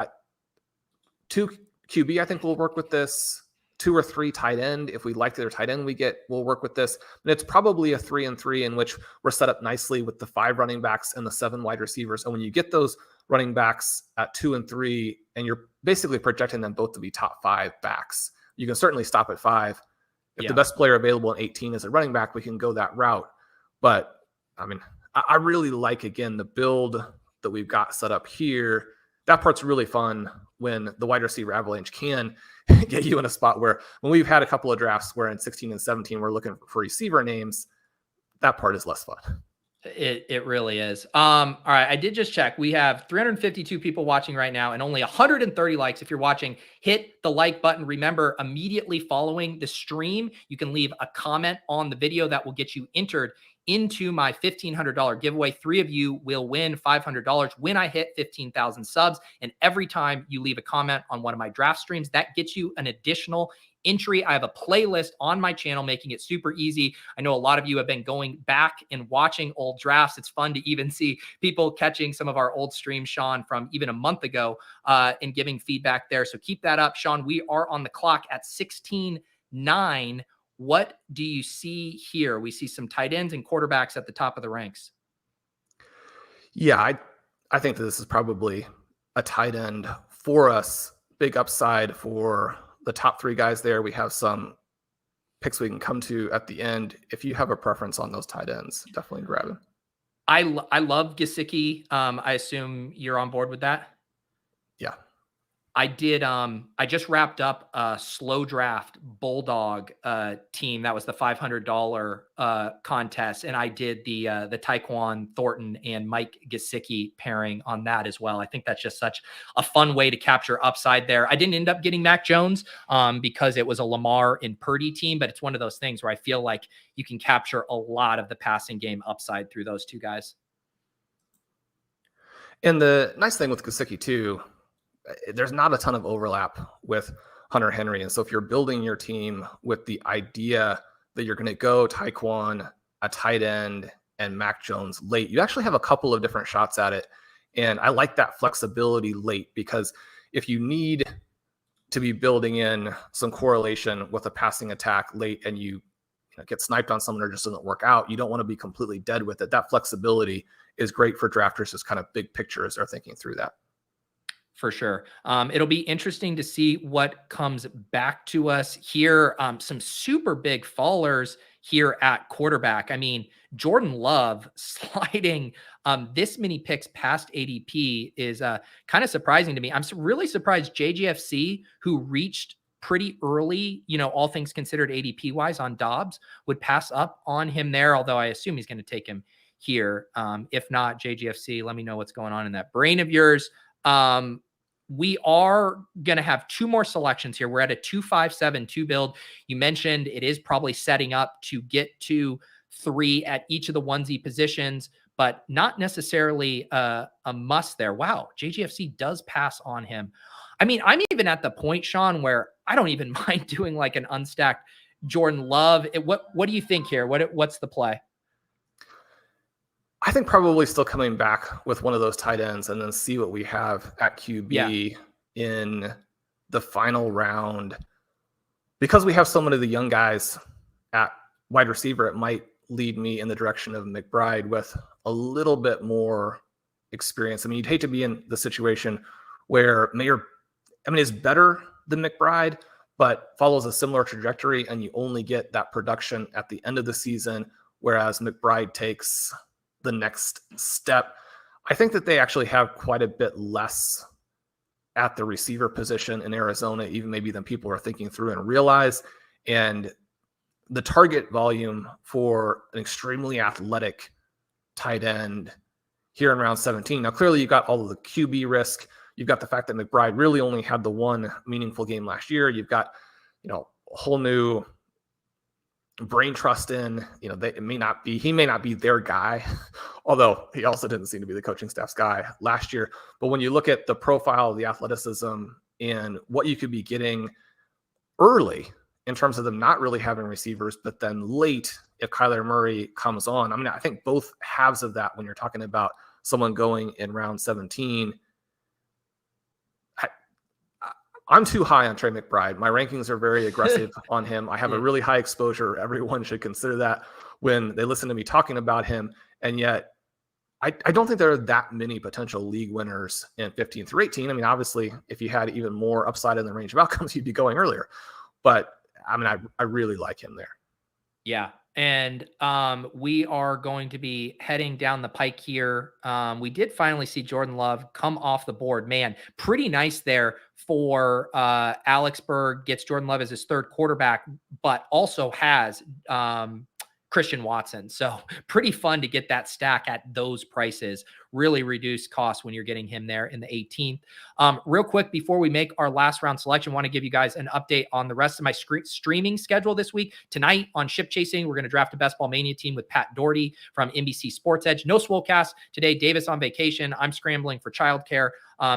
[SPEAKER 7] 2 QB, I think will work with this. 2 or 3 tight end. If we like their tight end we'll work with this. And it's probably a 3-3 in which we're set up nicely with the 5 running backs and the 7 wide receivers. And when you get those running backs at 2 and 3, and you're basically projecting them both to be top 5 backs, you can certainly stop at 5. If the best player available in 18 is a running back, we can go that route. But I mean, I really like, again, the build that we've got set up here. That part's really fun when the wide receiver avalanche can get you in a spot where, when we've had a couple of drafts where in 16 and 17 we're looking for receiver names, that part is less fun.
[SPEAKER 1] It really is. All right, I did just check. We have 352 people watching right now and only 130 likes. If you're watching, hit the like button. Remember, immediately following the stream, you can leave a comment on the video that will get you entered into my $1,500 giveaway. 3 of you will win $500 when I hit 15,000 subs. And every time you leave a comment on one of my draft streams, that gets you an additional entry. I have a playlist on my channel, making it super easy. I know a lot of you have been going back and watching old drafts. It's fun to even see people catching some of our old streams, Shawn, from even a month ago, and giving feedback there. So keep that up, Shawn. We are on the clock at 16-9. What do you see here? We see some tight ends and quarterbacks at the top of the ranks.
[SPEAKER 7] Yeah, I think that this is probably a tight end for us. Big upside for the top 3 guys there. We have some picks we can come to at the end. If you have a preference on those tight ends, definitely grab them.
[SPEAKER 1] I love Gesicki. I assume you're on board with that?
[SPEAKER 7] Yeah.
[SPEAKER 1] I did. I just wrapped up a slow draft Bulldog team. That was the $500 contest, and I did the Tyquan Thornton and Mike Gesicki pairing on that as well. I think that's just such a fun way to capture upside there. I didn't end up getting Mac Jones because it was a Lamar and Purdy team, but it's one of those things where I feel like you can capture a lot of the passing game upside through those 2 guys.
[SPEAKER 7] And the nice thing with Gesicki too, there's not a ton of overlap with Hunter Henry. And so if you're building your team with the idea that you're going to go Tyquan, a tight end, and Mac Jones late, you actually have a couple of different shots at it. And I like that flexibility late, because if you need to be building in some correlation with a passing attack late and you get sniped on someone or just doesn't work out, you don't want to be completely dead with it. That flexibility is great for drafters, just kind of big picture as they're thinking through that.
[SPEAKER 1] For sure. It'll be interesting to see what comes back to us here. Some super big fallers here at quarterback. I mean, Jordan Love sliding this many picks past ADP is kind of surprising to me. I'm really surprised JGFC, who reached pretty early, all things considered ADP wise on Dobbs, would pass up on him there. Although I assume he's going to take him here. If not, JGFC, let me know what's going on in that brain of yours. We are going to have 2 more selections here. We're at a 2-5-7-2 build. You mentioned it is probably setting up to get to 3 at each of the onesie positions, but not necessarily a must there. Wow, JGFC does pass on him. I mean, I'm even at the point, Shawn, where I don't even mind doing like an unstacked Jordan Love. What do you think here? What's the play?
[SPEAKER 7] I think probably still coming back with one of those tight ends and then see what we have at QB in the final round. Because we have so many of the young guys at wide receiver, it might lead me in the direction of McBride with a little bit more experience. I mean, you'd hate to be in the situation where Mayer, is better than McBride, but follows a similar trajectory, and you only get that production at the end of the season, whereas McBride takes the next step. I think that they actually have quite a bit less at the receiver position in Arizona, even maybe than people are thinking through and realize. And the target volume for an extremely athletic tight end here in round 17. Now, clearly you've got all of the QB risk. You've got the fact that McBride really only had the one meaningful game last year. You've got, a whole new brain trust in, he may not be their guy, although he also didn't seem to be the coaching staff's guy last year. But when you look at the profile of the athleticism and what you could be getting early in terms of them not really having receivers, but then late if Kyler Murray comes on, I think both halves of that when you're talking about someone going in round 17. I'm too high on Trey McBride. My rankings are very aggressive on him. I have a really high exposure. Everyone should consider that when they listen to me talking about him. And yet I don't think there are that many potential league winners in 15 through 18. Obviously, if you had even more upside in the range of outcomes, you'd be going earlier. But I really like him there.
[SPEAKER 1] Yeah. And we are going to be heading down the pike here. We did finally see Jordan Love come off the board. Man, pretty nice there for Alex Berg. Gets Jordan Love as his third quarterback, but also has Christian Watson. So pretty fun to get that stack at those prices. Really reduced costs when you're getting him there in the 18th. Real quick, before we make our last round selection, I want to give you guys an update on the rest of my streaming schedule this week. Tonight on Ship Chasing, we're going to draft a Best Ball Mania team with Pat Doherty from NBC Sports Edge. No Swolecast today. Davis on vacation. I'm scrambling for childcare.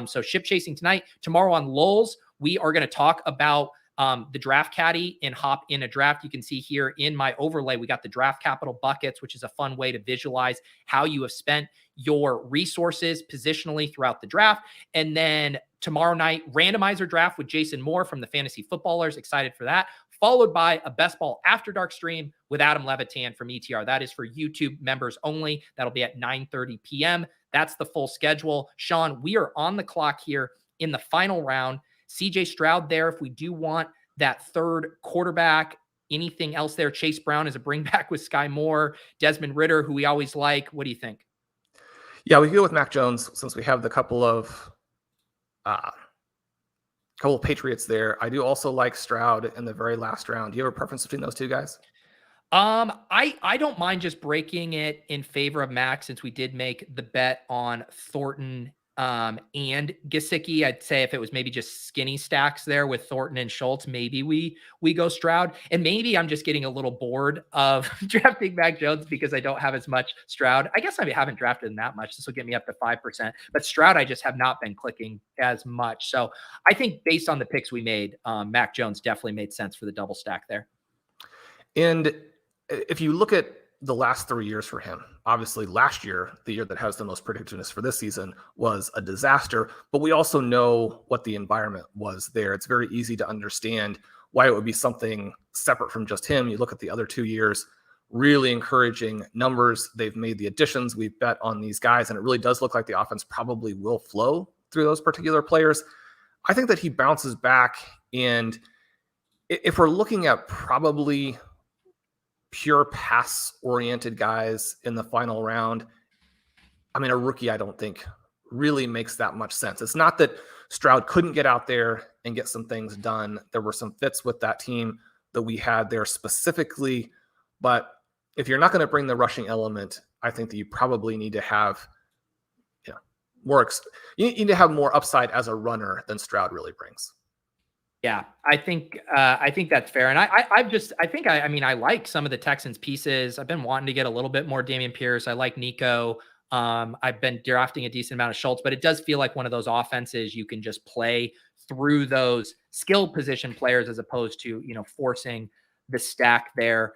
[SPEAKER 1] So Ship Chasing tonight. Tomorrow on Lulz, we are going to talk about the draft caddy and hop in a draft. You can see here in my overlay, we got the draft capital buckets, which is a fun way to visualize how you have spent your resources positionally throughout the draft. And then tomorrow night, randomizer draft with Jason Moore from the Fantasy Footballers. Excited for that. Followed by a Best Ball After Dark stream with Adam Levitan from ETR. That is for YouTube members only. That'll be at 9:30 p.m. That's the full schedule. Shawn, we are on the clock here in the final round. CJ Stroud there if we do want that third quarterback. Anything else there? Chase Brown is a bring back with Skyy Moore. Desmond Ridder, who we always like. What do you think?
[SPEAKER 7] Yeah, we can go with Mac Jones since we have the couple of Patriots there. I do also like Stroud in the very last round. Do you have a preference between those two guys?
[SPEAKER 1] I don't mind just breaking it in favor of Mac since we did make the bet on Thornton and Gesicki. I'd say if it was maybe just skinny stacks there with Thornton and Schultz, maybe we go Stroud. And maybe I'm just getting a little bored of drafting Mac Jones because I don't have as much Stroud. I guess I haven't drafted him that much. This will get me up to 5%, but Stroud, I just have not been clicking as much. So I think based on the picks we made, Mac Jones definitely made sense for the double stack there.
[SPEAKER 7] And if you look at the last 3 years for him, obviously last year, the year that has the most predictiveness for this season, was a disaster, but we also know what the environment was there. It's very easy to understand why it would be something separate from just him. You look at the other 2 years, really encouraging numbers. They've made the additions. We've bet on these guys, and it really does look like the offense probably will flow through those particular players. I think that he bounces back, and if we're looking at probably pure pass-oriented guys in the final round, a rookie I don't think really makes that much sense. It's not that Stroud couldn't get out there and get some things done. There were some fits with that team that we had there specifically, but if you're not going to bring the rushing element, I think that you probably need to have more upside as a runner than Stroud really brings.
[SPEAKER 1] Yeah, I think that's fair. And I like some of the Texans pieces. I've been wanting to get a little bit more Dameon Pierce. I like Nico. I've been drafting a decent amount of Schultz, but it does feel like one of those offenses you can just play through those skill position players as opposed to, forcing the stack there.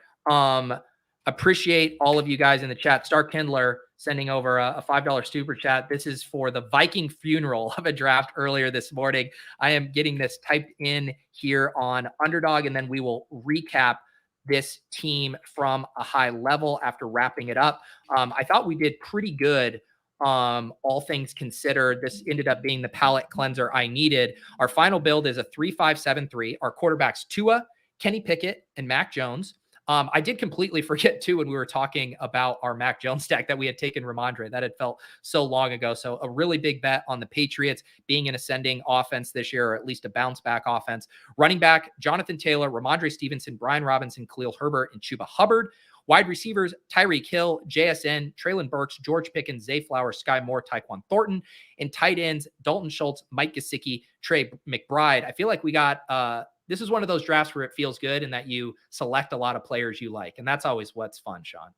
[SPEAKER 1] Appreciate all of you guys in the chat. Star Kindler sending over a $5 super chat. This is for the Viking funeral of a draft earlier this morning. I am getting this typed in here on Underdog, and then we will recap this team from a high level after wrapping it up. I thought we did pretty good. All things considered, this ended up being the palate cleanser I needed. Our final build is a 3-5-7-3. Our quarterbacks Tua, Kenny Pickett, and Mac Jones. I did completely forget too when we were talking about our Mac Jones stack that we had taken Ramondre. That had felt so long ago. So a really big bet on the Patriots being an ascending offense this year, or at least a bounce back offense. Running back, Jonathan Taylor, Ramondre Stevenson, Brian Robinson, Khalil Herbert, and Chuba Hubbard. Wide receivers, Tyreek Hill, JSN, Treylon Burks, George Pickens, Zay Flowers, Skyy Moore, Tyquan Thornton. And tight ends, Dalton Schultz, Mike Gesicki, Trey McBride. I feel like we got this is one of those drafts where it feels good and that you select a lot of players you like. And that's always what's fun, Shawn.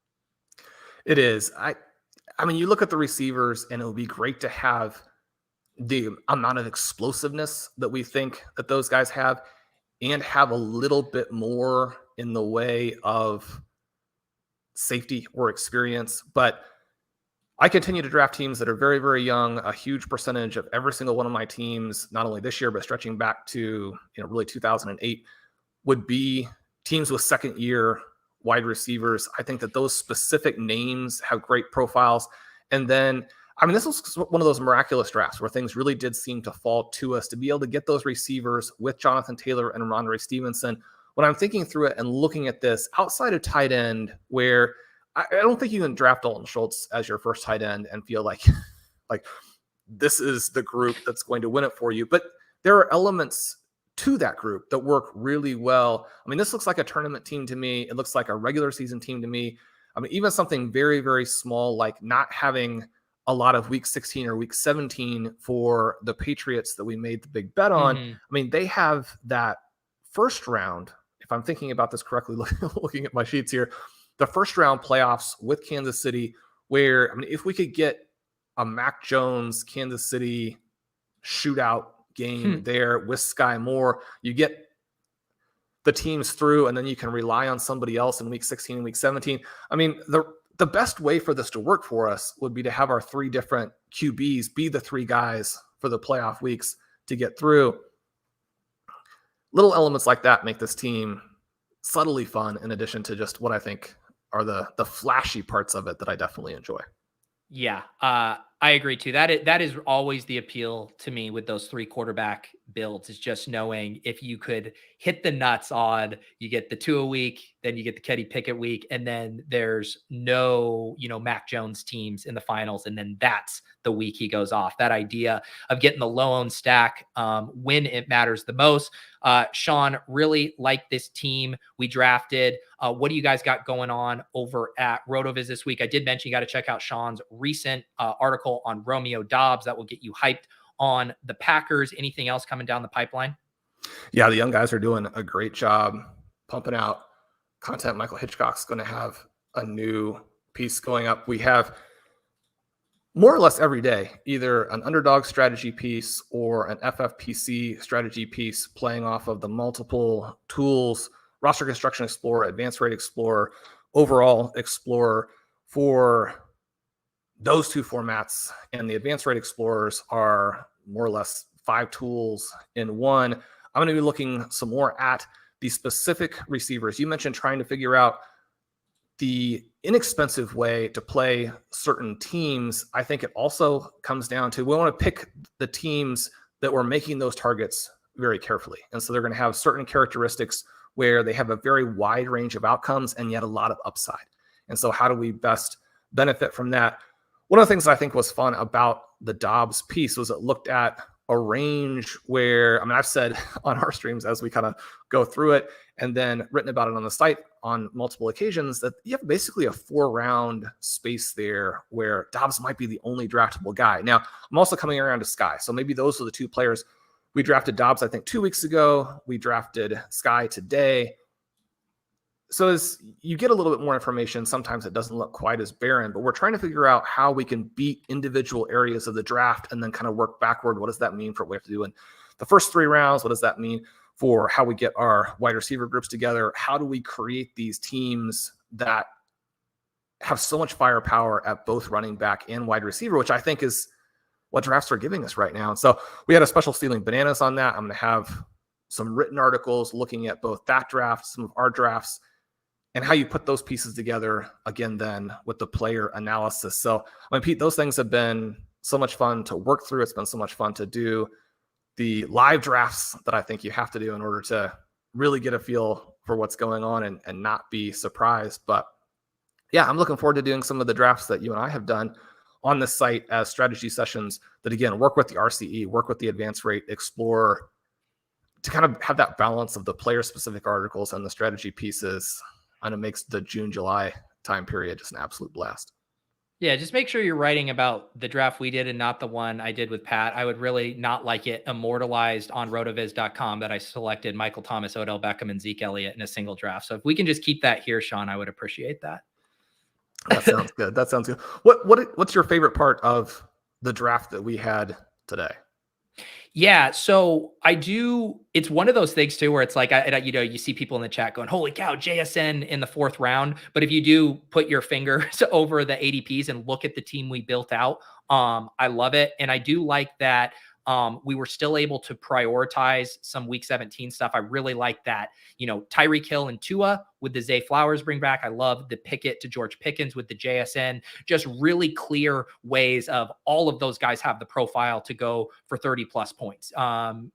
[SPEAKER 7] It is. I mean, you look at the receivers and it would be great to have the amount of explosiveness that we think that those guys have and have a little bit more in the way of safety or experience. But I continue to draft teams that are very, very young. A huge percentage of every single one of my teams, not only this year, but stretching back to, really 2008, would be teams with second year wide receivers. I think that those specific names have great profiles. And then, this was one of those miraculous drafts where things really did seem to fall to us to be able to get those receivers with Jonathan Taylor and Ramondre Stevenson. When I'm thinking through it and looking at this outside of tight end, where I don't think you can draft Dalton Schultz as your first tight end and feel like this is the group that's going to win it for you. But there are elements to that group that work really well. This looks like a tournament team to me. It looks like a regular season team to me. Even something very, very small, like not having a lot of week 16 or week 17 for the Patriots that we made the big bet on. They have that first round, if I'm thinking about this correctly, looking at my sheets here, the first round playoffs with Kansas City, where, if we could get a Mac Jones, Kansas City shootout game there with Skyy Moore, you get the teams through, and then you can rely on somebody else in week 16 and week 17. The best way for this to work for us would be to have our three different QBs be the three guys for the playoff weeks to get through. Little elements like that make this team subtly fun, in addition to just what I think are the flashy parts of it that I definitely enjoy.
[SPEAKER 1] Yeah, I agree too. That is always the appeal to me with those three quarterback builds, is just knowing if you could hit the nuts on, you get the Tua week, then you get the Kenny Pickett week, and then there's no, Mac Jones teams in the finals, and then that's the week he goes off. That idea of getting the low-owned stack when it matters the most. Shawn, really like this team we drafted. What do you guys got going on over at Rotoviz this week? I did mention you got to check out Shawn's recent article on Romeo Doubs that will get you hyped on the Packers. Anything else coming down the pipeline?
[SPEAKER 7] Yeah, the young guys are doing a great job pumping out content. Michael Hitchcock's going to have a new piece going up. We have more or less every day, either an underdog strategy piece or an FFPC strategy piece playing off of the multiple tools, Roster Construction Explorer, Advanced Rate Explorer, Overall Explorer, for those two formats. And the Advanced Rate Explorers are more or less 5 tools in one. I'm going to be looking some more at the specific receivers. You mentioned trying to figure out the inexpensive way to play certain teams. I think it also comes down to, we want to pick the teams that we're making those targets very carefully. And so they're going to have certain characteristics where they have a very wide range of outcomes and yet a lot of upside. And so how do we best benefit from that? One of the things I think was fun about the Doubs piece was it looked at a range where, I've said on our streams as we kind of go through it and then written about it on the site on multiple occasions, that you have basically a 4-round space there where Doubs might be the only draftable guy. Now, I'm also coming around to Skyy. So maybe those are the two players. We drafted Doubs, I think, 2 weeks ago. We drafted Skyy today. So as you get a little bit more information, sometimes it doesn't look quite as barren, but we're trying to figure out how we can beat individual areas of the draft and then kind of work backward. What does that mean for what we have to do in the first 3 rounds? What does that mean for how we get our wide receiver groups together? How do we create these teams that have so much firepower at both running back and wide receiver, which I think is what drafts are giving us right now. And so we had a special stealing bananas on that. I'm going to have some written articles looking at both that draft, some of our drafts, and how you put those pieces together again, then with the player analysis. So, I mean, Pete, those things have been so much fun to work through. It's been so much fun to do the live drafts that I think you have to do in order to really get a feel for what's going on and not be surprised. But yeah, I'm looking forward to doing some of the drafts that you and I have done on this site as strategy sessions that, again, work with the RCE, work with the advance rate, explore, to kind of have that balance of the player specific articles and the strategy pieces. And it makes the June, July time period just an absolute blast.
[SPEAKER 1] Yeah, just make sure you're writing about the draft we did and not the one I did with Pat. I would really not like it immortalized on rotoviz.com that I selected Michael Thomas, Odell Beckham, and Zeke Elliott in a single draft. So if we can just keep that here, Shawn, I would appreciate that.
[SPEAKER 7] That sounds good. That sounds good. What's your favorite part of the draft that we had today?
[SPEAKER 1] Yeah, so it's one of those things too, where it's like, you see people in the chat going, holy cow, JSN in the 4th round. But if you do put your fingers over the ADPs and look at the team we built out, I love it. And I do like that we were still able to prioritize some week 17 stuff. I really like that, Tyreek Hill and Tua with the Zay Flowers bring back. I love the Pickett to George Pickens with the JSN, just really clear ways of all of those guys have the profile to go for 30 plus points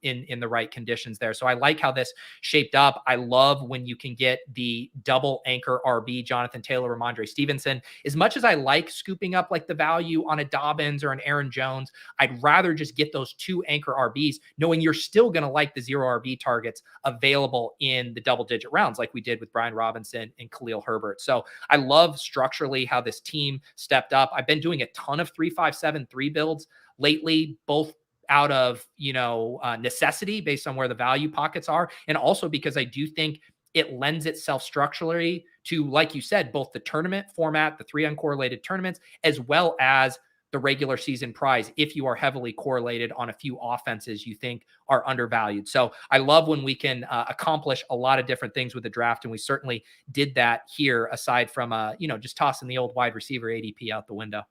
[SPEAKER 1] in the right conditions there. So I like how this shaped up. I love when you can get the double anchor RB, Jonathan Taylor, Ramondre Stevenson. As much as I like scooping up like the value on a Dobbins or an Aaron Jones, I'd rather just get those 2 anchor RBs, knowing you're still going to like the 0 RB targets available in the double-digit rounds like we did with Brian Robinson and Khalil Herbert. So I love structurally how this team stepped up. I've been doing a ton of 3-5-7-3 builds lately, both out of, necessity based on where the value pockets are. And also because I do think it lends itself structurally to, like you said, both the tournament format, the 3 uncorrelated tournaments, as well as the regular season prize, if you are heavily correlated on a few offenses you think are undervalued. So I love when we can accomplish a lot of different things with the draft. And we certainly did that here, aside from, just tossing the old wide receiver ADP out the window.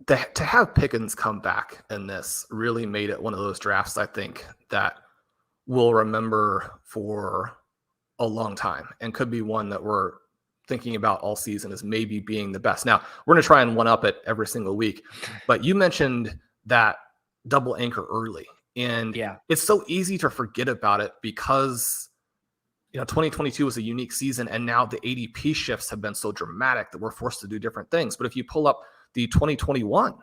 [SPEAKER 7] To have Pickens come back in this really made it one of those drafts, I think, that we'll remember for a long time and could be one that we're thinking about all season as maybe being the best. Now, we're going to try and one up it every single week, but you mentioned that double anchor early, and it's so easy to forget about it because 2022 was a unique season, and now the ADP shifts have been so dramatic that we're forced to do different things. But if you pull up the 2021,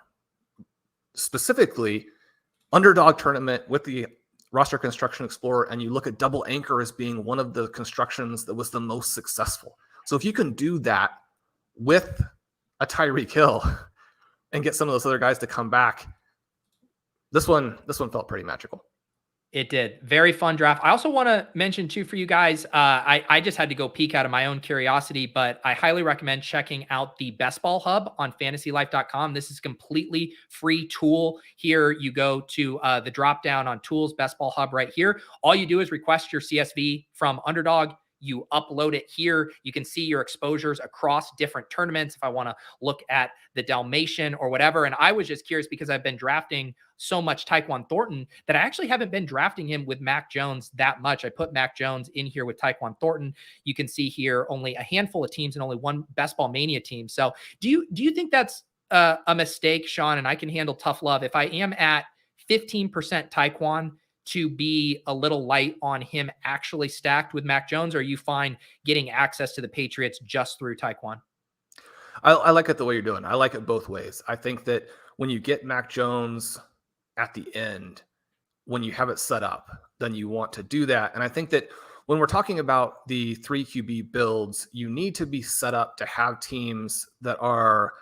[SPEAKER 7] specifically underdog tournament with the roster construction explorer, and you look at double anchor as being one of the constructions that was the most successful. So if you can do that with a Tyreek Hill and get some of those other guys to come back, this one felt pretty magical.
[SPEAKER 1] It did. Very fun draft. I also want to mention too for you guys, I just had to go peek out of my own curiosity, but I highly recommend checking out the Best Ball Hub on fantasylife.com. This is a completely free tool. Here you go to the drop down on tools, Best Ball Hub right here. All you do is request your CSV from Underdog. You upload it here. You can see your exposures across different tournaments if I want to look at the Dalmatian or whatever. And I was just curious because I've been drafting so much Tyquan Thornton that I actually haven't been drafting him with Mac Jones that much. I put Mac Jones in here with Tyquan Thornton. You can see here only a handful of teams and only one Best Ball Mania team. So do you think that's a mistake, Shawn? And I can handle tough love. If I am at 15% Tyquan, to be a little light on him actually stacked with Mac Jones, or are you fine getting access to the Patriots just through Tyquan?
[SPEAKER 7] I like it the way you're doing. I like it both ways. I think that when you get Mac Jones at the end, when you have it set up, then you want to do that. And I think that when we're talking about the 3 QB builds, you need to be set up to have teams that are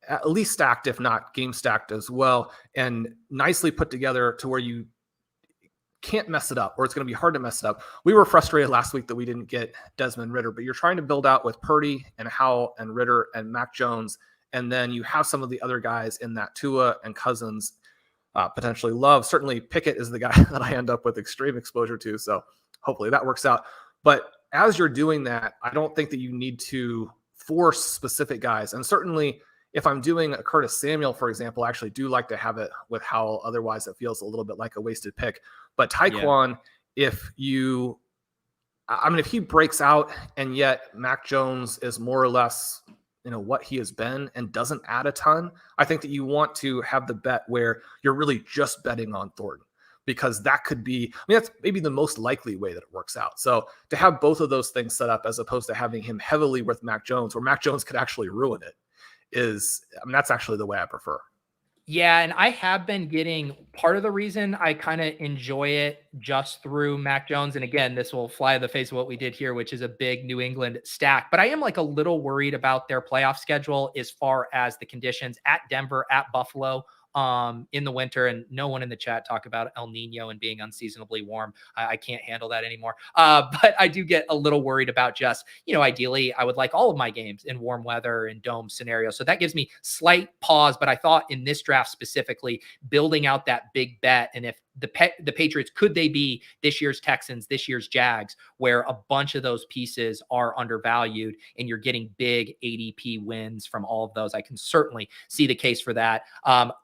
[SPEAKER 7] at least stacked, if not game stacked as well, and nicely put together to where you can't mess it up, or it's going to be hard to mess it up. We were frustrated last week that we didn't get Desmond Ridder, but you're trying to build out with Purdy and Howell and Ridder and Mac Jones, and then you have some of the other guys in that Tua and Cousins potentially Love. Certainly Pickett is the guy that I end up with extreme exposure to, so hopefully that works out. But as you're doing that, I don't think that you need to force specific guys. And certainly if I'm doing a Curtis Samuel, for example, I actually do like to have it with Howell. Otherwise it feels a little bit like a wasted pick. But Tyquan, if he breaks out and yet Mac Jones is more or less, what he has been and doesn't add a ton, I think that you want to have the bet where you're really just betting on Thornton, because that could be, that's maybe the most likely way that it works out. So to have both of those things set up as opposed to having him heavily with Mac Jones, where Mac Jones could actually ruin it, that's actually the way I prefer.
[SPEAKER 1] Yeah, and I have been getting, part of the reason I kind of enjoy it just through Mac Jones. And again, this will fly in the face of what we did here, which is a big New England stack. But I am like a little worried about their playoff schedule as far as the conditions at Denver, at Buffalo, in the winter. And no one in the chat talk about El Nino and being unseasonably warm. I can't handle that anymore. But I do get a little worried about just, ideally I would like all of my games in warm weather and dome scenarios. So that gives me slight pause. But I thought in this draft specifically, building out that big bet, and if the Patriots, could they be this year's Texans, this year's Jags, where a bunch of those pieces are undervalued and you're getting big ADP wins from all of those? I can certainly see the case for that.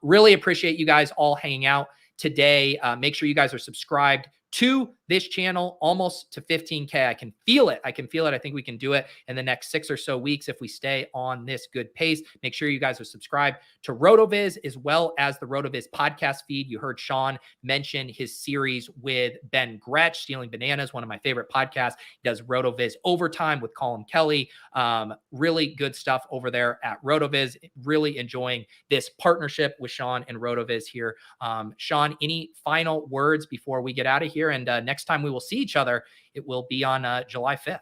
[SPEAKER 1] Really appreciate you guys all hanging out today. Make sure you guys are subscribed to this channel, almost to 15K. I can feel it. I think we can do it in the next 6 or so weeks if we stay on this good pace. Make sure you guys are subscribed to Rotoviz as well as the Rotoviz podcast feed. You heard Shawn mention his series with Ben Gretsch, Stealing Bananas, one of my favorite podcasts. He does Rotoviz Overtime with Colin Kelly. Really good stuff over there at Rotoviz. Really enjoying this partnership with Shawn and Rotoviz here. Shawn, any final words before we get out of here? And next time we will see each other, it will be on July 5th.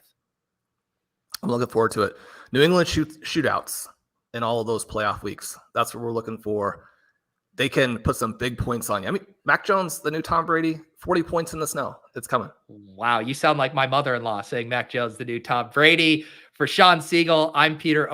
[SPEAKER 7] I'm looking forward to it. New England shootouts in all of those playoff weeks. That's what we're looking for. They can put some big points on you. Mac Jones, the new Tom Brady, 40 points in the snow. It's coming.
[SPEAKER 1] Wow. You sound like my mother-in-law saying Mac Jones, the new Tom Brady. For Shawn Siegele, I'm Peter